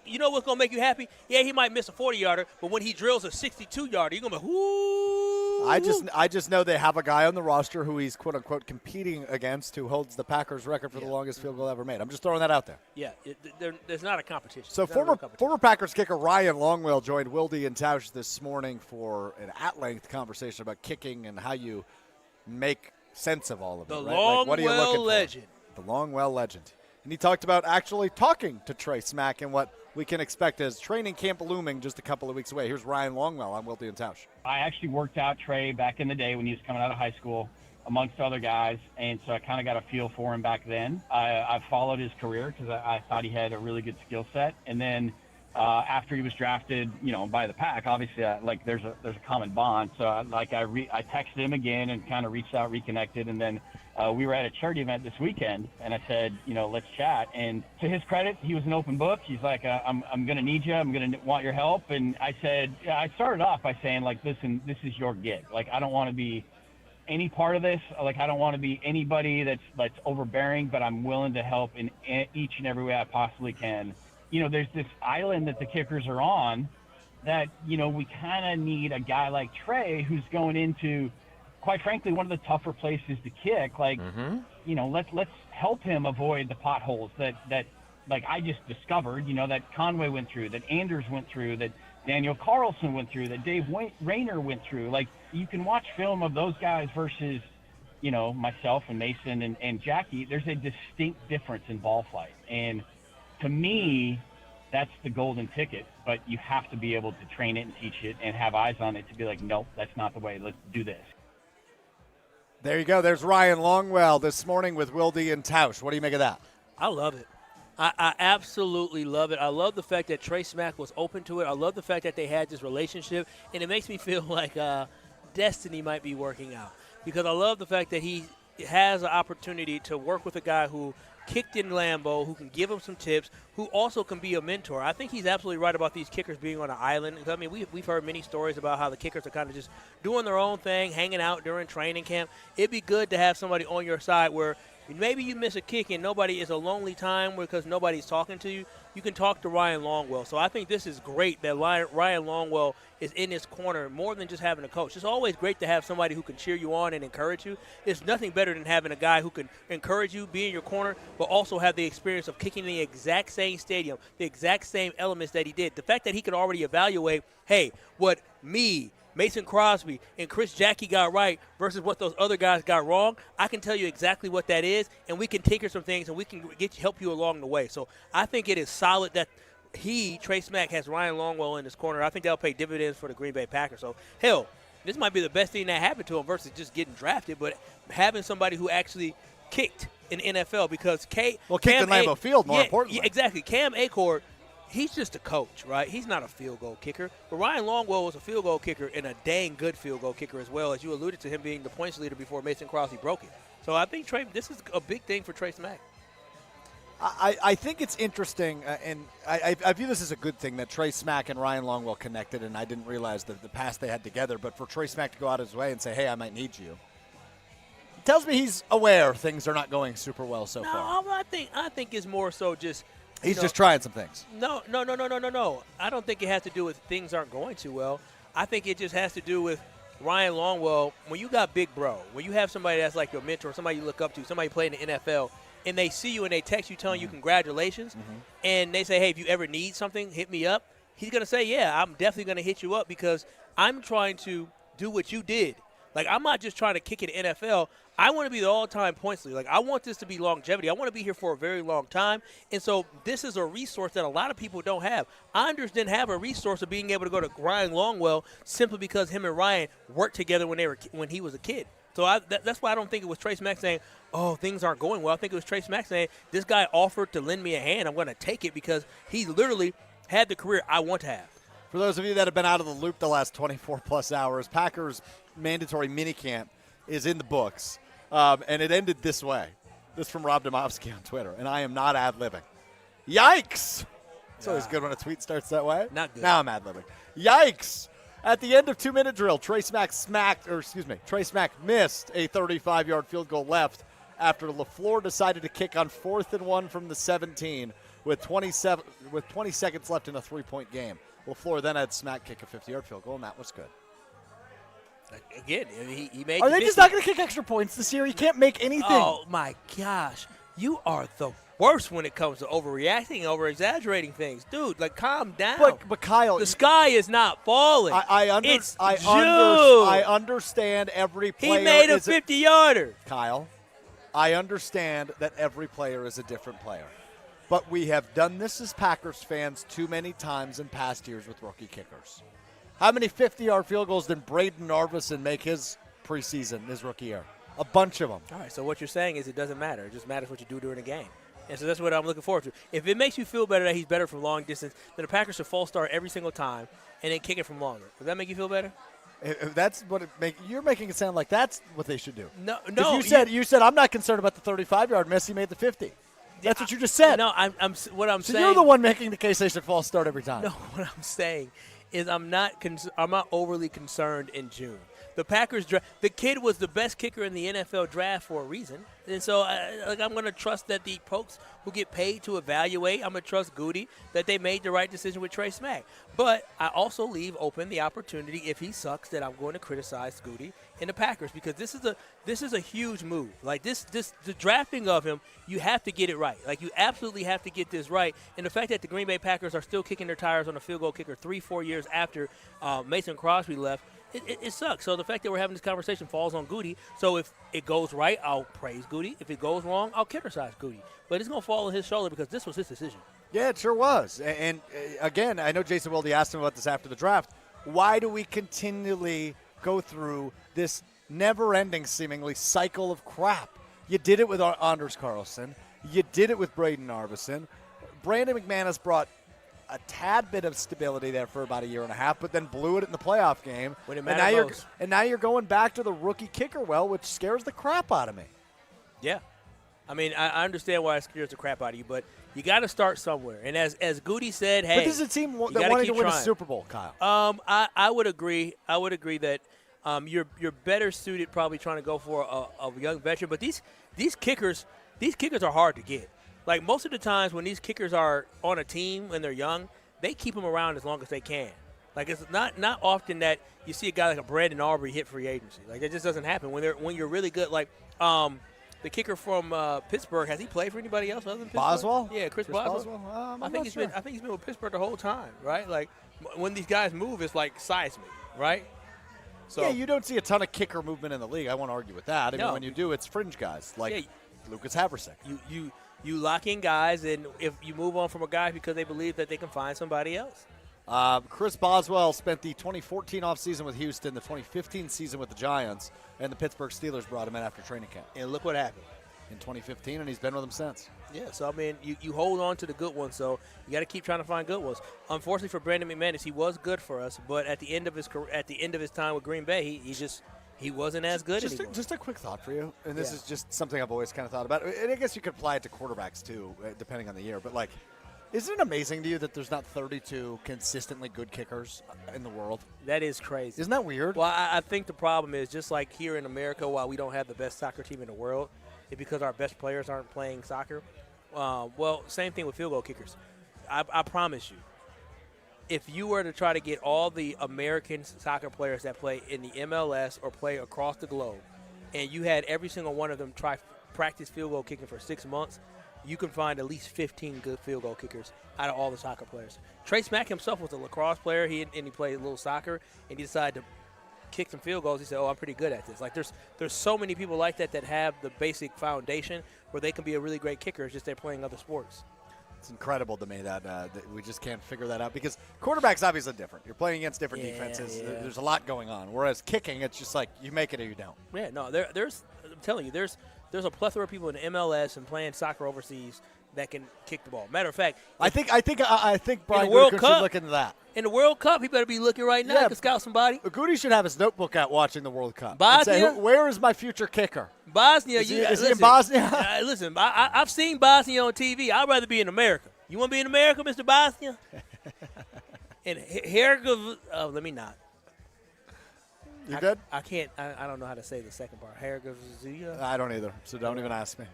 You know what's going to make you happy? Yeah, he might miss a 40-yarder, but when he drills a 62-yarder, you're going to be, whoo. I just know they have a guy on the roster who he's, quote-unquote, competing against who holds the Packers record for the longest field goal ever made. I'm just throwing that out there. Yeah, there's not a competition. So former Packers kicker Ryan Longwell joined Wilde and Tausch this morning for an at-length conversation about kicking and how you make sense of all of it. The right? Longwell what are you looking legend. For? The Longwell legend. And he talked about actually talking to Trey Smack and what we can expect as training camp looming just a couple of weeks away. Here's Ryan Longwell on Wilde and Tausch. I actually worked out Trey back in the day when he was coming out of high school amongst other guys, and so I kind of got a feel for him back then. I followed his career because I thought he had a really good skill set. And then after he was drafted, by the Pack, obviously, there's a common bond. So I texted him again and kind of reached out, reconnected, and then we were at a charity event this weekend, and I said, let's chat. And to his credit, he was an open book. He's like, I'm going to need you. I'm going to want your help. And I said, I started off by saying, listen, this is your gig. I don't want to be any part of this. Like, I don't want to be anybody that's overbearing, but I'm willing to help in each and every way I possibly can. There's this island that the kickers are on that, we kind of need a guy like Trey who's going into, quite frankly, one of the tougher places to kick. Like, let's help him avoid the potholes that like I just discovered, that Conway went through, that Anders went through, that Daniel Carlson went through, that Dave Rayner went through. Like, you can watch film of those guys versus, myself and Mason and Jackie. There's a distinct difference in ball flight. And to me, that's the golden ticket. But you have to be able to train it and teach it and have eyes on it to be like, nope, that's not the way. Let's do this. There you go. There's Ryan Longwell this morning with Wilde and Tausch. What do you make of that? I love it. I absolutely love it. I love the fact that Trey Smack was open to it. I love the fact that they had this relationship, and it makes me feel like destiny might be working out, because I love the fact that he has an opportunity to work with a guy who kicked in Lambeau, who can give him some tips, who also can be a mentor. I think he's absolutely right about these kickers being on an island. I mean, we've heard many stories about how the kickers are kind of just doing their own thing, hanging out during training camp. It'd be good to have somebody on your side where maybe you miss a kick and nobody is a lonely time because nobody's talking to you. You can talk to Ryan Longwell. So I think this is great that Ryan Longwell is in his corner more than just having a coach. It's always great to have somebody who can cheer you on and encourage you. It's nothing better than having a guy who can encourage you, be in your corner, but also have the experience of kicking the exact same stadium, the exact same elements that he did. The fact that he could already evaluate, hey, what me, Mason Crosby, and Chris Jackie got right versus what those other guys got wrong, I can tell you exactly what that is, and we can tinker some things, and we can help you along the way. So I think it is solid that Trey Smack, has Ryan Longwell in his corner. I think that'll pay dividends for the Green Bay Packers. So, hell, this might be the best thing that happened to him versus just getting drafted, but having somebody who actually kicked in NFL, because kicked in Lambeau Field, more importantly. Yeah, exactly. Cam Acord, he's just a coach, right? He's not a field goal kicker. But Ryan Longwell was a field goal kicker and a dang good field goal kicker as well, as you alluded to him being the points leader before Mason Crosby broke it. So I think this is a big thing for Trey Smack. I think it's interesting, and I view this as a good thing that Trey Smack and Ryan Longwell connected, and I didn't realize the past they had together. But for Trey Smack to go out his way and say, hey, I might need you, it tells me he's aware things are not going super well so far. I think it's more so just – he's just trying some things. No. I don't think it has to do with things aren't going too well. I think it just has to do with Ryan Longwell. When you got big bro, when you have somebody that's like your mentor, somebody you look up to, somebody playing in the NFL, and they see you and they text you telling you congratulations, and they say, hey, if you ever need something, hit me up, he's going to say, yeah, I'm definitely going to hit you up because I'm trying to do what you did. Like, I'm not just trying to kick it in NFL. I want to be the all-time points leader. Like, I want this to be longevity. I want to be here for a very long time. And so this is a resource that a lot of people don't have. Anders didn't have a resource of being able to go to Ryan Longwell simply because him and Ryan worked together when he was a kid. So that's why I don't think it was Trey Smack saying, oh, things aren't going well. I think it was Trey Smack saying, this guy offered to lend me a hand. I'm going to take it because he literally had the career I want to have. For those of you that have been out of the loop the last 24-plus hours, Packers mandatory minicamp is in the books, and it ended this way. This from Rob Domofsky on Twitter, and I am not ad-libbing. Yikes! It's always good when a tweet starts that way. Not good. Now I'm ad-libbing. Yikes! At the end of 2-minute drill, Trey Smack missed a 35-yard field goal left after LaFleur decided to kick on 4th and 1 from the 17 with 20 seconds left in a 3-point game. LaFleur then had Smack kick a 50-yard field goal, and that was good. Again, he made. Are they just not going to kick extra points this year? You can't make anything. Oh my gosh, you are the worst when it comes to overreacting, over-exaggerating things, dude. Like, calm down. But Kyle, the sky is not falling. I understand every player. He made a 50-yarder. Kyle, I understand that every player is a different player. But we have done this as Packers fans too many times in past years with rookie kickers. How many 50-yard field goals did Braden Arvison make his preseason, his rookie year? A bunch of them. All right, so what you're saying is it doesn't matter. It just matters what you do during the game. And so that's what I'm looking forward to. If it makes you feel better that he's better from long distance, then the Packers should false start every single time and then kick it from longer. Does that make you feel better? If that's what you're making it sound like that's what they should do. No. You said I'm not concerned about the 35-yard miss. He made the 50. That's what you just said. No, what I'm saying. So you're the one making the case they should false start every time. No, what I'm saying is I'm not overly concerned in June. The Packers the kid was the best kicker in the NFL draft for a reason. And so I'm going to trust that the folks who get paid to evaluate, I'm going to trust Goody that they made the right decision with Trey Smack. But I also leave open the opportunity, if he sucks, that I'm going to criticize Goody and the Packers, because this is a huge move. Like the drafting of him, you have to get it right. Like, you absolutely have to get this right. And the fact that the Green Bay Packers are still kicking their tires on a field goal kicker 3-4 years after Mason Crosby left, it sucks. So the fact that we're having this conversation falls on Goody. So if it goes right, I'll praise Goody. If it goes wrong, I'll criticize Goody. But it's going to fall on his shoulder because this was his decision. Yeah, it sure was. And again, I know Jason Wilde asked him about this after the draft. Why do we continually go through this never-ending, seemingly, cycle of crap? You did it with Anders Carlson. You did it with Braden Arvison. Brandon McManus brought a tad bit of stability there for about a year and a half, but then blew it in the playoff game. And now you're going back to the rookie kicker which scares the crap out of me. Yeah. I mean, I understand why it scares the crap out of you, but you got to start somewhere. And as Goody said, hey, but this is a team that wanted to win a Super Bowl, Kyle. I would agree. I would agree that you're better suited probably trying to go for a young veteran. But these kickers are hard to get. Like, most of the times when these kickers are on a team and they're young, they keep them around as long as they can. Like, it's not often that you see a guy like a Brandon Aubrey hit free agency. Like, that just doesn't happen when you're really good. Like, the kicker from Pittsburgh, has he played for anybody else other than Pittsburgh? Boswell? Yeah, Chris Boswell. I think he's been with Pittsburgh the whole time, right? Like, when these guys move, it's like seismic, right? So yeah, you don't see a ton of kicker movement in the league. I won't argue with that. I mean, when you do, it's fringe guys like Lucas Haversick. You lock in guys, and if you move on from a guy because they believe that they can find somebody else. Chris Boswell spent the 2014 offseason with Houston, the 2015 season with the Giants, and the Pittsburgh Steelers brought him in after training camp. And look what happened. In 2015, and he's been with them since. Yeah, so, I mean, you hold on to the good ones, so you got to keep trying to find good ones. Unfortunately for Brandon McManus, he was good for us, but at the end of his time with Green Bay, he wasn't as good anymore. Just a quick thought for you, and this is just something I've always kind of thought about. And I guess you could apply it to quarterbacks, too, depending on the year. But, like, isn't it amazing to you that there's not 32 consistently good kickers in the world? That is crazy. Isn't that weird? Well, I think the problem is, just like here in America, while we don't have the best soccer team in the world, it's because our best players aren't playing soccer. Well, same thing with field goal kickers. I promise you, if you were to try to get all the American soccer players that play in the MLS or play across the globe, and you had every single one of them practice field goal kicking for 6 months, you can find at least 15 good field goal kickers out of all the soccer players. Trey Smack himself was a lacrosse player. He played a little soccer, and he decided to kick some field goals. He said, I'm pretty good at this. Like, there's so many people like that have the basic foundation where they can be a really great kicker. It's just they're playing other sports. It's incredible to me that we just can't figure that out, because quarterback's obviously different. You're playing against different defenses. Yeah. There's a lot going on. Whereas kicking, it's just like you make it or you don't. Yeah, no, I'm telling you, there's a plethora of people in the MLS and playing soccer overseas that can kick the ball. Matter of fact, I think Brian World Gutekunst Cup, should look into that. In the World Cup, he better be looking right now to scout somebody. Goody should have his notebook out watching the World Cup. Bosnia, and say, where is my future kicker? Bosnia, is he in Bosnia? Listen, I've seen Bosnia on TV. I'd rather be in America. You want to be in America, Mr. Bosnia? And let me not. You good? I can't. I don't know how to say the second part. Hergavzia? I don't either, so don't even ask me.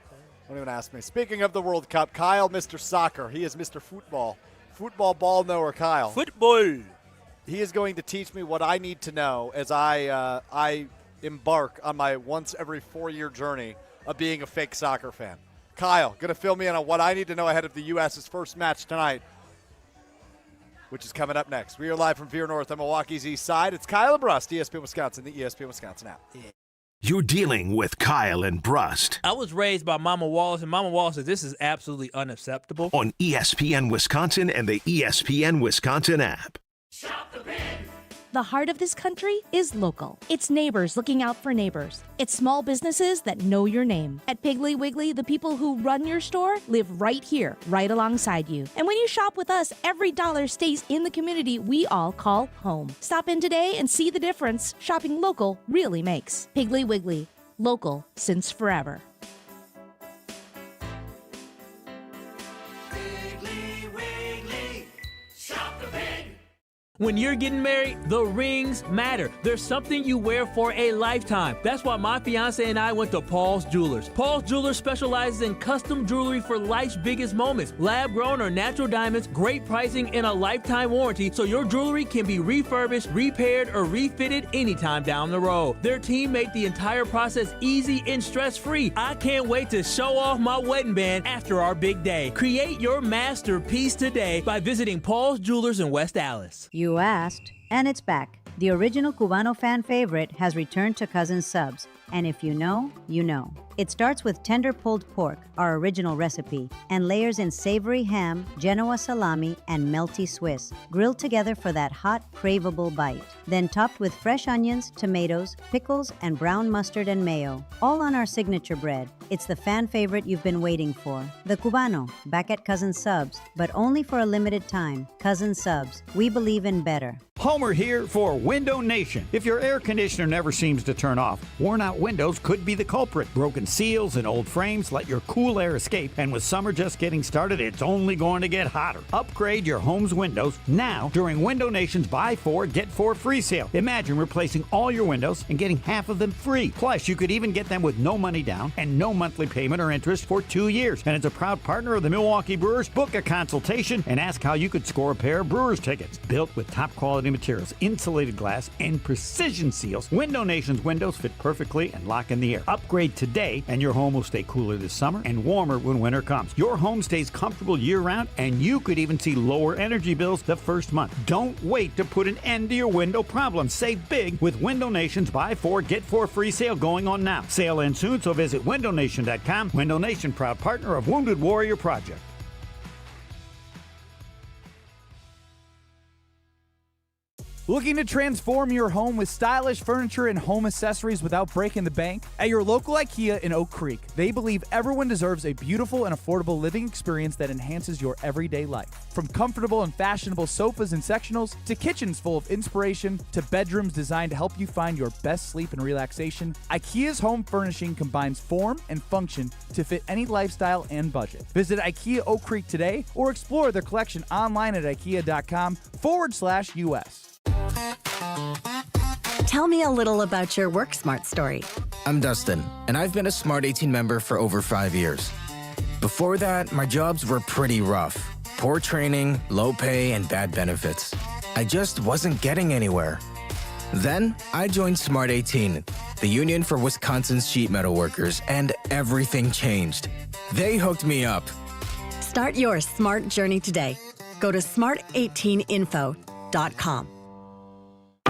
Don't even ask me. Speaking of the World Cup, Kyle, Mr. Soccer. He is Mr. Football. Football ball knower Kyle. Football. He is going to teach me what I need to know as I embark on my once every 4-year journey of being a fake soccer fan. Kyle, going to fill me in on what I need to know ahead of the U.S.'s first match tonight, which is coming up next. We are live from Vier North on Milwaukee's East Side. It's Kyle Brust, ESPN Wisconsin, the ESPN Wisconsin app. Yeah. You're dealing with Kyle and Brust. I was raised by Mama Wallace, and Mama Wallace says this is absolutely unacceptable. On ESPN Wisconsin and the ESPN Wisconsin app. Shop the Pig. The heart of this country is local. It's neighbors looking out for neighbors. It's small businesses that know your name. At Piggly Wiggly, the people who run your store live right here, right alongside you. And when you shop with us, every dollar stays in the community we all call home. Stop in today and see the difference shopping local really makes. Piggly Wiggly, local since forever. When you're getting married, the rings matter. There's something you wear for a lifetime. That's why my fiance and I went to Paul's Jewelers. Paul's Jewelers specializes in custom jewelry for life's biggest moments. Lab-grown or natural diamonds, great pricing, and a lifetime warranty, so your jewelry can be refurbished, repaired, or refitted anytime down the road. Their team made the entire process easy and stress-free. I can't wait to show off my wedding band after our big day. Create your masterpiece today by visiting Paul's Jewelers in West Allis. You asked, and it's back. The original Cubano fan favorite has returned to Cousin Subs, and if you know, you know. It starts with tender pulled pork, our original recipe, and layers in savory ham, Genoa salami, and melty Swiss, grilled together for that hot, craveable bite. Then topped with fresh onions, tomatoes, pickles, and brown mustard and mayo, all on our signature bread. It's the fan favorite you've been waiting for. The Cubano, back at Cousin Subs, but only for a limited time. Cousin Subs, we believe in better. Homer here for Window Nation. If your air conditioner never seems to turn off, worn out windows could be the culprit. Broken seals and old frames let your cool air escape, and with summer just getting started, it's only going to get hotter. Upgrade your home's windows now during Window Nation's Buy 4, Get 4 free sale. Imagine replacing all your windows and getting half of them free. Plus, you could even get them with no money down and no monthly payment or interest for 2 years. And as a proud partner of the Milwaukee Brewers, book a consultation and ask how you could score a pair of Brewers tickets. Built with top quality materials, insulated glass, and precision seals, Window Nation's windows fit perfectly and lock in the air. Upgrade today and your home will stay cooler this summer and warmer when winter comes. Your home stays comfortable year-round, and you could even see lower energy bills the first month. Don't wait to put an end to your window problem. Save big with Window Nation's Buy 4, Get 4 free sale going on now. Sale ends soon, so visit windownation.com. Window Nation, proud partner of Wounded Warrior Project. Looking to transform your home with stylish furniture and home accessories without breaking the bank? At your local IKEA in Oak Creek, they believe everyone deserves a beautiful and affordable living experience that enhances your everyday life. From comfortable and fashionable sofas and sectionals, to kitchens full of inspiration, to bedrooms designed to help you find your best sleep and relaxation, IKEA's home furnishing combines form and function to fit any lifestyle and budget. Visit IKEA Oak Creek today or explore their collection online at ikea.com/US. Tell me a little about your Work Smart story. I'm Dustin, and I've been a Smart 18 member for over 5 years. Before that, my jobs were pretty rough. Poor training, low pay, and bad benefits. I just wasn't getting anywhere. Then, I joined Smart 18, the union for Wisconsin's sheet metal workers, and everything changed. They hooked me up. Start your smart journey today. Go to smart18info.com.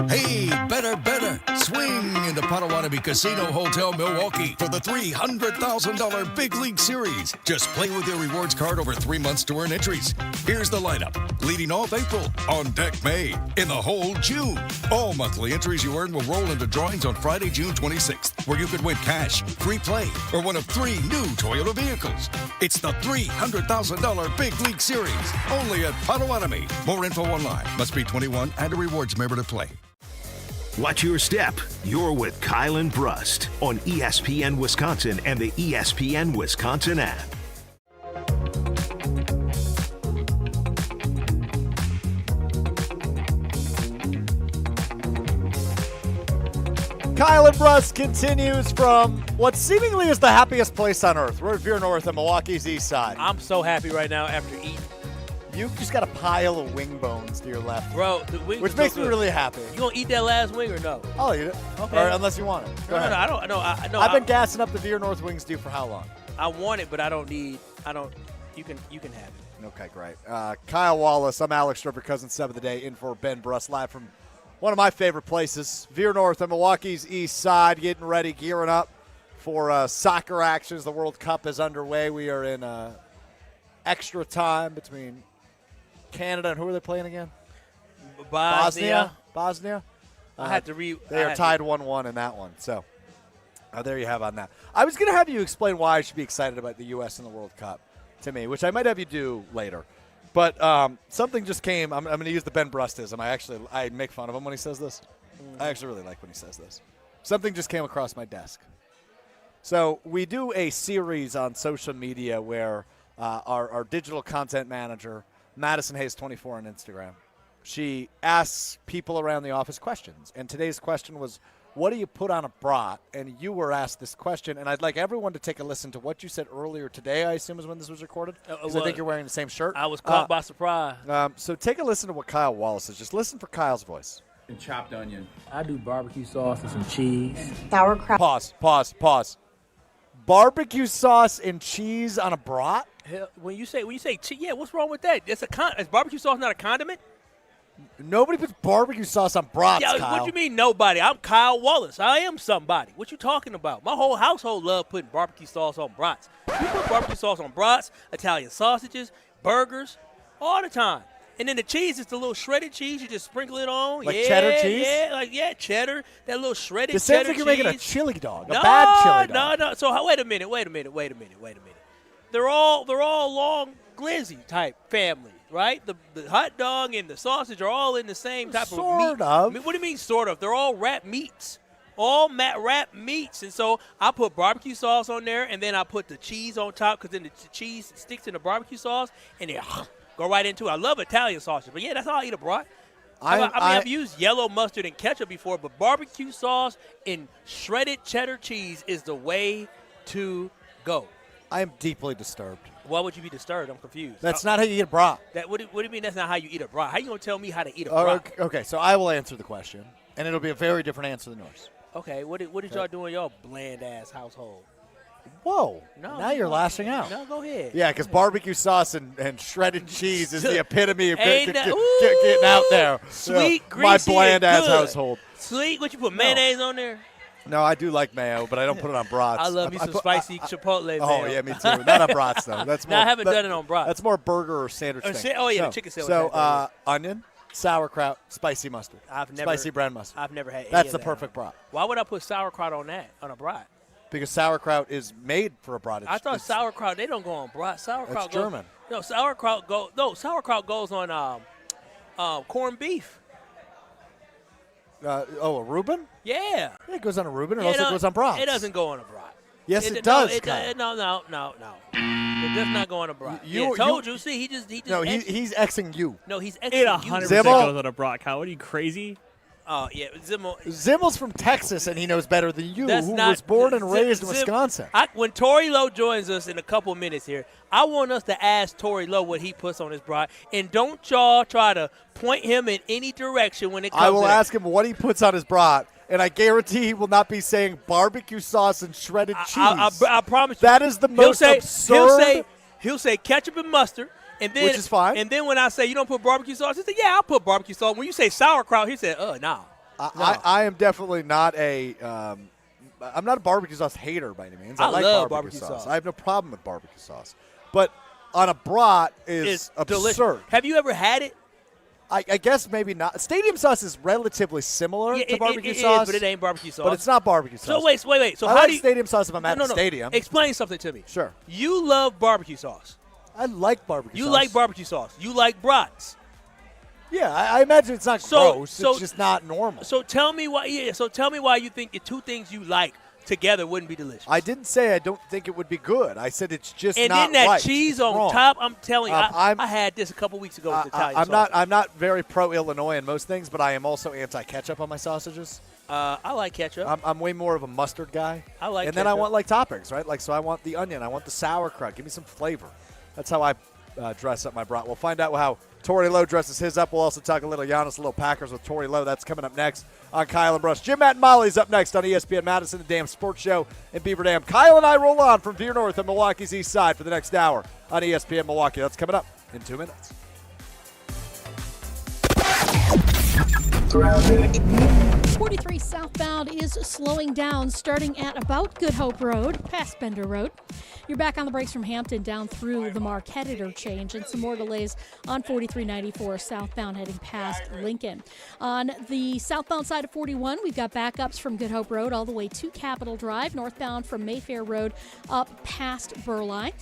Hey, better, swing into Potawatomi Casino Hotel Milwaukee for the $300,000 Big League Series. Just play with your rewards card over 3 months to earn entries. Here's the lineup. Leading off April, on deck May, in the hole June. All monthly entries you earn will roll into drawings on Friday, June 26th, where you could win cash, free play, or one of 3 new Toyota vehicles. It's the $300,000 Big League Series, only at Potawatomi. More info online. Must be 21 and a rewards member to play. Watch your step. You're with Kyle and Brust on ESPN Wisconsin and the ESPN Wisconsin app. Kyle and Brust continues from what seemingly is the happiest place on earth. We're at Vier North on Milwaukee's east side. I'm so happy right now after eating. You've just got a pile of wing bones to your left. Bro, the wings which are makes so me good. really happy. You gonna eat that last wing or no? I'll eat it. Okay. Or unless you want it. Go ahead. No, I don't. No, I've been gassing up the Vier North wings to you for how long? I want it, but I don't need. I don't. You can have it. Okay, great. Kyle Wallace. I'm Alex Strouf, Cousin 7 of the day, in for Ben Brust, live from one of my favorite places, Vier North on Milwaukee's east side, getting ready, gearing up for soccer actions. The World Cup is underway. We are in extra time between Canada and who are they playing again? Bosnia. I had to read. They are tied 1-1 in that one. So there you have on that. I was going to have you explain why I should be excited about the U.S. and the World Cup to me, which I might have you do later. But something just came. I'm going to use the Ben Brustism. I make fun of him when he says this. I actually really like when he says this. Something just came across my desk. So we do a series on social media where our digital content manager, Madison Hayes 24 on Instagram, she asks people around the office questions. And today's question was, what do you put on a brat? And you were asked this question, and I'd like everyone to take a listen to what you said earlier today, I assume is when this was recorded, because I think you're wearing the same shirt. I was caught by surprise. So take a listen to what Kyle Wallace says. Just listen for Kyle's voice. And chopped onion. I do barbecue sauce and some cheese. Sauerkraut. Pause. Barbecue sauce and cheese on a brat? Hell, when you say cheese, yeah, what's wrong with that? Is barbecue sauce not a condiment? Nobody puts barbecue sauce on brats, Yeah, Kyle. what you mean nobody? I'm Kyle Wallace. I am somebody. What you talking about? My whole household love putting barbecue sauce on brats. We put barbecue sauce on brats, Italian sausages, burgers, all the time. And then the cheese is the little shredded cheese. You just sprinkle it on. Like cheddar cheese? Yeah, cheddar. That little shredded This cheddar sounds like you're cheese. making a chili dog, a bad chili dog. No. So wait a minute. They're all long glizzy type family, right? The hot dog and the sausage are all in the same type of meat. Sort of. What do you mean sort of? They're all wrapped meats. All wrapped meats. And so I put barbecue sauce on there, and then I put the cheese on top because then the cheese sticks in the barbecue sauce, and then go right into it. I love Italian sausage, but yeah, that's how I eat a brat. I've used yellow mustard and ketchup before, but barbecue sauce and shredded cheddar cheese is the way to go. I am deeply disturbed. Why would you be disturbed? I'm confused. That's not how you eat a brat. What do you mean that's not how you eat a brat? How you going to tell me how to eat a brat? Okay, so I will answer the question, and it'll be a very different answer than yours. Okay, what did y'all do in your bland-ass household? Whoa. No, now you're lashing out. No, go ahead. Yeah, because barbecue sauce and shredded cheese is the epitome of getting Ooh, out there. Sweet, greasy, my bland-ass good. household. Sweet? What, you put mayonnaise on there? No, I do like mayo, but I don't put it on brats. I love me some spicy Chipotle mayo. Oh, yeah, me too. Not on brats, though. That's more, I haven't done it on brats. That's more burger or sandwich thing. The chicken sandwich. So, onion, sauerkraut, spicy mustard, spicy brown mustard. I've never had any That's of the that. perfect brat. Why would I put sauerkraut on a brat? Because sauerkraut is made for a brat. I thought sauerkraut, they don't go on brat. Sauerkraut It's German. Sauerkraut goes on corned beef. A Reuben? Yeah. It goes on a Reuben. It also goes on brats. It doesn't go on a brat. Yes, it does. No. It does not go on a brat. Told you. See, he just. No, he's Xing you. No, he's Xing It you. 100% goes on a brat, Kyle. What are you, crazy? Oh, yeah. Zimmel's from Texas, and he knows better than you, That's who not, was born and raised in Wisconsin. When Torey Lowe joins us in a couple minutes here, I want us to ask Torey Lowe what he puts on his brat. And don't y'all try to point him in any direction when it comes to I will ask him what he puts on his brat, and I guarantee he will not be saying barbecue sauce and shredded cheese. I promise you. That is the most absurd. He'll say ketchup and mustard. And then, which is fine. And then when I say you don't put barbecue sauce, he said, yeah, I'll put barbecue sauce. When you say sauerkraut, he said, no. I am definitely not I'm not a barbecue sauce hater by any means. I like love barbecue sauce. I have no problem with barbecue sauce. But on a brat is absurd. Delicious. Have you ever had it? I guess maybe not. Stadium sauce is relatively similar to barbecue it sauce. Is, but it ain't barbecue sauce. But it's not barbecue sauce. So wait. So I how like do you stadium sauce if I'm at the stadium? Explain something to me. Sure. You love barbecue sauce. I like barbecue sauce. You like barbecue sauce. You like brats. Yeah, I imagine it's not gross. It's just not normal. So tell me why. Yeah. So tell me why you think the two things you like together wouldn't be delicious. I didn't say I don't think it would be good. I said it's just not right. And then that cheese on top. I'm telling you, I had this a couple weeks ago with Italian sauce. I'm not very pro-Illinois in most things, but I am also anti-ketchup on my sausages. I like ketchup. I'm way more of a mustard guy. I like and ketchup. then I want toppings, right? So I want the onion. I want the sauerkraut. Give me some flavor. That's how I dress up my brat. We'll find out how Torey Lowe dresses his up. We'll also talk a little Giannis, a little Packers with Torey Lowe. That's coming up next on Kyle and Brust. Jim, Matt, and Molly's up next on ESPN Madison, the damn sports show in Beaver Dam. Kyle and I roll on from Vier North and Milwaukee's East Side for the next hour on ESPN Milwaukee. That's coming up in 2 minutes. 43 southbound is slowing down, starting at about Good Hope Road, past Bender Road. You're back on the brakes from Hampton down through the Marquette interchange, and some more delays on 4394 southbound heading past Lincoln. On the southbound side of 41, we've got backups from Good Hope Road all the way to Capitol Drive, northbound from Mayfair Road up past Burleigh.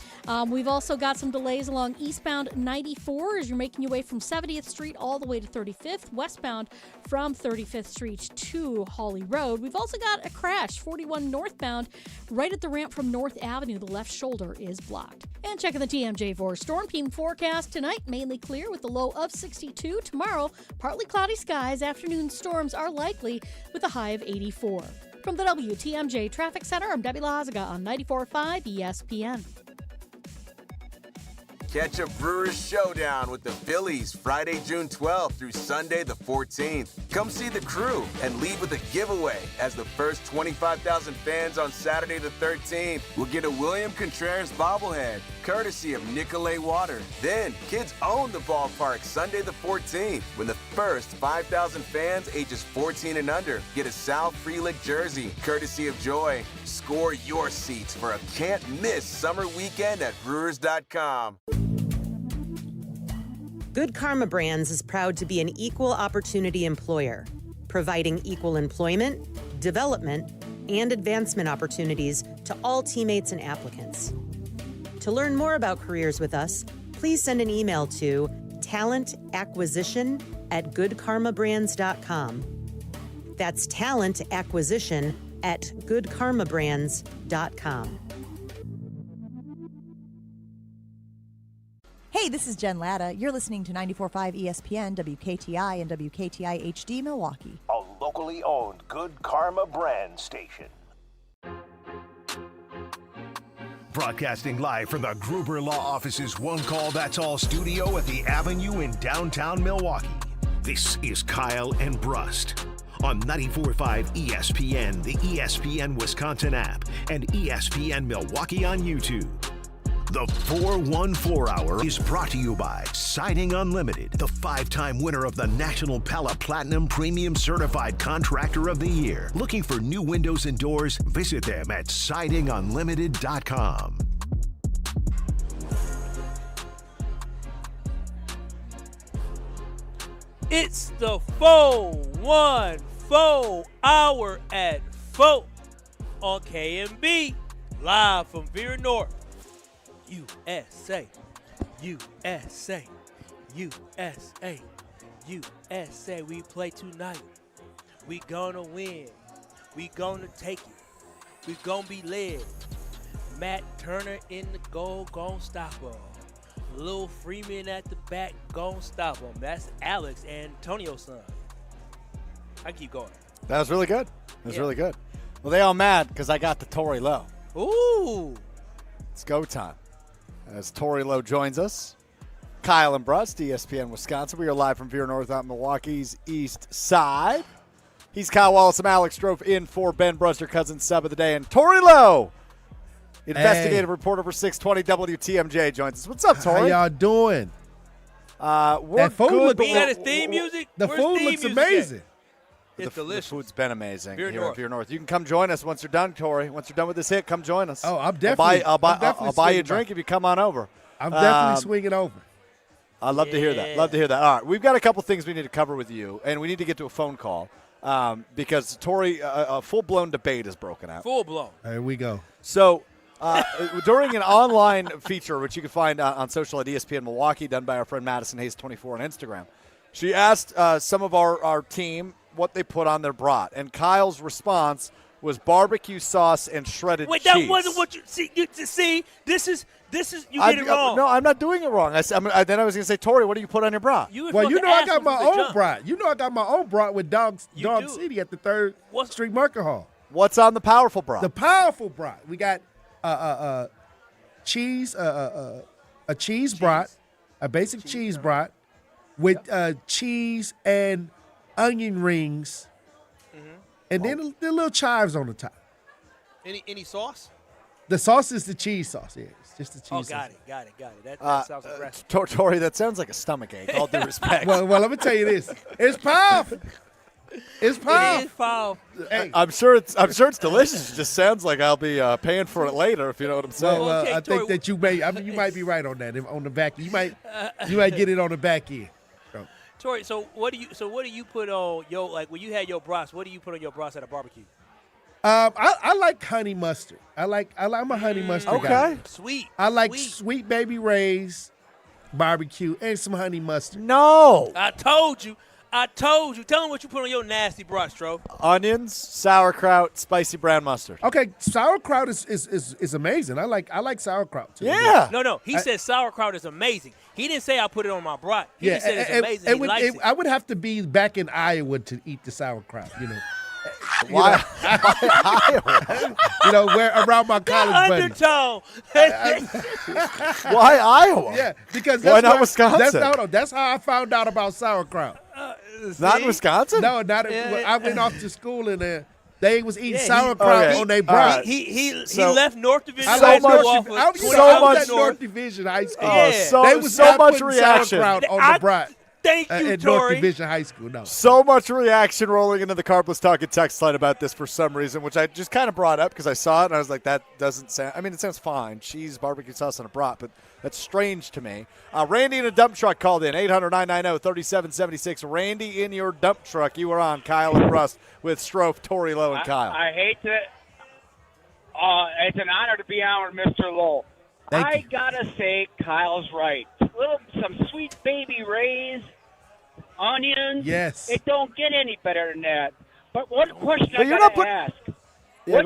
We've also got some delays along eastbound 94 as you're making your way from 70th Street all the way to 35th, westbound from 35th Street to Hawley Road. We've also got a crash, 41 northbound, right at the ramp from North Avenue. The left shoulder is blocked. And checking the TMJ4 Storm Team forecast tonight, mainly clear with a low of 62. Tomorrow, partly cloudy skies. Afternoon storms are likely with a high of 84. From the WTMJ Traffic Center, I'm Debbie Lazaga on 94.5 ESPN. Catch a Brewers showdown with the Phillies Friday, June 12th through Sunday, the 14th. Come see the crew and leave with a giveaway as the first 25,000 fans on Saturday, the 13th will get a William Contreras bobblehead, courtesy of Nicolay Water. Then, kids own the ballpark Sunday, the 14th, when the first 5,000 fans ages 14 and under get a Sal Frelick jersey, courtesy of Joy. Score your seats for a can't-miss summer weekend at Brewers.com. Good Karma Brands is proud to be an equal opportunity employer, providing equal employment, development, and advancement opportunities to all teammates and applicants. To learn more about careers with us, please send an email to talentacquisition@goodkarmabrands.com. That's talentacquisition@goodkarmabrands.com. Hey, this is Jen Latta. You're listening to 94.5 ESPN, WKTI, and WKTI HD Milwaukee. A locally owned Good Karma brand station. Broadcasting live from the Gruber Law Office's One Call That's All studio at the Avenue in downtown Milwaukee. This is Kyle and Brust on 94.5 ESPN, the ESPN Wisconsin app, and ESPN Milwaukee on YouTube. The 414 Hour is brought to you by Siding Unlimited, the 5-time winner of the National Pella Platinum Premium Certified Contractor of the Year. Looking for new windows and doors? Visit them at sidingunlimited.com. It's the 414 Hour at 4 on KMB, live from Vier North. USA, USA, USA, USA. We play tonight. We gonna win. We gonna take it. We gonna be led. Matt Turner in the goal, gon' stop him. Lil Freeman at the back, gon' stop him. That's Alex Antonio's son. I keep going. That was really good. Really good. Well, they all mad because I got the Tory Lowe. Ooh. It's go time. As Tory Lowe joins us. Kyle and Brust, ESPN Wisconsin. We are live from Vier North out in Milwaukee's east side. He's Kyle Wallace. I'm Alex Strouf in for Ben Brust, your cousin sub of the day. And Tory Lowe, investigative reporter for 620 WTMJ, joins us. What's up, Tory? How y'all doing? We're food good. We got his theme music? The Where's food theme looks music amazing. It's delicious. The food's been amazing Vier here North. at Vier North. You can come join us once you're done, Tory. Once you're done with this hit, come join us. Oh, I'm definitely. I'll buy you a swinging drink if you come on over. I'm definitely swinging over. I'd love to hear that. Love to hear that. All right, we've got a couple things we need to cover with you, and we need to get to a phone call because Tory, a full-blown debate has broken out. Full blown. Here we go. So during an online feature, which you can find on social at ESPN Milwaukee, done by our friend Madison Hayes 24 on Instagram, she asked some of our team what they put on their brat, and Kyle's response was barbecue sauce and shredded cheese. Wait, that wasn't what you see. This is you get it wrong. No, I'm not doing it wrong. Then I was going to say, Tory, what do you put on your brat? Well, you know I got my own brat. You know I got my own brat with Dog City at the 3rd Street Market Hall. What's on the powerful brat? The powerful brat. We got cheese, a cheese brat, a basic cheese brat with cheese and onion rings, and then the little chives on the top. Any sauce? The sauce is the cheese sauce. Yeah, it's just the cheese sauce. Got it. That sounds aggressive. Tory, that sounds like a stomach ache. All due respect. well, let me tell you this: it's powerful. It's powerful. It is powerful. Hey. I'm sure it's delicious. It just sounds like I'll be paying for it later, if you know what I'm saying. Well, I think that you might be right on that. On the back, you might get it on the back end. Tory, so what do you put on your, like, when you had your brats? What do you put on your brats at a barbecue? I like honey mustard. I'm a honey mustard guy. Okay. Sweet. I like Sweet Baby Ray's barbecue and some honey mustard. No. I told you. I told you. Tell them what you put on your nasty brat, Strouf. Onions, sauerkraut, spicy brown mustard. Okay, sauerkraut is amazing. I like sauerkraut too. Yeah. No. He said sauerkraut is amazing. He didn't say I put it on my brat. He just said it's amazing. He likes it. I would have to be back in Iowa to eat the sauerkraut. Why? Where around my college buddies. Undertone. Why Iowa? Yeah, because why not Wisconsin? That's how I found out about sauerkraut. Not in Wisconsin? No, not. I went off to school and they was eating sauerkraut on their brat. He left North Division High School. I was at North Division High School. They was so much putting reaction sauerkraut on the brat. Thank you, at Tori. North Division High School. No. So much reaction rolling into the Carpless Talking text line about this for some reason, which I just kind of brought up because I saw it and I was like, that doesn't sound – I mean, it sounds fine. Cheese, barbecue sauce, and a brat, but that's strange to me. Randy in a dump truck called in, 800-990-3776. Randy in your dump truck. You were on Kyle and Brust with Strouf, Tori, Lowe, and Kyle. I hate to it's an honor to be on with Mr. Lowell. I got to say Kyle's right. Some sweet baby Rays, onions. Yes. It don't get any better than that. But one question But I you're got to not ask. Yeah,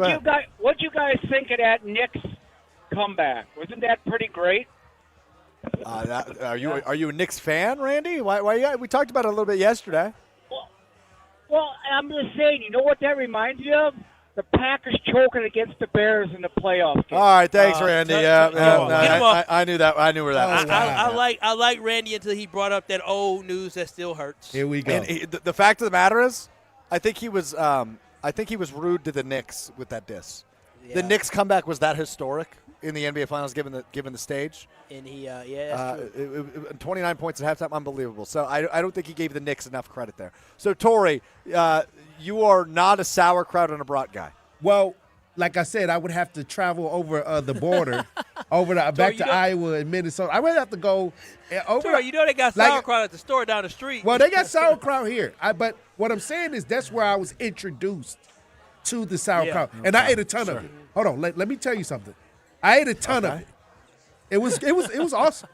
What you guys think of that Knicks comeback? Wasn't that pretty great? Are you a Knicks fan, Randy? Why we talked about it a little bit yesterday. Well, I'm just saying, you know what that reminds me of? The Packers choking against the Bears in the playoff game. All right, thanks, Randy. I knew that. I knew where that was. I like Randy until he brought up that old news that still hurts. Here we go. And the fact of the matter is, I think he was rude to the Knicks with that diss. Yeah. The Knicks comeback was that historic in the NBA Finals, given the stage. And he, that's true. 29 points at halftime, unbelievable. So I don't think he gave the Knicks enough credit there. So Tori, you are not a sauerkraut and a brat guy. Well, like I said, I would have to travel over the border, back to Iowa and Minnesota. I would have to go over. Tori, you know they got sauerkraut at the store down the street. Well, they got sauerkraut here. But what I'm saying is that's where I was introduced to the sauerkraut, and I ate a ton of it. Hold on, let me tell you something. I ate a ton of it. It was awesome.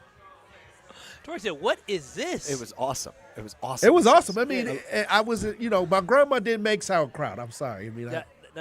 Tori said, "What is this?" It was awesome. It was awesome. It was awesome. I mean, I was, my grandma didn't make sauerkraut. I'm sorry. I mean,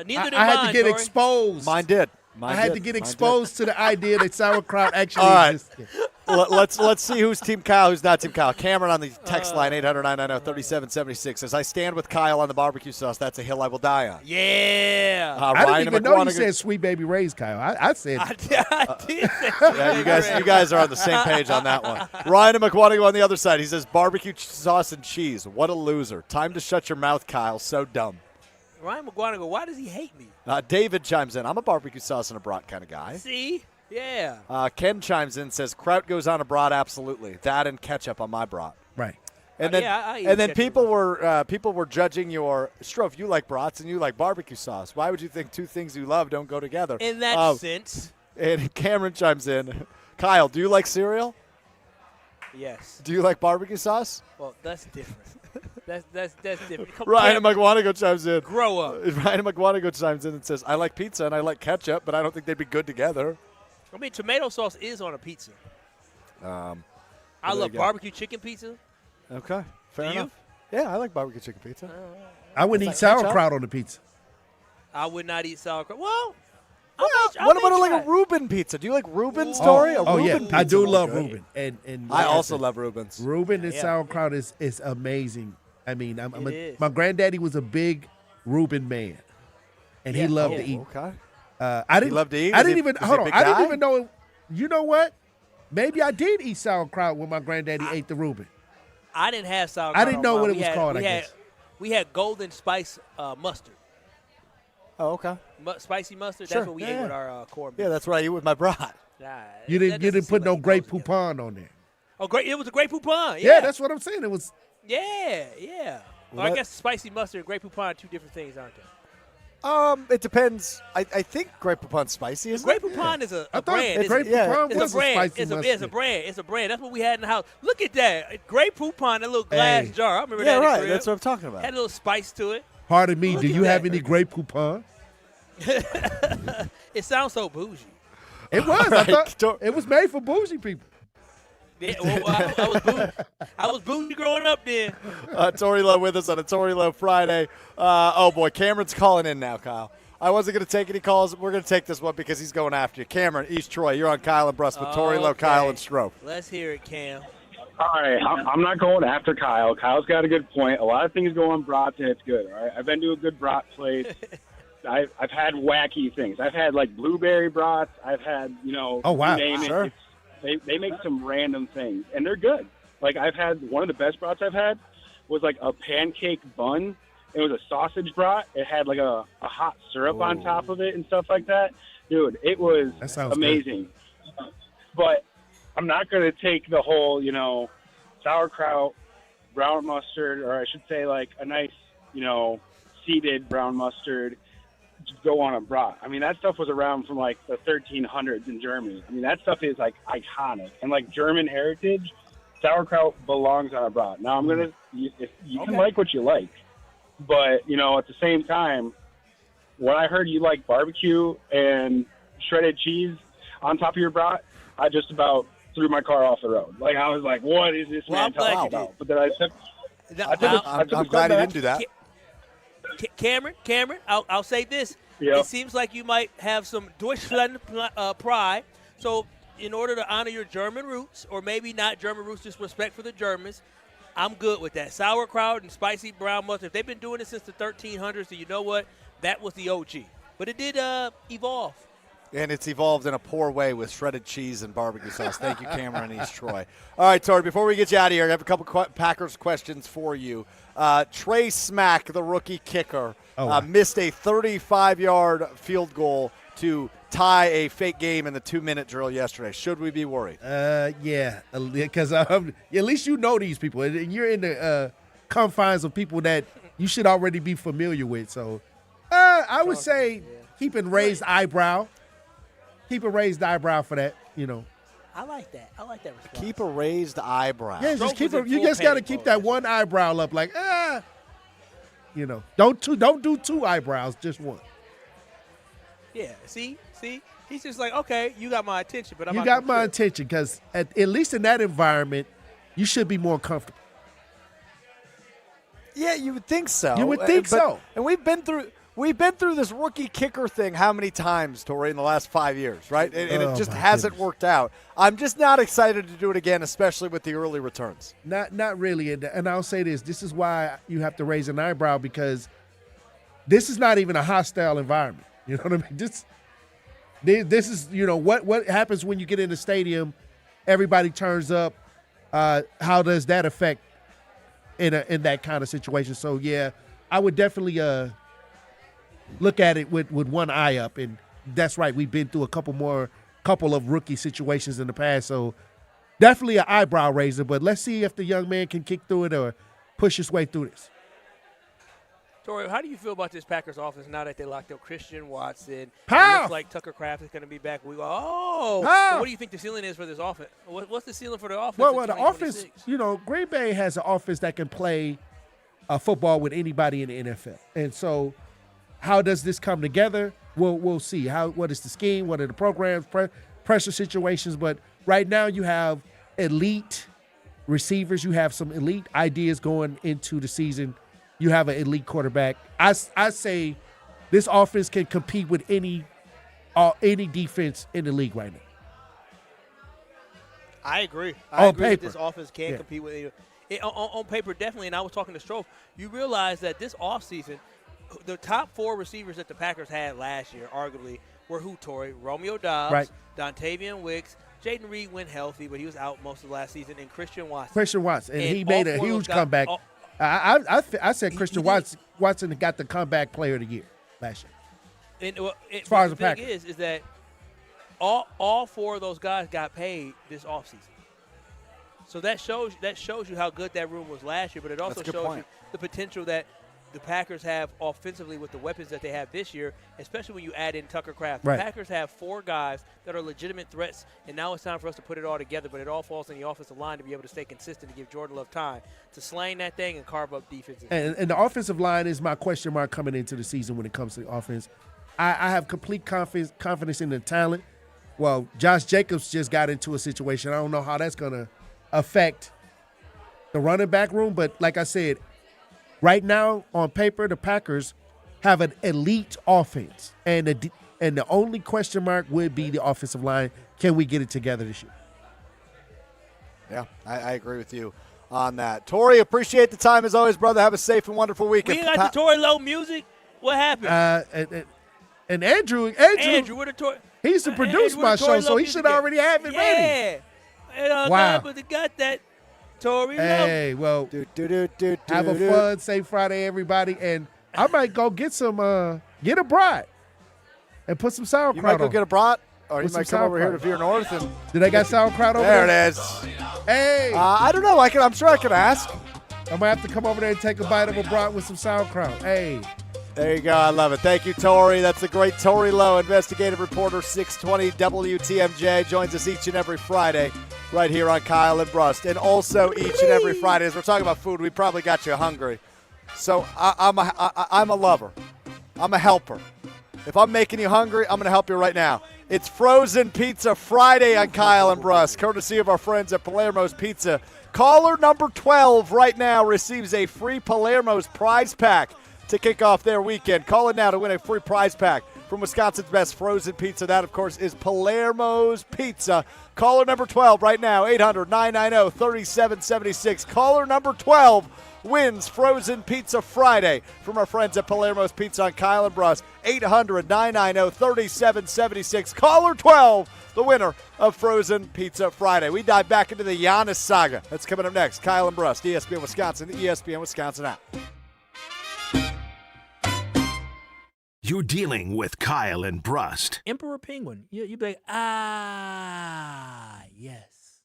neither did I had mine, to get Tori. exposed. Mine did. I had to get exposed to the idea that sauerkraut actually All right. existed. Let's see who's Team Kyle, who's not Team Kyle. Cameron on the text line, 800-990-3776 says, I stand with Kyle on the barbecue sauce. That's a hill I will die on. Yeah. I didn't even know you said Sweet Baby Ray's, Kyle. I said. I did say you guys are on the same page on that one. Ryan and McWanago on the other side. He says, barbecue sauce and cheese. What a loser. Time to shut your mouth, Kyle. So dumb. Ryan McWanago, why does he hate me? David chimes in. I'm a barbecue sauce and a brat kind of guy. See? Yeah. Ken chimes in, says, kraut goes on a brat, absolutely. That and ketchup on my brat. Right. And then people were judging your Strouf. You like brats and you like barbecue sauce. Why would you think two things you love don't go together? In that sense. And Cameron chimes in. Kyle, do you like cereal? Yes. Do you like barbecue sauce? Well, that's different. That's different. Ryan McWanago chimes in. Grow up. Ryan McWanago chimes in and says, I like pizza and I like ketchup, but I don't think they'd be good together. I mean, tomato sauce is on a pizza. I love barbecue chicken pizza. Okay, fair enough. You? Yeah, I like barbecue chicken pizza. I wouldn't eat sauerkraut on the pizza. I would not eat sauerkraut. Well, what about like a Reuben pizza? Do you like Reuben's, Tori? Yeah, I do love Reuben. And I also love Reuben's. Reuben and sauerkraut is amazing. I mean, my granddaddy was a big Reuben man, and he loved to eat. Okay. I didn't love to eat. I didn't even know. You know what? Maybe I did eat sauerkraut when my granddaddy ate the Reuben. I didn't have sauerkraut. I didn't know what it was called. I guess we had golden spice mustard. Oh, okay. Spicy mustard. Sure. That's what we ate with our corned beef. Yeah, that's what I eat with my brat. Nah, you didn't put no Grey Poupon on there. Oh, great! It was a Grey Poupon. Yeah, that's what I'm saying. It was. Yeah. Well, I guess spicy mustard and Grey Poupon are two different things, aren't they? It depends. I think Grey Poupon's spicy, isn't Grey it? Poupon is a I brand. Grey Poupon was a spicy it's mustard. a brand. It's a brand. That's what we had in the house. Look at that. Grey Poupon, that little glass jar. I remember that. Yeah, in the right. crib. That's what I'm talking about. Had a little spice to it. Pardon me. Look Do at you have that. any Grey Poupon? It sounds so bougie. It was. Right. I thought it was made for bougie people. Yeah, I was booty growing up then. Tori Lowe with us on a Tori Lowe Friday. Oh, boy, Cameron's calling in now, Kyle. I wasn't going to take any calls. We're going to take this one because he's going after you. Cameron, East Troy, you're on Kyle and Brust with Tori Lowe, Kyle, and Strouf. Let's hear it, Cam. All right, I'm not going after Kyle. Kyle's got a good point. A lot of things go on brats, and it's good. All right, I've been to a good brat place. I've had wacky things. I've had, like, blueberry brats. I've had, Oh, wow. name it. Sure. They make some random things, and they're good. Like, I've had one of the best brats I've had was, like, a pancake bun. It was a sausage brat. It had, like, a hot syrup on top of it and stuff like that. Dude, it was amazing. Good. But I'm not going to take the whole, sauerkraut, brown mustard, or I should say, like, a nice, seeded brown mustard to go on a brat. I mean, that stuff was around from, like, the 1300s in Germany. I mean, that stuff is, like, iconic. And, like, German heritage, sauerkraut belongs on a brat. Now, I'm going to – you can like what you like. But, at the same time, when I heard you like barbecue and shredded cheese on top of your brat, I just about threw my car off the road. Like, I was like, what is this man talking about? But then I'm glad he didn't do that. Cameron, I'll say this. Yep. It seems like you might have some Deutschland pride. So in order to honor your German roots, or maybe not German roots, just respect for the Germans, I'm good with that. Sauerkraut and spicy brown mustard, if they've been doing it since the 1300s, then you know what? That was the OG. But it did evolve. And it's evolved in a poor way with shredded cheese and barbecue sauce. Thank you, Cameron and East Troy. All right, Tori, before we get you out of here, I have a couple Packers questions for you. Trey Smack, the rookie kicker, missed a 35-yard field goal to tie a fake game in the 2-minute drill yesterday. Should we be worried? Yeah, because at least you know these people. And you're in the confines of people that you should already be familiar with. So I would say keep a raised eyebrow. Keep a raised eyebrow for that, I like that. I like that response. Keep a raised eyebrow. Yeah, just you just got to keep that one eyebrow up like, don't do two eyebrows, just one. Yeah, see? He's just like, okay, you got my attention, but I'm You not got my sure. attention because at least in that environment, you should be more comfortable. Yeah, you would think so. You would think so. And we've been through this rookie kicker thing how many times, Tori, in the last 5 years, right? And it just hasn't worked out. I'm just not excited to do it again, especially with the early returns. Not really. And I'll say this. This is why you have to raise an eyebrow, because this is not even a hostile environment. You know what I mean? This is, what happens when you get in the stadium, everybody turns up. How does that affect in that kind of situation? So, yeah, I would definitely look at it with one eye up. And that's right. We've been through a couple of rookie situations in the past. So definitely an eyebrow raiser. But let's see if the young man can kick through it or push his way through this. Tori, how do you feel about this Packers offense now that they locked up Christian Watson? How? It looks like Tucker Kraft is going to be back. We go, so what do you think the ceiling is for this offense? What's the ceiling for the offense? Well, the offense, Green Bay has an offense that can play football with anybody in the NFL. And so how does this come together? We'll see. What is the scheme? What are the programs, pressure situations? But right now you have elite receivers. You have some elite ideas going into the season. You have an elite quarterback. I say this offense can compete with any defense in the league right now. I agree. On agree that paper. this offense can compete with it. On paper, definitely. And I was talking to Strouf. You realize that this offseason, the top 4 receivers that the Packers had last year, arguably, were who, Tori? Romeo Doubs, right. Dontavian Wicks, Jaden Reed went healthy, but he was out most of last season, and Christian Watson. And he made a huge comeback. I said Christian Watson got the comeback player of the year last year. And, as far as the the Packers. thing is that all 4 of those guys got paid this offseason. So that shows you how good that room was last year, but it also shows you the potential that the Packers have offensively with the weapons that they have this year, especially when you add in Tucker Kraft. Right. The Packers have 4 guys that are legitimate threats, and now it's time for us to put it all together, but it all falls in the offensive line to be able to stay consistent, to give Jordan Love time to slang that thing and carve up defenses. And the offensive line is my question mark coming into the season when it comes to the offense. I have complete confidence in the talent. Well, Josh Jacobs just got into a situation. I don't know how that's going to affect the running back room. But like I said, right now on paper, the Packers have an elite offense, and the only question mark would be the offensive line. Can we get it together this year? Yeah, I agree with you on that. Tori, appreciate the time as always, brother. Have a safe and wonderful weekend. We ain't got the Tori Lowe music. What happened? And Andrew, what a Tori. He used to produce my show, so he should already have it ready. Yeah. Wow. But they got that Tori Lowe. Hey, well, have a fun, safe Friday, everybody. And I might go get a brat and put some sauerkraut on. You might go get a brat, or you might come over here to Vier North. And do they got sauerkraut over there? There it is. Hey. I don't know. I'm sure I can ask. I might have to come over there and take a bite of a brat with some sauerkraut. Hey. There you go. I love it. Thank you, Tori. That's the great Tori Lowe, investigative reporter, 620 WTMJ. Joins us each and every Friday right here on Kyle and Brust. And also each and every Friday, as we're talking about food, we probably got you hungry. So I'm a lover. I'm a helper. If I'm making you hungry, I'm going to help you right now. It's Frozen Pizza Friday on Kyle and Brust, courtesy of our friends at Palermo's Pizza. Caller number 12 right now receives a free Palermo's prize pack to kick off their weekend. Call it now to win a free prize pack from Wisconsin's best frozen pizza. That, of course, is Palermo's Pizza. Caller number 12 right now, 800-990-3776. Caller number 12 wins Frozen Pizza Friday from our friends at Palermo's Pizza on Kyle and Brust. 800-990-3776. Caller 12, the winner of Frozen Pizza Friday. We dive back into the Giannis saga. That's coming up next. Kyle and Brust, ESPN Wisconsin, the ESPN Wisconsin app. You're dealing with Kyle and Brust. Emperor Penguin. You'd be like, yes.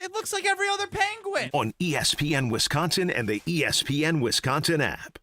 It looks like every other penguin. On ESPN Wisconsin and the ESPN Wisconsin app.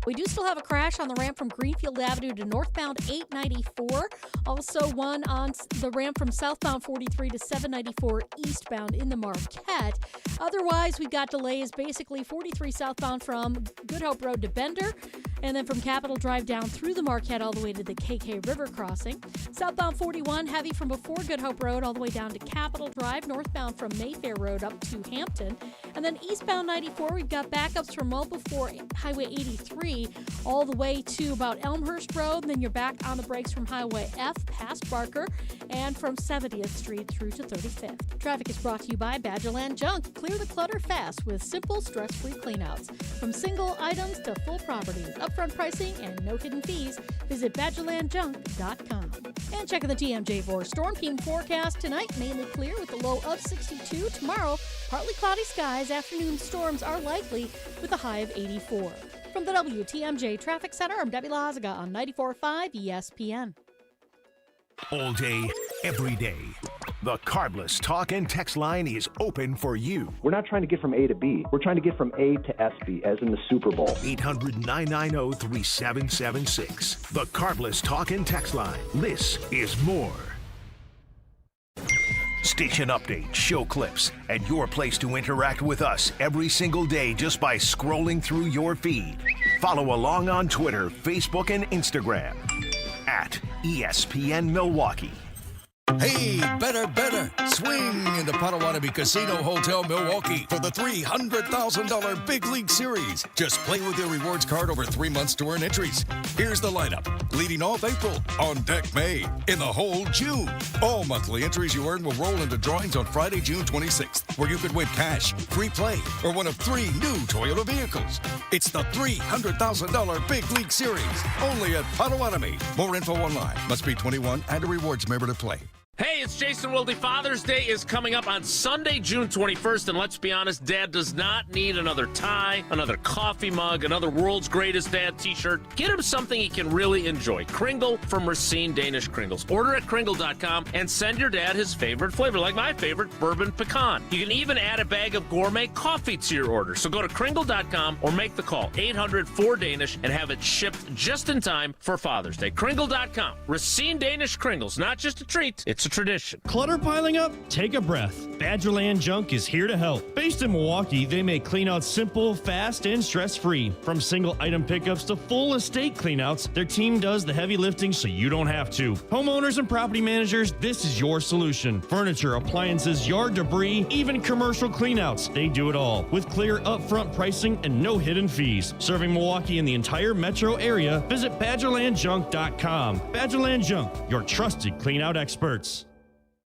We do still have a crash on the ramp from Greenfield Avenue to northbound 894. Also one on the ramp from southbound 43 to 794 eastbound in the Marquette. Otherwise, we've got delays basically 43 southbound from Good Hope Road to Bender, and then from Capitol Drive down through the Marquette all the way to the KK River crossing. Southbound 41 heavy from before Good Hope Road all the way down to Capitol Drive, northbound from Mayfair Road up to Hampton. And then eastbound 94, we've got backups from well before Highway 83 all the way to about Elmhurst Road, and then you're back on the brakes from Highway F past Barker and from 70th Street through to 35th. Traffic is brought to you by Badgerland Junk. Clear the clutter fast with simple, stress-free cleanouts. From single items to full properties, upfront pricing, and no hidden fees, visit BadgerlandJunk.com. And checking the TMJ for Storm Team forecast tonight, mainly clear with a low of 62. Tomorrow, partly cloudy skies. Afternoon storms are likely with a high of 84. From the WTMJ Traffic Center, I'm Debbie Lazaga on 94.5 ESPN. All day, every day. The Carbless Talk and Text line is open for you. We're not trying to get from A to B. We're trying to get from A to SB, as in the Super Bowl. 800-990-3776. The Carbless Talk and Text line. This is more. Station updates, show clips, and your place to interact with us every single day just by scrolling through your feed. Follow along on Twitter, Facebook, and Instagram at ESPN Milwaukee. Hey, better. Swing into Potawatomi Casino Hotel Milwaukee for the $300,000 Big League Series. Just play with your rewards card over 3 months to earn entries. Here's the lineup. Leading off April, on deck May, in the hole June. All monthly entries you earn will roll into drawings on Friday, June 26th, where you could win cash, free play, or one of 3 new Toyota vehicles. It's the $300,000 Big League Series, only at Potawatomi. More info online. Must be 21 and a rewards member to play. Hey, it's Jason Wilde. Father's Day is coming up on Sunday, June 21st, and let's be honest, Dad does not need another tie, another coffee mug, another World's Greatest Dad t-shirt. Get him something he can really enjoy. Kringle from Racine Danish Kringles. Order at Kringle.com and send your dad his favorite flavor, like my favorite, bourbon pecan. You can even add a bag of gourmet coffee to your order. So go to Kringle.com or make the call, 800-4DANISH, and have it shipped just in time for Father's Day. Kringle.com. Racine Danish Kringles, not just a treat, it's It's a tradition. Clutter piling up? Take a breath. Badgerland Junk is here to help. Based in Milwaukee, they make cleanouts simple, fast, and stress-free. From single item pickups to full estate cleanouts, their team does the heavy lifting so you don't have to. Homeowners and property managers, this is your solution. Furniture, appliances, yard debris, even commercial cleanouts. They do it all with clear upfront pricing and no hidden fees. Serving Milwaukee and the entire metro area, visit BadgerlandJunk.com. Badgerland Junk, your trusted cleanout experts.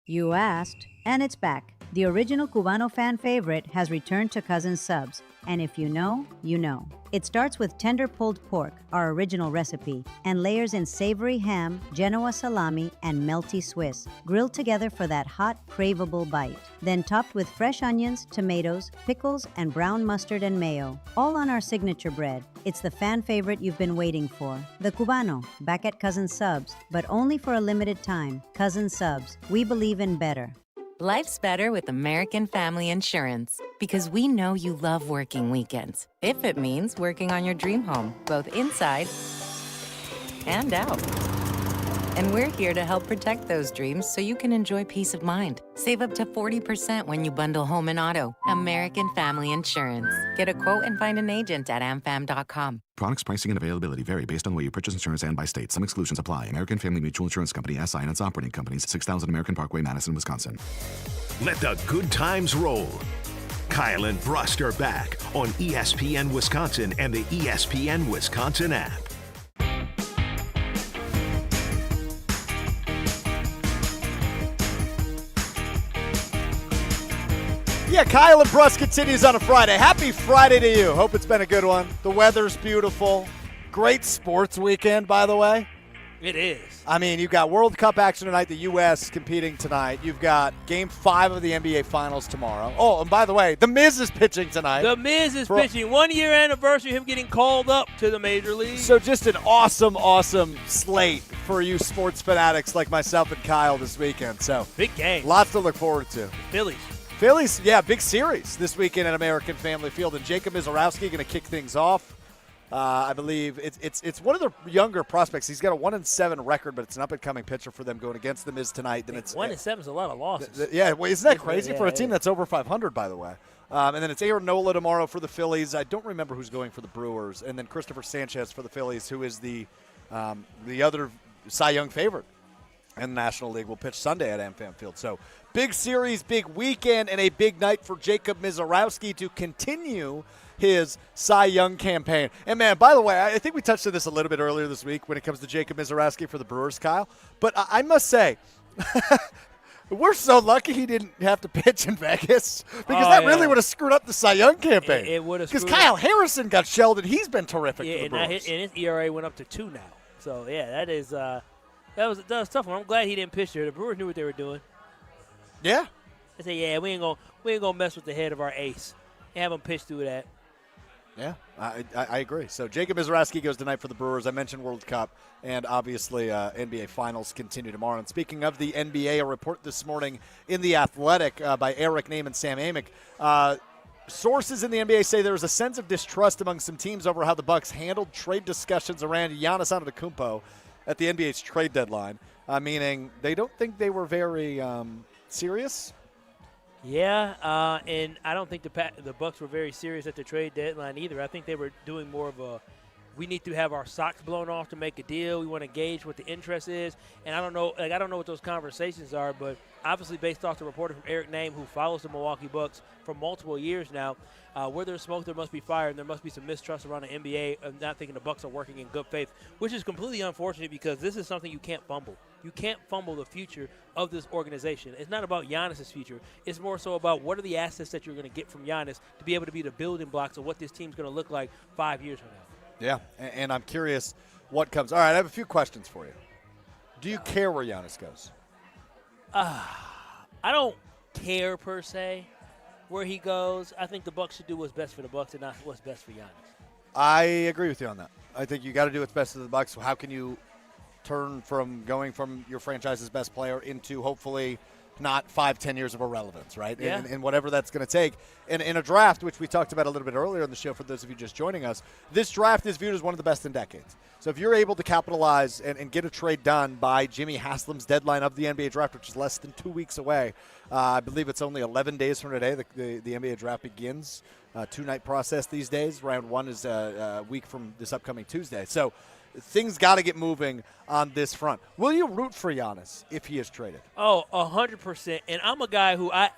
You asked, and it's back. The original Cubano fan favorite has returned to Cousins Subs. And if you know, you know. It starts with tender pulled pork, our original recipe, and layers in savory ham, Genoa salami, and melty Swiss, grilled together for that hot, craveable bite. Then topped with fresh onions, tomatoes, pickles, and brown mustard and mayo, all on our signature bread. It's the fan favorite you've been waiting for. The Cubano, back at Cousins Subs, but only for a limited time. Cousins Subs, we believe in better. Life's better with American Family Insurance because we know you love working weekends. If it means working on your dream home, both inside and out. And we're here to help protect those dreams so you can enjoy peace of mind. Save up to 40% when you bundle home and auto. American Family Insurance. Get a quote and find an agent at amfam.com. Products, pricing, and availability vary based on where you purchase insurance and by state. Some exclusions apply. American Family Mutual Insurance Company, SI, and its operating companies, 6000 American Parkway, Madison, Wisconsin. Let the good times roll. Kyle and Brust are back on ESPN Wisconsin and the ESPN Wisconsin app. Yeah, Kyle and Brust continues on a Friday. Happy Friday to you. Hope it's been a good one. The weather's beautiful. Great sports weekend, by the way. It is. I mean, you've got World Cup action tonight, the U.S. competing tonight. You've got Game 5 of the NBA Finals tomorrow. Oh, and by the way, The Miz is pitching tonight. The Miz is pitching. 1 year anniversary of him getting called up to the Major League. So just an awesome, awesome slate for you sports fanatics like myself and Kyle this weekend. So big game. Lots to look forward to. Phillies, yeah, big series this weekend at American Family Field, and Jacob Mizorowski going to kick things off. I believe it's one of the younger prospects. He's got a 1-7 record, but it's an up-and-coming pitcher for them going against the Miz tonight. Then it's 1-7 is a lot of losses. Yeah, well, isn't that crazy for a team that's over 500, by the way? And then it's Aaron Nola tomorrow for the Phillies. I don't remember who's going for the Brewers, and then Christopher Sanchez for the Phillies, who is the other Cy Young favorite in the National League, will pitch Sunday at AmFam Field. So big series, big weekend, and a big night for Jacob Mizorowski to continue his Cy Young campaign. And, man, by the way, I think we touched on this a little bit earlier this week when it comes to Jacob Mizorowski for the Brewers, Kyle. But I must say, we're so lucky he didn't have to pitch in Vegas because that really would have screwed up the Cy Young campaign. It would have. Because Kyle Harrison got shelled, and he's been terrific for the Brewers. And his ERA went up to 2 now. So, yeah, that is that was a tough one. I'm glad he didn't pitch there. The Brewers knew what they were doing. Yeah. They said, yeah, we ain't gonna mess with the head of our ace and have him pitch through that. Yeah, I agree. So Jacob Mizorowski goes tonight for the Brewers. I mentioned World Cup, and obviously NBA Finals continue tomorrow. And speaking of the NBA, a report this morning in The Athletic by Eric Name and Sam Amick. Sources in the NBA say there was a sense of distrust among some teams over how the Bucks handled trade discussions around Giannis Antetokounmpo at the NBA's trade deadline, meaning they don't think they were very serious. Yeah, and I don't think the Bucks were very serious at the trade deadline either. I think they were doing more of a, we need to have our socks blown off to make a deal. We want to gauge what the interest is, and I don't know what those conversations are, but obviously based off the reporter from Eric Name, who follows the Milwaukee Bucks for multiple years now, where there's smoke, there must be fire, and there must be some mistrust around the NBA of not thinking the Bucks are working in good faith, which is completely unfortunate because this is something you can't fumble. You can't fumble the future of this organization. It's not about Giannis' future. It's more so about what are the assets that you're going to get from Giannis to be able to be the building blocks of what this team's going to look like 5 years from now. Yeah, and I'm curious what comes. All right, I have a few questions for you. Do you care where Giannis goes? I don't care per se where he goes. I think the Bucks should do what's best for the Bucks and not what's best for Giannis. I agree with you on that. I think you got to do what's best for the Bucks. How can you turn from going from your franchise's best player into hopefully not 5-10 years of irrelevance, right? Yeah. And whatever that's going to take. And in a draft, which we talked about a little bit earlier in the show for those of you just joining us, this draft is viewed as one of the best in decades. So if you're able to capitalize and get a trade done by Jimmy Haslam's deadline of the NBA draft, which is less than 2 weeks away, I believe it's only 11 days from today the NBA draft begins. 2-night process these days. Round 1 is a week from this upcoming Tuesday. So things got to get moving on this front. Will you root for Giannis if he is traded? Oh, 100%. And I'm a guy who I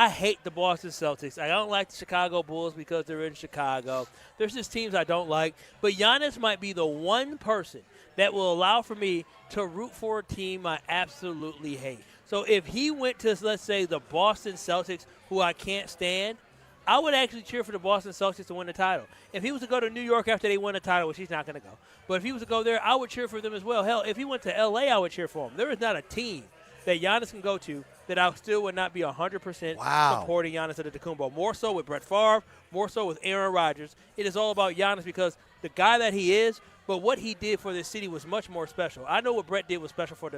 hate the Boston Celtics. I don't like the Chicago Bulls because they're in Chicago. There's just teams I don't like. But Giannis might be the one person that will allow for me to root for a team I absolutely hate. So if he went to, let's say, the Boston Celtics, who I can't stand, I would actually cheer for the Boston Celtics to win the title. If he was to go to New York after they win the title, which he's not going to go, but if he was to go there, I would cheer for them as well. Hell, if he went to L.A., I would cheer for him. There is not a team that Giannis can go to that I still would not be 100% supporting Giannis Antetokounmpo. More so with Brett Favre, more so with Aaron Rodgers. It is all about Giannis because the guy that he is, but what he did for this city was much more special. I know what Brett did was special for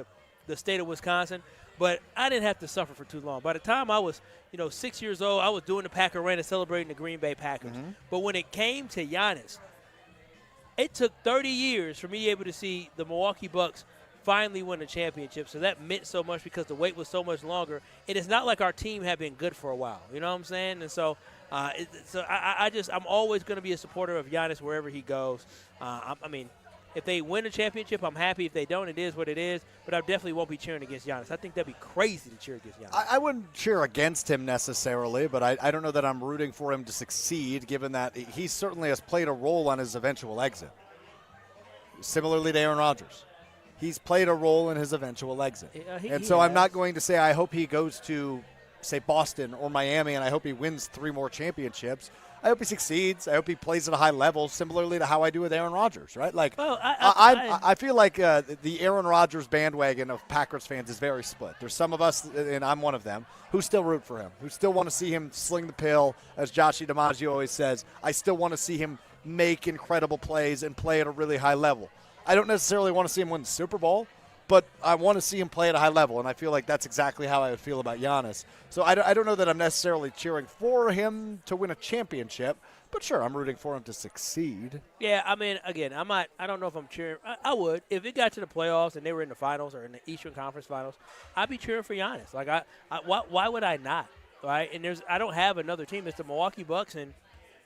the state of Wisconsin, but I didn't have to suffer for too long. By the time I was, 6 years old, I was doing the Packer Run and celebrating the Green Bay Packers. Mm-hmm. But when it came to Giannis, it took 30 years for me able to see the Milwaukee Bucks finally win a championship. So that meant so much because the wait was so much longer. And it's not like our team had been good for a while. You know what I'm saying? And so, I'm always going to be a supporter of Giannis wherever he goes. If they win a championship, I'm happy. If they don't, it is what it is. But I definitely won't be cheering against Giannis. I think that'd be crazy to cheer against Giannis. I wouldn't cheer against him necessarily, but I don't know that I'm rooting for him to succeed, given that he certainly has played a role on his eventual exit. Similarly to Aaron Rodgers. He's played a role in his eventual exit. I'm not going to say I hope he goes to, say, Boston or Miami, and I hope he wins 3 more championships. I hope he succeeds. I hope he plays at a high level, similarly to how I do with Aaron Rodgers, right? I feel like the Aaron Rodgers bandwagon of Packers fans is very split. There's some of us, and I'm one of them, who still root for him, who still want to see him sling the pill, as Joshie DiMaggio always says. I still want to see him make incredible plays and play at a really high level. I don't necessarily want to see him win the Super Bowl, but I want to see him play at a high level, and I feel like that's exactly how I would feel about Giannis. So I don't know that I'm necessarily cheering for him to win a championship, but sure, I'm rooting for him to succead. Yeah, again, I don't know if I'm cheering. I would. If it got to the playoffs and they were in the finals or in the Eastern Conference Finals, I'd be cheering for Giannis. Why would I not, right? And I don't have another team. It's the Milwaukee Bucks and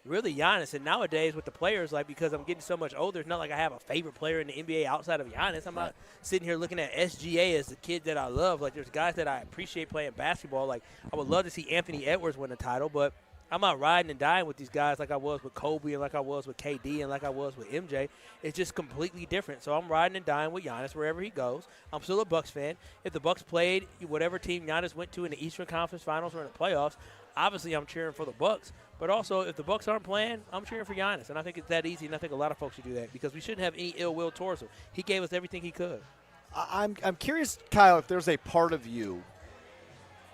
really Giannis. And nowadays with the players, because I'm getting so much older, it's not like I have a favorite player in the NBA outside of Giannis. I'm not sitting here looking at SGA as the kid that I love. There's guys that I appreciate playing basketball. I would love to see Anthony Edwards win the title, but I'm not riding and dying with these guys like I was with Kobe and like I was with KD and like I was with MJ. It's just completely different. So I'm riding and dying with Giannis wherever he goes. I'm still a Bucks fan. If the Bucks played whatever team Giannis went to in the Eastern Conference Finals or in the playoffs, obviously I'm cheering for the Bucks. But also, if the Bucks aren't playing, I'm cheering for Giannis. And I think it's that easy, and I think a lot of folks should do that because we shouldn't have any ill will towards him. He gave us everything he could. I'm curious, Kyle, if there's a part of you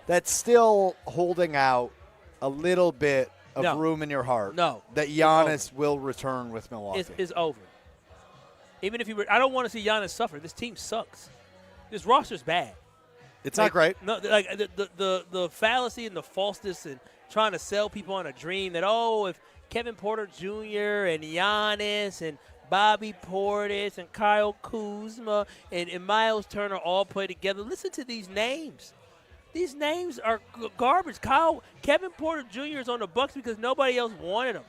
that's still holding out a little bit of room in your heart that Giannis will return with Milwaukee. It's over. Even if I don't want to see Giannis suffer. This team sucks. This roster's bad. It's not great. No, the fallacy and the falseness and trying to sell people on a dream that, if Kevin Porter Jr. and Giannis and Bobby Portis and Kyle Kuzma and Miles Turner all play together. Listen to these names. These names are garbage. Kevin Porter Jr. is on the Bucks because nobody else wanted him.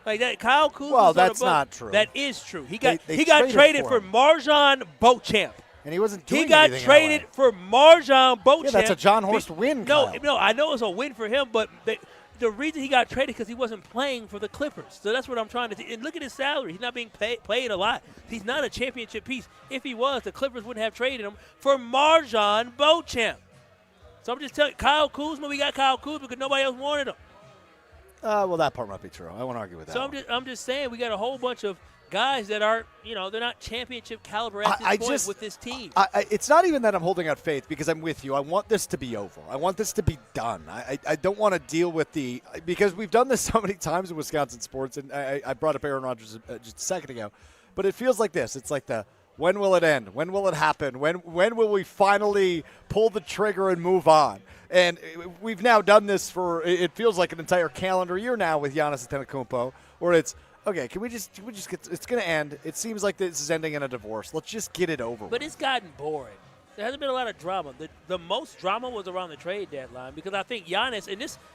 Like that, Kyle Kuzma. Well, that's not true. That is true. He got traded for MarJon Beauchamp. And he wasn't doing anything. He got traded for MarJon Beauchamp. Yeah, that's a John Horst win. No, I know it's a win for him, but the reason he got traded because he wasn't playing for the Clippers. So that's what I'm trying to do. And look at his salary. He's not being played a lot. He's not a championship piece. If he was, the Clippers wouldn't have traded him for MarJon Beauchamp. So I'm just telling you, Kyle Kuzma, we got Kyle Kuzma because nobody else wanted him. Well, that part might be true. I won't argue with that. So I'm just saying we got a whole bunch of guys that are, they're not championship caliber at this point with this team. It's not even that I'm holding out faith because I'm with you. I want this to be over. I want this to be done. I don't want to deal with because we've done this so many times in Wisconsin sports, and I brought up Aaron Rodgers just a second ago, but it feels like this. It's like When will it end? When will it happen? When will we finally pull the trigger and move on? And we've now done this for, it feels like an entire calendar year now with Giannis Antetokounmpo, where it's, okay, can we just get, it's going to end. It seems like this is ending in a divorce. Let's just get it over But with. it's gotten boring. There hasn't been a lot of drama. The most drama was around the trade deadline because I think Giannis,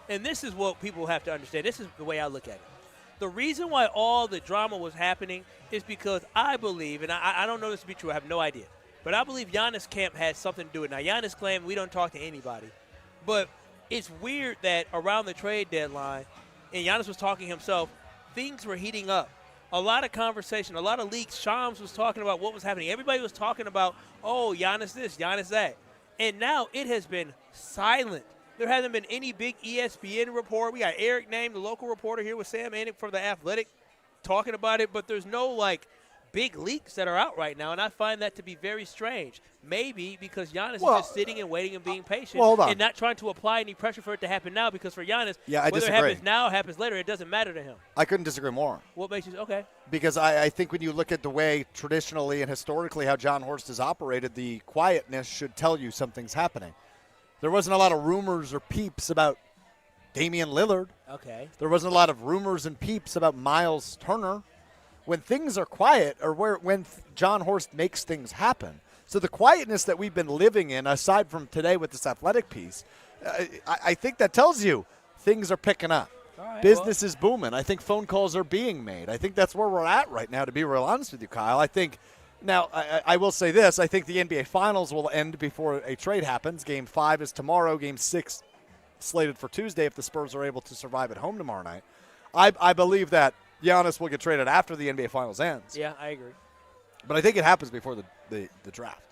and this is what people have to understand. This is the way I look at it. The reason why all the drama was happening is because I believe, and I don't know this to be true, I have no idea, but I believe Giannis' camp had something to do with it. Now, Giannis claimed we don't talk to anybody, but it's weird that around the trade deadline, and Giannis was talking himself, things were heating up. A lot of conversation, a lot of leaks. Shams was talking about what was happening. Everybody was talking about, oh, Giannis this, Giannis that. And now it has been silent. There hasn't been any big ESPN report. We got Eric Name, the local reporter here with Sam Anick from The Athletic, talking about it. But there's no, big leaks that are out right now, and I find that to be very strange. Maybe because Giannis is just sitting and waiting and being patient and not trying to apply any pressure for it to happen now, because for Giannis, whether it happens now or happens later, it doesn't matter to him. I couldn't disagree more. What makes you – okay. Because I think when you look at the way traditionally and historically how John Horst has operated, the quietness should tell you something's happening. There wasn't a lot of rumors or peeps about Damian Lillard. Okay. There wasn't a lot of rumors and peeps about Miles Turner. When things are quiet, or when John Horst makes things happen. So the quietness that we've been living in, aside from today with this Athletic piece, I think that tells you things are picking up. Right, Business is booming. I think phone calls are being made. I think that's where we're at right now, to be real honest with you, Kyle. I think now I will say this. I think the NBA Finals will end before a trade happens. Game 5 is tomorrow. Game 6 slated for Tuesday if the Spurs are able to survive at home tomorrow night. I believe that Giannis will get traded after the NBA Finals ends. Yeah, I agree. But I think it happens before the draft.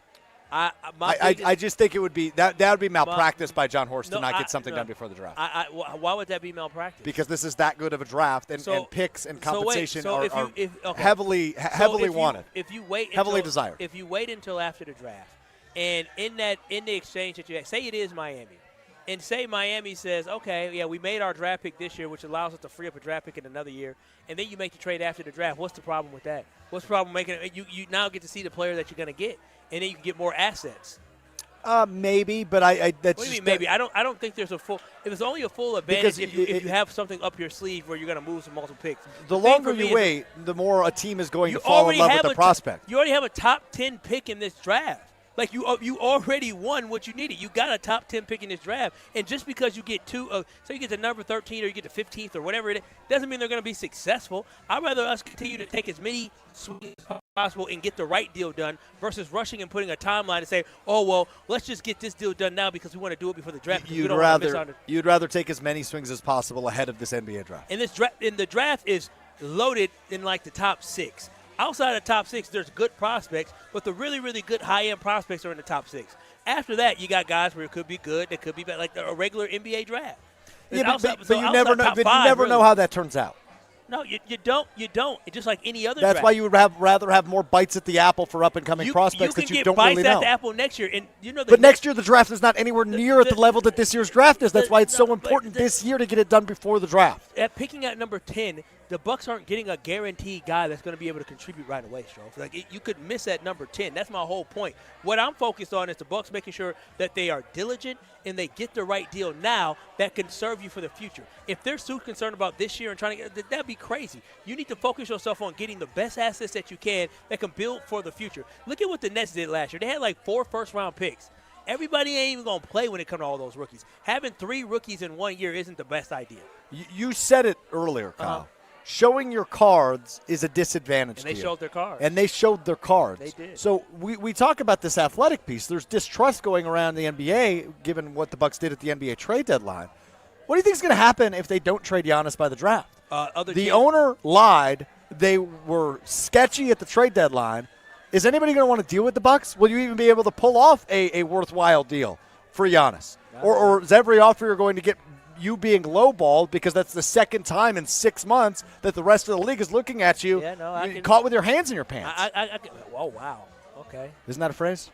I just think it would be that would be malpractice by John Horst to not get something done before the draft. Why would that be malpractice? Because this is that good of a draft, and picks and compensation are okay. heavily wanted. If you wait heavily until, desired. If you wait until after the draft, and in the exchange that you have, say it is Miami, and say Miami says, okay, yeah, we made our draft pick this year, which allows us to free up a draft pick in another year, and then you make the trade after the draft. What's the problem with that? What's the problem making it? You now get to see the player that you're going to get, and then you can get more assets. Maybe, but I that's. What do you mean maybe? I don't think there's a full. If it's only a full advantage if you have something up your sleeve where you're going to move some multiple picks. The longer you wait, the more a team is going to fall in love with the prospect. You already have a top 10 pick in this draft. Like, you already won what you needed. You got a top 10 pick in this draft. And just because you get so you get to number 13 or you get to 15th or whatever it is, doesn't mean they're going to be successful. I'd rather us continue to take as many swings as possible and get the right deal done versus rushing and putting a timeline and say, oh, well, let's just get this deal done now because we want to do it before the draft. You'd rather take as many swings as possible ahead of this NBA draft. And the draft is loaded in, like, the top 6. Outside of the top 6, there's good prospects, but the really, really good high-end prospects are in the top 6. After that, you got guys where it could be good, that could be bad, like a regular NBA draft. Yeah, but you never know how that turns out. No, you don't. It's just like any other That's draft. why you would rather have more bites at the apple for up-and-coming prospects that you don't really know. You can get bites at the apple next year. And but next year the draft is not anywhere near at the level that this year's draft is. That's why it's so important this year to get it done before the draft. At picking at number 10, the Bucks aren't getting a guaranteed guy that's going to be able to contribute right away, Strouf. Like, you could miss at number 10. That's my whole point. What I'm focused on is the Bucks making sure that they are diligent and they get the right deal now that can serve you for the future. If they're so concerned about this year and trying to get, that'd be crazy. You need to focus yourself on getting the best assets that you can that can build for the future. Look at what the Nets did last year. They had like 4 first-round picks. Everybody ain't even going to play when it comes to all those rookies. Having 3 rookies in 1 year isn't the best idea. You said it earlier, Kyle. Showing your cards is a disadvantage to you. And they showed their cards. And they showed their cards. They did. So we talk about this athletic piece. There's distrust going around the NBA, given what the Bucks did at the NBA trade deadline. What do you think is going to happen if they don't trade Giannis by the draft? The owner lied. They were sketchy at the trade deadline. Is anybody going to want to deal with the Bucks? Will you even be able to pull off a worthwhile deal for Giannis? Or is every offer you're going to get you being lowballed because that's the second time in 6 months that the rest of the league is looking at you, caught with your hands in your pants? Oh, wow. Okay. Isn't that a phrase?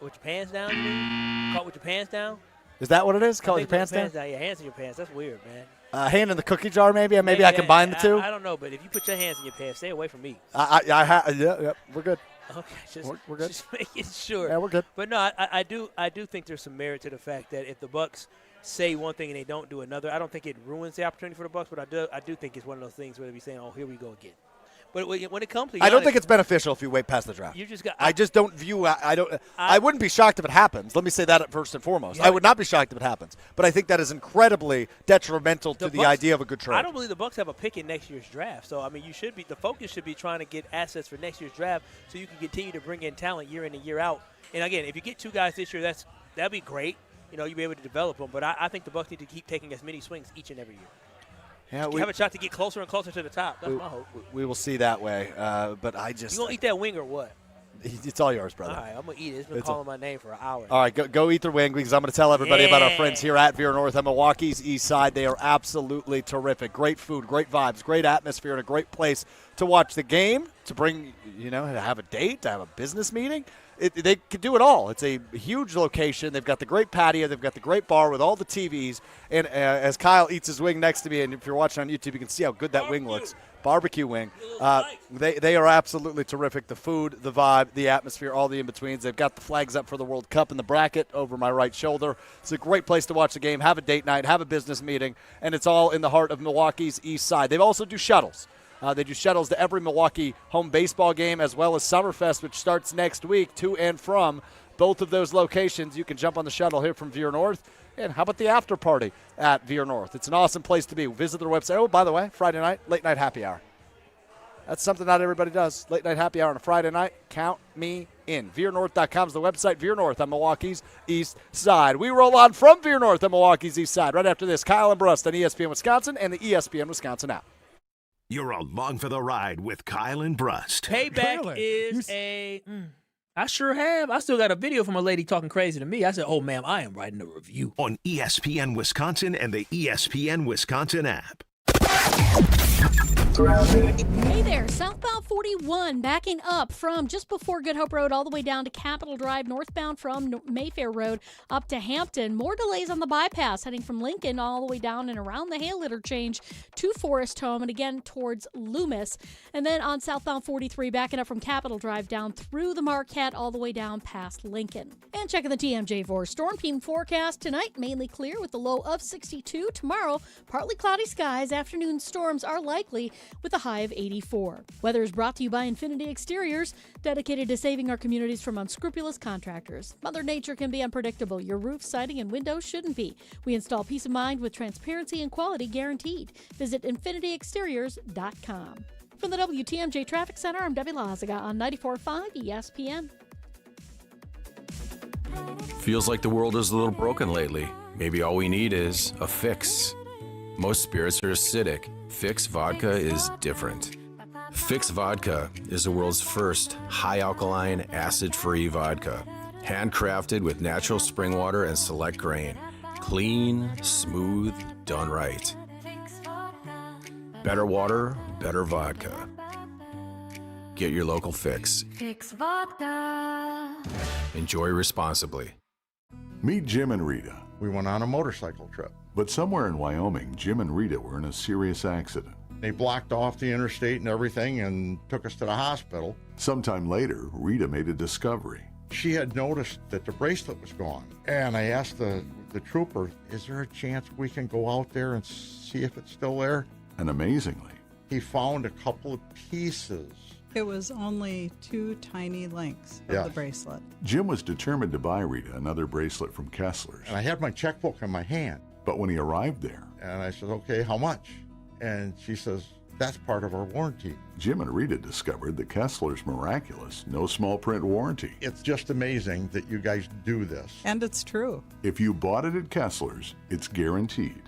With your pants down, you mean? Caught with your pants down? Is that what it is? Caught with your pants down? Yeah, hands in your pants. That's weird, man. Hand in the cookie jar, maybe? Maybe I combine the two? I don't know, but if you put your hands in your pants, stay away from me. Yeah, we're good. Okay, we're good. Just making sure. Yeah, we're good. But no, I do think there's some merit to the fact that if the Bucks say one thing and they don't do another, I don't think it ruins the opportunity for the Bucks. But I do think it's one of those things where they be saying, "Oh, here we go again." But when it comes to Giannis, I don't think it's beneficial if you wait past the draft. You just got. I just don't view. I wouldn't be shocked if it happens. Let me say that first and foremost. Yeah. I would not be shocked if it happens. But I think that is incredibly detrimental to the Bucks, idea of a good trade. I don't believe the Bucks have a pick in next year's draft. So I mean, the focus should be trying to get assets for next year's draft, so you can continue to bring in talent year in and year out. And again, if you get 2 guys this year, that'd be great. You'll be able to develop them. But I think the Bucks need to keep taking as many swings each and every year. Yeah, we have a shot to get closer and closer to the top. That's my hope. We will see that way. But I just. You gonna eat that wing or what? It's all yours, brother. All right, I'm going to eat it. It's been calling my name for an hour. All right, go eat their wing because I'm going to tell everybody about our friends here at Vier North on Milwaukee's East Side. They are absolutely terrific. Great food, great vibes, great atmosphere, and a great place to watch the game, to bring, to have a date, to have a business meeting. They can do it all. It's a huge location. They've got the great patio. They've got the great bar with all the TVs. And as Kyle eats his wing next to me, and if you're watching on YouTube, you can see how good that wing looks. Barbecue wing. They are absolutely terrific. The food, the vibe, the atmosphere, all the in-betweens. They've got the flags up for the World Cup in the bracket over my right shoulder. It's a great place to watch the game, have a date night, have a business meeting, and it's all in the heart of Milwaukee's East Side. They also do shuttles. They do shuttles to every Milwaukee home baseball game, as well as Summerfest, which starts next week, to and from both of those locations. You can jump on the shuttle here from Vier North. And how about the after party at Vier North? It's an awesome place to be. Visit their website. Oh, by the way, Friday night, late night happy hour. That's something not everybody does. Late night happy hour on a Friday night. Count me in. VierNorth.com is the website. Vier North on Milwaukee's East Side. We roll on from Vier North on Milwaukee's East Side. Right after this, Kyle and Brust on ESPN Wisconsin and the ESPN Wisconsin app. You're along for the ride with Kyle and Brust. Payback is I sure have. I still got a video from a lady talking crazy to me. I said, "Oh, ma'am, I am writing a review." On ESPN Wisconsin and the ESPN Wisconsin app. Hey there, southbound 41 backing up from just before Good Hope Road all the way down to Capitol Drive, northbound from Mayfair Road up to Hampton. More delays on the bypass heading from Lincoln all the way down and around the Hale interchange to Forest Home and again towards Loomis. And then on southbound 43 backing up from Capitol Drive down through the Marquette all the way down past Lincoln. And checking the TMJ4 storm team forecast tonight, mainly clear with a low of 62. Tomorrow, partly cloudy skies. Afternoon storms are likely with a high of 84. Weather is brought to you by Infinity Exteriors, dedicated to saving our communities from unscrupulous contractors. Mother Nature can be unpredictable. Your roof, siding, and windows shouldn't be. We install peace of mind with transparency and quality guaranteed. Visit infinityexteriors.com. From the WTMJ Traffic Center, I'm Debbie Lazaga on 94.5 ESPN. Feels like the world is a little broken lately. Maybe all we need is a fix. Most spirits are acidic. Fix Vodka is different. Fix Vodka is the world's first high-alkaline, acid-free vodka. Handcrafted with natural spring water and select grain. Clean, smooth, done right. Better water, better vodka. Get your local Fix. Fix Vodka. Enjoy responsibly. Meet Jim and Rita. We went on a motorcycle trip. But somewhere in Wyoming, Jim and Rita were in a serious accident. They blocked off the interstate and everything and took us to the hospital. Sometime later, Rita made a discovery. She had noticed that the bracelet was gone. And I asked the trooper, is there a chance we can go out there and see if it's still there? And amazingly, he found a couple of pieces. It was only 2 tiny links of the bracelet. Jim was determined to buy Rita another bracelet from Kessler's. And I had my checkbook in my hand. But when he arrived there, and I said, okay, how much? And she says, that's part of our warranty. Jim and Rita discovered the Kessler's miraculous, no small print warranty. It's just amazing that you guys do this. And it's true. If you bought it at Kessler's, it's guaranteed.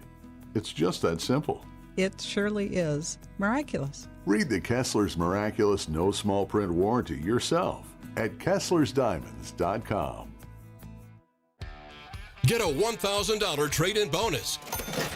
It's just that simple. It surely is miraculous. Read the Kessler's miraculous, no small print warranty yourself at Kessler'sDiamonds.com. Get a $1,000 trade-in bonus.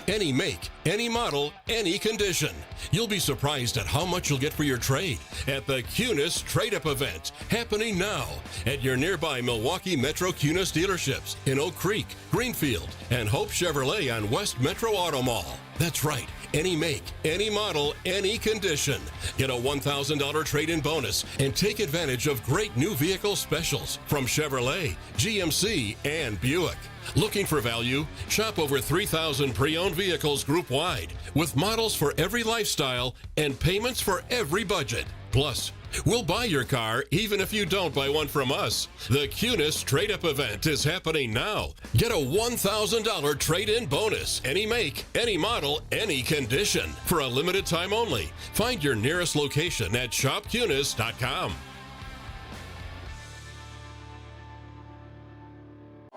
Any make, any model, any condition. You'll be surprised at how much you'll get for your trade at the Cunis Trade-Up event, happening now at your nearby Milwaukee Metro Cunis dealerships in Oak Creek, Greenfield, and Hope Chevrolet on West Metro Auto Mall. That's right. Any make, any model, any condition. Get a $1,000 trade-in bonus and take advantage of great new vehicle specials from Chevrolet, GMC, and Buick. Looking for value? Shop over 3,000 pre-owned vehicles group-wide with models for every lifestyle and payments for every budget. Plus, we'll buy your car even if you don't buy one from us. The Cunis Trade-Up event is happening now. Get a $1,000 trade-in bonus. Any make, any model, any condition. For a limited time only. Find your nearest location at shopcunis.com.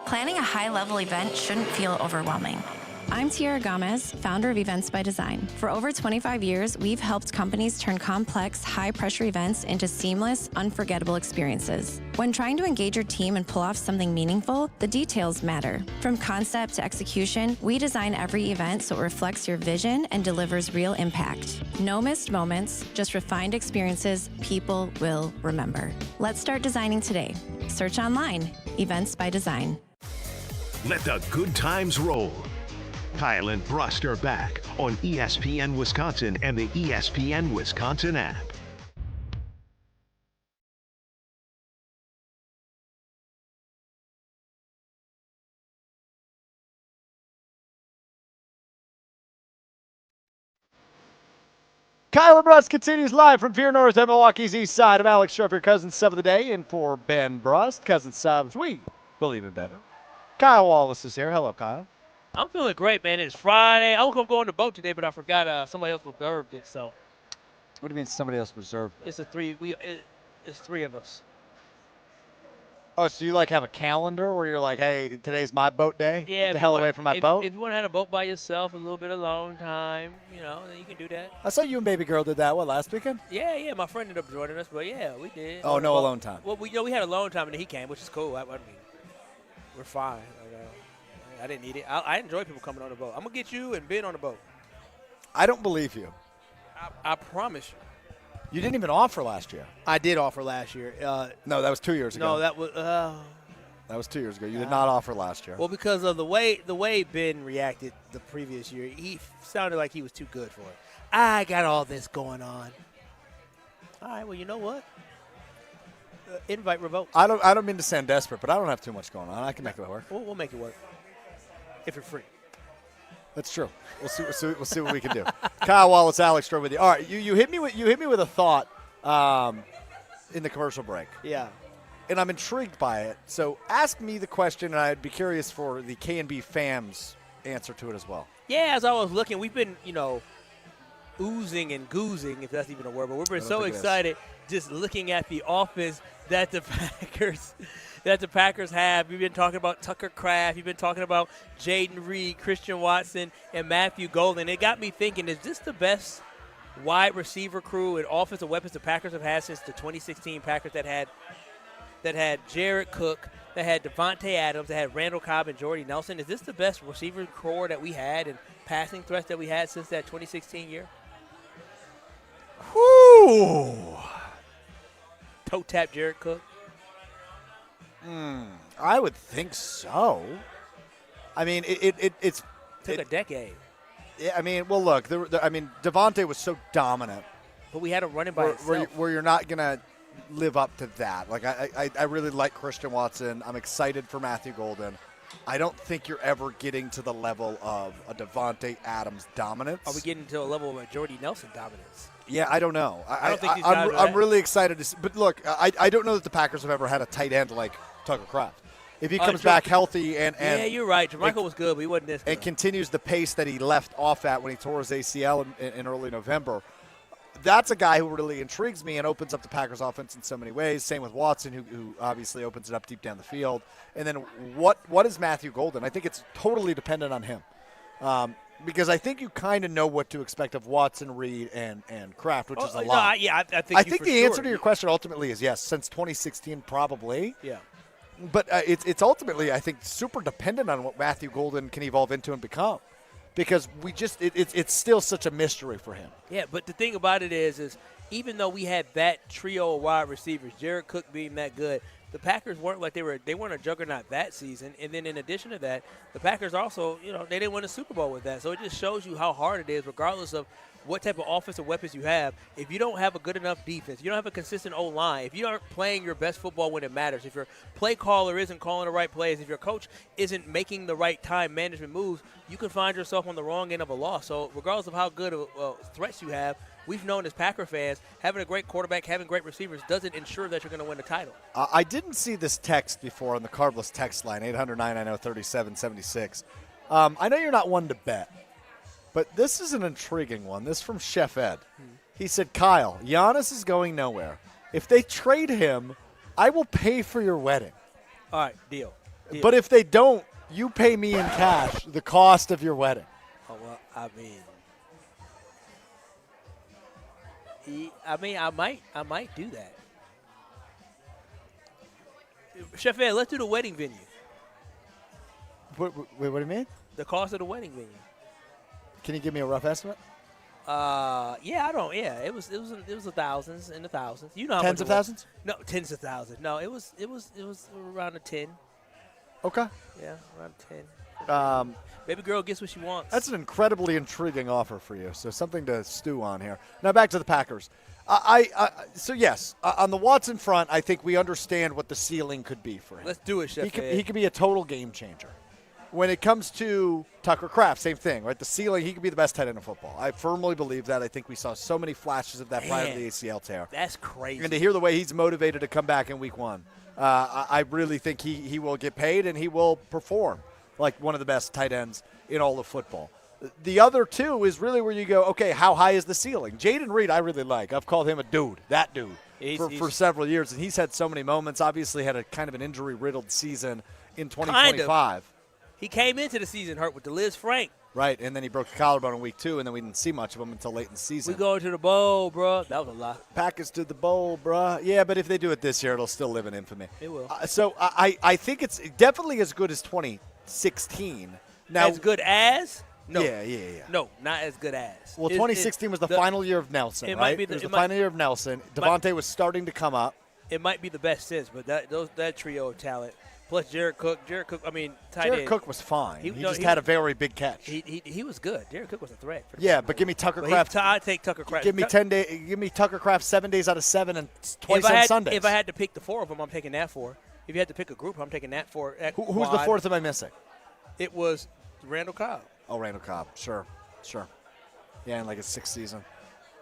Planning a high-level event shouldn't feel overwhelming. I'm Tiara Gomez, founder of Events by Design. For over 25 years, we've helped companies turn complex, high-pressure events into seamless, unforgettable experiences. When trying to engage your team and pull off something meaningful, the details matter. From concept to execution, we design every event so it reflects your vision and delivers real impact. No missed moments, just refined experiences people will remember. Let's start designing today. Search online, Events by Design. Let the good times roll. Kyle and Brust are back on ESPN Wisconsin and the ESPN Wisconsin app. Kyle Brust continues live from Vier North at Milwaukee's east side. I'm Alex Strouf, your cousin sub of the day, and for Ben Brust, cousin subs, we believe in better. Kyle Wallace is here. Hello, Kyle. I'm feeling great, man. It's Friday. I was going to go on the boat today, but I forgot somebody else reserved it. So. What do you mean somebody else reserved it? It's it's three of us. Oh, so you like have a calendar where you're like, hey, today's my boat day? Yeah. Get the hell away from my boat? If you want to have a boat by yourself, a little bit of alone time, then you can do that. I saw you and baby girl did that, last weekend? Yeah. My friend ended up joining us, but yeah, we did. Oh, no alone time. Well, we had alone time, and then he came, which is cool. I mean, we're fine. I didn't need it. I enjoy people coming on the boat. I'm going to get you and Ben on the boat. I don't believe you. I promise you. You didn't even offer last year. I did offer last year. No, that was 2 years ago. No, that was that was 2 years ago. You did not offer last year. Well, because of the way Ben reacted the previous year, he sounded like he was too good for it. I got all this going on. All right, well, you know what? Invite revoked. I don't mean to sound desperate, but I don't have too much going on. I can make it work. We'll make it work. If you're free. That's true. We'll see what we can do. Kyle Wallace, Alex Strouf with you. All right, you hit me with a thought in the commercial break. Yeah. And I'm intrigued by it. So ask me the question, and I'd be curious for the K&B fams' answer to it as well. Yeah, as I was looking, we've been, oozing and goozing, if that's even a word, but we've been so excited just looking at the offense that the Packers have. We've been talking about Tucker Kraft. You've been talking about Jaden Reed, Christian Watson, and Matthew Golden. It got me thinking, is this the best wide receiver crew and offensive weapons the Packers have had since the 2016 Packers that had Jared Cook, that had Devontae Adams, that had Randall Cobb and Jordy Nelson? Is this the best receiver core that we had and passing threats that we had since that 2016 year? Whoo! Toe tap Jared Cook? I would think so. I mean, it's took a decade. Yeah, I mean, well, look, Devontae was so dominant. But we had him running by himself. Where you're not going to live up to that. Like, I really like Christian Watson. I'm excited for Matthew Golden. I don't think you're ever getting to the level of a Devontae Adams dominance. Are we getting to a level of a Jordy Nelson dominance? Yeah, I don't know. I don't think these guys are I'm really excited to see. But look, I don't know that the Packers have ever had a tight end like Tucker Kraft. If he comes back healthy and yeah, you're right. Jermichael was good, but he wasn't this good. And continues the pace that he left off at when he tore his ACL in early November. That's a guy who really intrigues me and opens up the Packers offense in so many ways. Same with Watson, who obviously opens it up deep down the field. And then what is Matthew Golden? I think it's totally dependent on him. Because I think you kind of know what to expect of Watson, Reed, and Kraft, which is a lot. Yeah, I think the answer to your question ultimately is yes. Since 2016, probably. Yeah. But it's ultimately, I think, super dependent on what Matthew Golden can evolve into and become. because it's still such a mystery for him. Yeah, but the thing about it is even though we had that trio of wide receivers, Jared Cook being that good, the Packers weren't like they weren't a juggernaut that season. And then in addition to that, the Packers also, they didn't win a Super Bowl with that. So it just shows you how hard it is, regardless of what type of offensive weapons you have. If you don't have a good enough defense, you don't have a consistent O-line, if you aren't playing your best football when it matters, if your play caller isn't calling the right plays, if your coach isn't making the right time management moves, you can find yourself on the wrong end of a loss. So regardless of how good of threats you have, we've known as Packer fans, having a great quarterback, having great receivers doesn't ensure that you're going to win the title. I didn't see this text before on the Carbless text line, 800-990-3776. I know you're not one to bet, but this is an intriguing one. This is from Chef Ed. He said, Kyle, Giannis is going nowhere. If they trade him, I will pay for your wedding. All right, deal. But if they don't, you pay me in cash the cost of your wedding. Oh, well, I might do that. Chef Ed, let's do the wedding venue. Wait, what do you mean? The cost of the wedding venue. Can you give me a rough estimate? It was the thousands and the thousands. You know how tens much of thousands? No, tens of thousands. No, it was around a 10. Okay. Yeah, around 10. 10. Baby girl gets what she wants. That's an incredibly intriguing offer for you. So something to stew on here. Now back to the Packers. So yes, on the Watson front, I think we understand what the ceiling could be for him. Let's do it, Chef Ed. He could be a total game changer. When it comes to Tucker Kraft, same thing, right? The ceiling, he could be the best tight end in football. I firmly believe that. I think we saw so many flashes of that prior to the ACL tear. That's crazy. And to hear the way he's motivated to come back in week one, I really think he will get paid and he will perform like one of the best tight ends in all of football. The other two is really where you go, okay, how high is the ceiling? Jaden Reed I really like. I've called him a dude, that dude, for several years. And he's had so many moments. Obviously had a kind of an injury-riddled season in 2025. Kind of. He came into the season hurt with the Liz Frank. Right, and then he broke the collarbone in week 2, and then we didn't see much of him until late in the season. We going to the bowl, bro. That was a lot. Packers to the bowl, bro. Yeah, but if they do it this year, it'll still live in infamy. It will. So I think it's definitely as good as 2016. Now, as good as? No. Yeah. No, not as good as. Well, 2016 was the final year of Nelson, right? It was the final year of Nelson. Devontae was starting to come up. It might be the best since, but that trio of talent. Plus Jared Cook, tight end. Jared Cook was fine. He just had a very big catch. He was good. Jared Cook was a threat. Yeah, but give me Tucker Kraft. I'd take Tucker Kraft. Give me Tucker Kraft 7 days out of 7 and 27 Sundays. If I had to pick the 4 of them, I'm taking that 4. If you had to pick a group, I'm taking that 4. Who's the 4th am I missing? It was Randall Cobb. Oh, Randall Cobb. Sure. Yeah, in like his 6th season.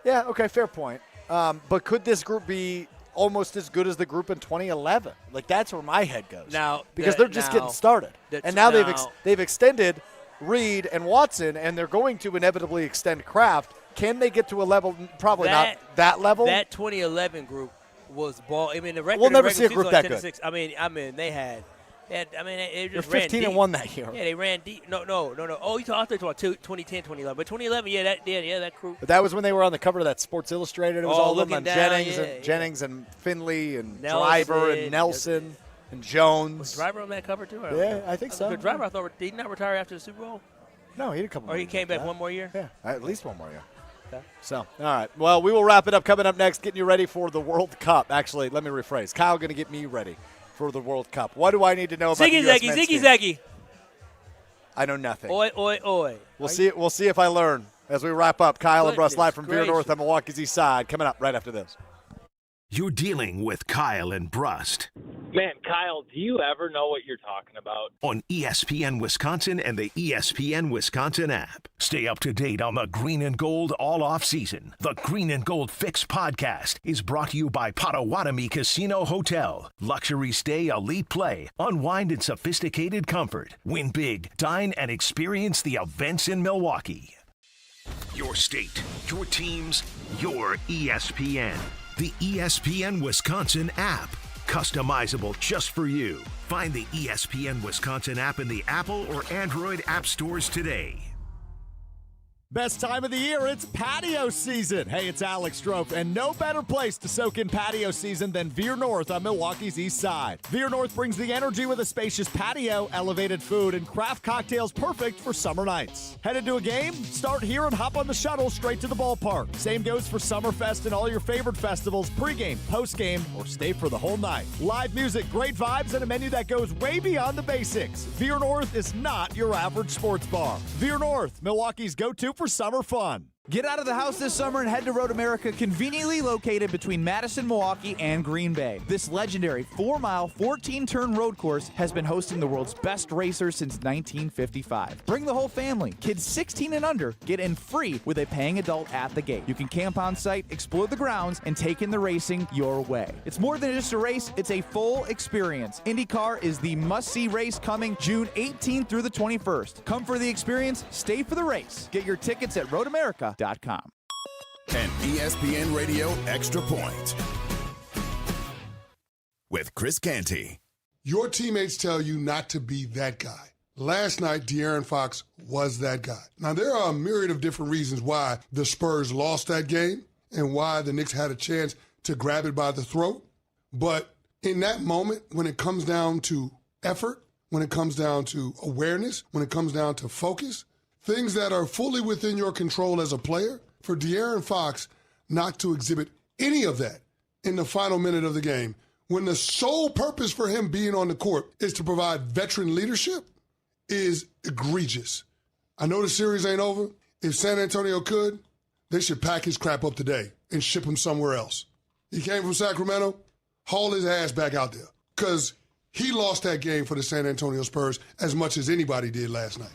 Yeah, okay, fair point. But could this group be almost as good as the group in 2011? Like, that's where my head goes. Now, because they're just getting started. And now they've extended Reed and Watson, and they're going to inevitably extend Kraft. Can they get to a level? Probably not that level. That 2011 group was ball. I mean, the record. We'll never see a group that good. I mean, they had. They just They're 15 ran and 1 that year. Yeah, they ran deep. No. Oh, you talking about 2010, 2011. But 2011, that crew. But that was when they were on the cover of that Sports Illustrated. It was all of them on down, Jennings and Finley and Nelson, Driver and Nelson and Jones. Was Driver on that cover too? Yeah, I think so. The Driver, I thought, did he not retire after the Super Bowl? No, he had a couple more years. Or he came back one more year? Yeah, at least one more year. Okay. So, all right. Well, we will wrap it up. Coming up next, getting you ready for the World Cup. Actually, let me rephrase. Kyle going to get me ready for the World Cup. What do I need to know about the U.S. men's team? Ziggy. I know nothing. Oi. We'll see if I learn as we wrap up. Kyle and Brust live from Vier North on Milwaukee's East Side. Coming up right after this. You're dealing with Kyle and Brust. Man, Kyle, do you ever know what you're talking about? On ESPN Wisconsin and the ESPN Wisconsin app. Stay up to date on the Green and Gold all off season. The Green and Gold Fix podcast is brought to you by Potawatomi Casino Hotel. Luxury stay, elite play, unwind in sophisticated comfort. Win big, dine, and experience the events in Milwaukee. Your state, your teams, your ESPN. The ESPN Wisconsin app. Customizable just for you. Find the ESPN Wisconsin app in the Apple or Android app stores today. Best time of the year, it's patio season. Hey, it's Alex Strouf, and no better place to soak in patio season than Vier North on Milwaukee's east side. Vier North brings the energy with a spacious patio, elevated food, and craft cocktails perfect for summer nights. Headed to a game? Start here and hop on the shuttle straight to the ballpark. Same goes for Summerfest and all your favorite festivals, pregame, postgame, or stay for the whole night. Live music, great vibes, and a menu that goes way beyond the basics. Vier North is not your average sports bar. Vier North, Milwaukee's go-to for summer fun. Get out of the house this summer and head to Road America, conveniently located between Madison, Milwaukee, and Green Bay. This legendary 4-mile, 14-turn road course has been hosting the world's best racers since 1955. Bring the whole family. Kids 16 and under get in free with a paying adult at the gate. You can camp on site, explore the grounds, and take in the racing your way. It's more than just a race, it's a full experience. IndyCar is the must-see race coming June 18th through the 21st. Come for the experience, stay for the race. Get your tickets at roadamerica.com. An ESPN Radio Extra Point with Chris Canty. Your teammates tell you not to be that guy. Last night, De'Aaron Fox was that guy. Now, there are a myriad of different reasons why the Spurs lost that game and why the Knicks had a chance to grab it by the throat. But in that moment, when it comes down to effort, when it comes down to awareness, when it comes down to focus, things that are fully within your control as a player, for De'Aaron Fox not to exhibit any of that in the final minute of the game, when the sole purpose for him being on the court is to provide veteran leadership, is egregious. I know the series ain't over. If San Antonio could, they should pack his crap up today and ship him somewhere else. He came from Sacramento, haul his ass back out there, because he lost that game for the San Antonio Spurs as much as anybody did last night.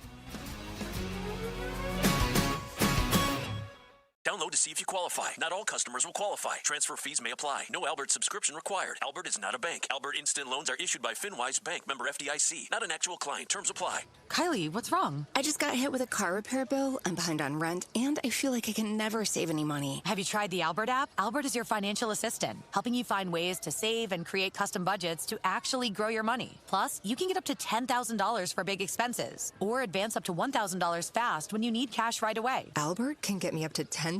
Download to see if you qualify. Not all customers will qualify. Transfer fees may apply. No Albert subscription required. Albert is not a bank. Albert Instant Loans are issued by FinWise Bank, member FDIC. Not an actual client. Terms apply. Kylie, what's wrong? I just got hit with a car repair bill. I'm behind on rent, and I feel like I can never save any money. Have you tried the Albert app? Albert is your financial assistant, helping you find ways to save and create custom budgets to actually grow your money. Plus, you can get up to $10,000 for big expenses, or advance up to $1,000 fast when you need cash right away. Albert can get me up to $10,000?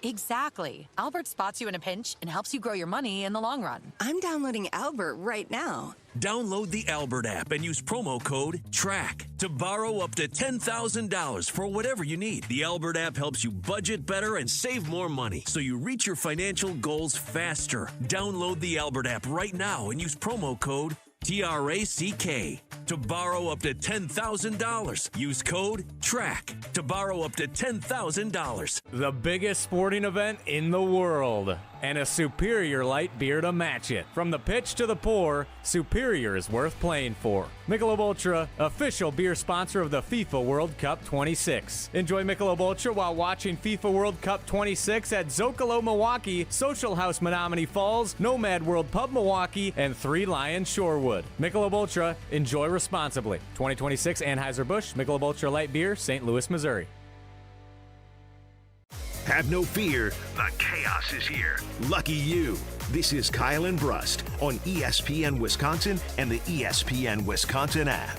Exactly. Albert spots you in a pinch and helps you grow your money in the long run. I'm downloading Albert right now. Download the Albert app and use promo code TRACK to borrow up to $10,000 for whatever you need. The Albert app helps you budget better and save more money so you reach your financial goals faster. Download the Albert app right now and use promo code TRACK to borrow up to $10,000. Use code TRACK to borrow up to $10,000. The biggest sporting event in the world, and a superior light beer to match it. From the pitch to the pour, Superior is worth playing for. Michelob Ultra, official beer sponsor of the FIFA World Cup 26. Enjoy Michelob Ultra while watching FIFA World Cup 26 at Zocalo Milwaukee, Social House Menominee Falls, Nomad World Pub Milwaukee, and Three Lions Shorewood. Michelob Ultra, enjoy responsibly. 2026 Anheuser-Busch, Michelob Ultra Light Beer, St. Louis, Missouri. Have no fear, the chaos is here. Lucky you. This is Kyle and Brust on ESPN Wisconsin and the ESPN Wisconsin app.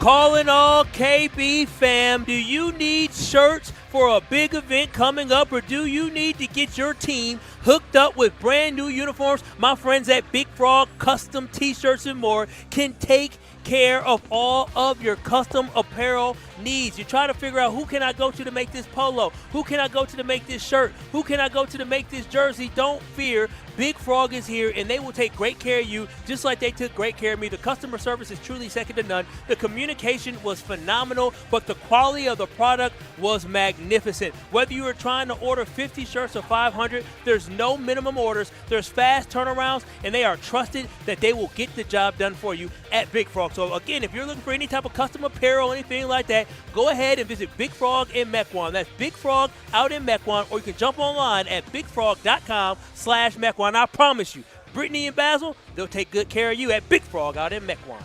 Calling all KB fam, do you need shirts for a big event coming up, or do you need to get your team hooked up with brand new uniforms? My friends at Big Frog Custom T-Shirts and more can take care of all of your custom apparel needs. You try to figure out, who can I go to make this polo? Who can I go to make this shirt? Who can I go to make this jersey? Don't fear. Big Frog is here, and they will take great care of you just like they took great care of me. The customer service is truly second to none. The communication was phenomenal, but the quality of the product was magnificent. Whether you are trying to order 50 shirts or 500, there's no minimum orders. There's fast turnarounds, and they are trusted that they will get the job done for you at Big Frog. So again, if you're looking for any type of custom apparel, anything like that, go ahead and visit Big Frog in Mequon. That's Big Frog out in Mequon, or you can jump online at bigfrog.com/Mequon. I promise you, Brittany and Basil, they'll take good care of you at Big Frog out in Mequon.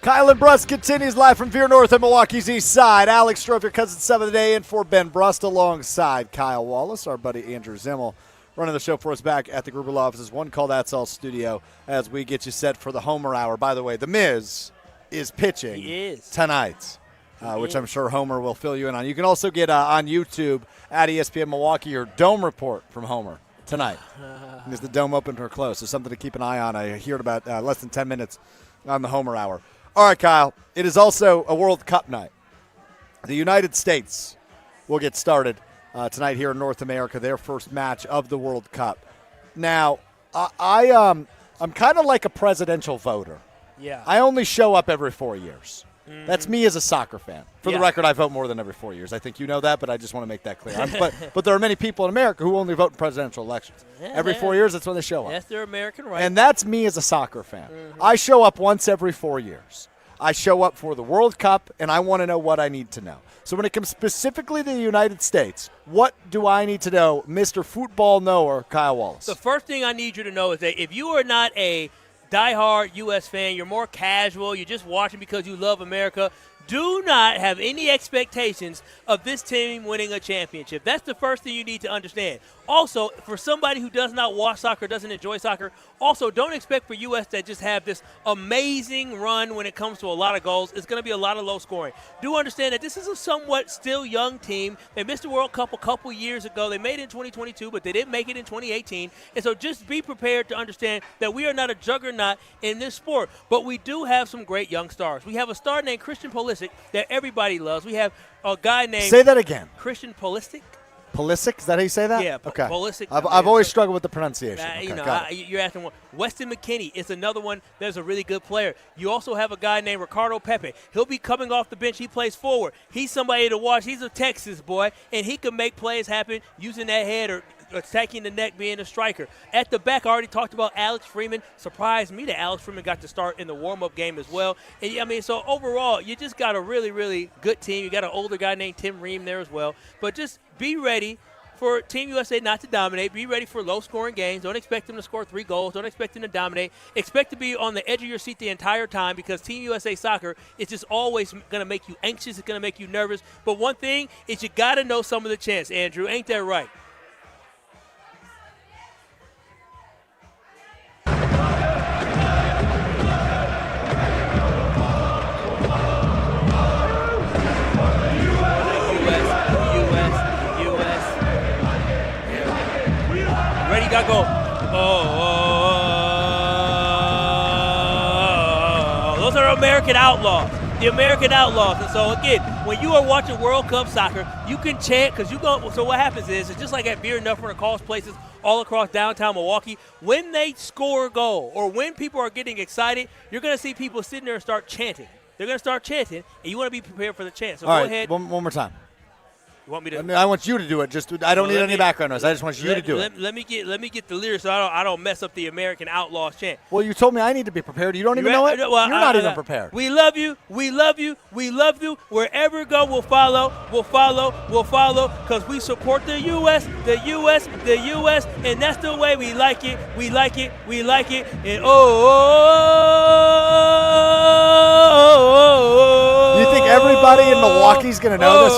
Kyle and Brust continues live from Vier North and Milwaukee's east side. Alex Strouf, your cousin 7 of the day, in for Ben Brust alongside Kyle Wallace, our buddy Andrew Zimmel. running the show for us back at the Gruber Law Offices. One call, that's all studio as we get you set for the Homer Hour. By the way, The Miz is pitching tonight, which I'm sure Homer will fill you in on. You can also get on YouTube at ESPN Milwaukee your Dome Report from Homer tonight. Is the Dome open or closed? So something to keep an eye on. I hear it about less than 10 minutes on the Homer Hour. All right, Kyle, it is also a World Cup night. The United States will get started tonight here in North America, their first match of the World Cup. Now, I'm kind of like a presidential voter. Yeah. I only show up every 4 years. That's me as a soccer fan. For the record, I vote more than every 4 years. I think you know that, but I just want to make that clear. But there are many people in America who only vote in presidential elections. Every 4 years, that's when they show up. That's their American right. And that's me as a soccer fan. I show up once every 4 years. I show up for the World Cup, and I want to know what I need to know. So when it comes specifically to the United States, what do I need to know, Mr. Football Knower, Kyle Wallace? The first thing I need you to know is that if you are not a diehard U.S. fan, you're more casual, you're just watching because you love America, do not have any expectations of this team winning a championship. That's the first thing you need to understand. Also, for somebody who does not watch soccer, doesn't enjoy soccer, also don't expect for U.S. to just have this amazing run when it comes to a lot of goals. It's going to be a lot of low scoring. Do understand that this is a somewhat still young team. They missed the World Cup a couple years ago. They made it in 2022, but they didn't make it in 2018. And so just be prepared to understand that we are not a juggernaut in this sport, but we do have some great young stars. We have a star named Christian Pulisic that everybody loves. We have a guy named... Say that again. Christian Pulisic. Pulisic? Is that how you say that? Yeah, okay. Pulisic. I've always struggled with the pronunciation. You're asking one. Weston McKennie is another one that's a really good player. You also have a guy named Ricardo Pepe. He'll be coming off the bench. He plays forward. He's somebody to watch. He's a Texas boy, and he can make plays happen using that head or attacking the neck, being a striker. At the back, I already talked about Alex Freeman. Surprised me that Alex Freeman got to start in the warm-up game as well. And so overall, you just got a really, really good team. You got an older guy named Tim Ream there as well. But just be ready for Team USA not to dominate. Be ready for low-scoring games. Don't expect them to score 3 goals. Don't expect them to dominate. Expect to be on the edge of your seat the entire time because Team USA soccer is just always going to make you anxious. It's going to make you nervous. But one thing is you got to know some of the chants, Andrew. Ain't that right? Got to go. Those are American outlaws. The American outlaws. And so, again, when you are watching World Cup soccer, you can chant because you go. So what happens is, it's just like at Vier North across places all across downtown Milwaukee. When they score a goal or when people are getting excited, you're going to see people sitting there and start chanting. They're going to start chanting, and you want to be prepared for the chant. So all go right, ahead. One more time. Want me to? I want you to do it. I don't need any background noise. I just want you to do it. Let me get the lyrics so I don't mess up the American Outlaws chant. Well, you told me I need to be prepared. You don't even know it? Well, you're not even prepared. We love you. We love you. We love you. Wherever you go, we'll follow. We'll follow. We'll follow because we support the U.S., the U.S., the U.S., and that's the way we like it. We like it. We like it. And You think everybody in Milwaukee's going to know this?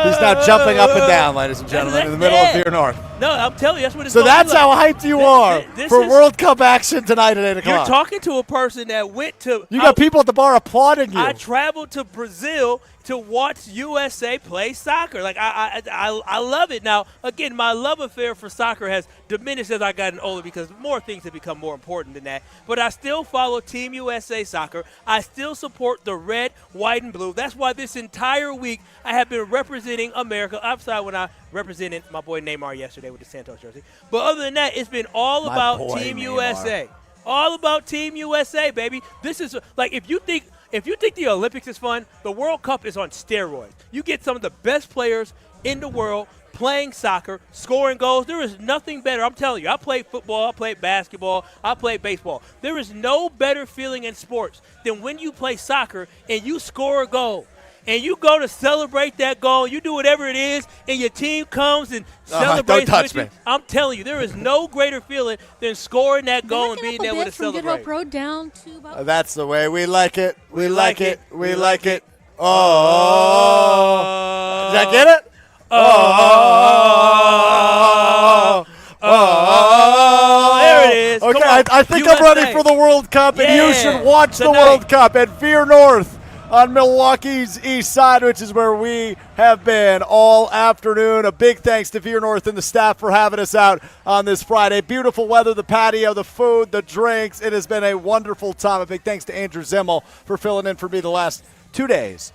He's now jumping up and down, ladies and gentlemen, in the middle of Vier North. No, I'm telling you, that's what it's So going that's how hyped you are for World Cup action tonight at 8 o'clock. You're talking to a person that went to – You got people at the bar applauding you. I traveled to Brazil to watch USA play soccer. Like, I love it. Now, again, my love affair for soccer has diminished as I gotten older because more things have become more important than that. But I still follow Team USA soccer. I still support the red, white, and blue. That's why this entire week I have been representing America. Outside when I represented my boy Neymar yesterday with the Santos jersey. But other than that, it's been all about Team USA. All about Team USA, baby. This is like if you think the Olympics is fun, the World Cup is on steroids. You get some of the best players in the world playing soccer, scoring goals. There is nothing better. I'm telling you, I played football, I played basketball, I played baseball. There is no better feeling in sports than when you play soccer and you score a goal. And you go to celebrate that goal, you do whatever it is, and your team comes and celebrates with you. I'm telling you, there is no greater feeling than scoring that goal and being able to celebrate. From Good Hope Road down to about That's the way we like it. We like it. We like it. Oh. Did I get it? There it is. Okay, Come on. I think USA. I'm ready for the World Cup, and you should watch the tonight. World Cup at Vier North on Milwaukee's east side, which is where we have been all afternoon. A big thanks to Vier North and the staff for having us out on this Friday. Beautiful weather, the patio, the food, the drinks. It has been a wonderful time. A big thanks to Andrew Zimmel for filling in for me the last 2 days,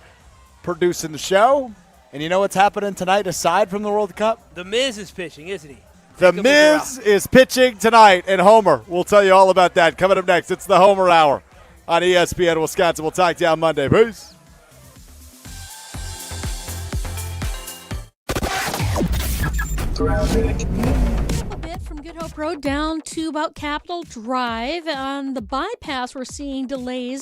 producing the show. And you know what's happening tonight aside from the World Cup? The Miz is pitching, isn't he? The Miz is pitching tonight, and Homer will tell you all about that. Coming up next, it's the Homer Hour on ESPN Wisconsin. We'll talk to you on Monday. Peace. A bit from Good Hope Road down to about Capitol Drive. On the bypass, we're seeing delays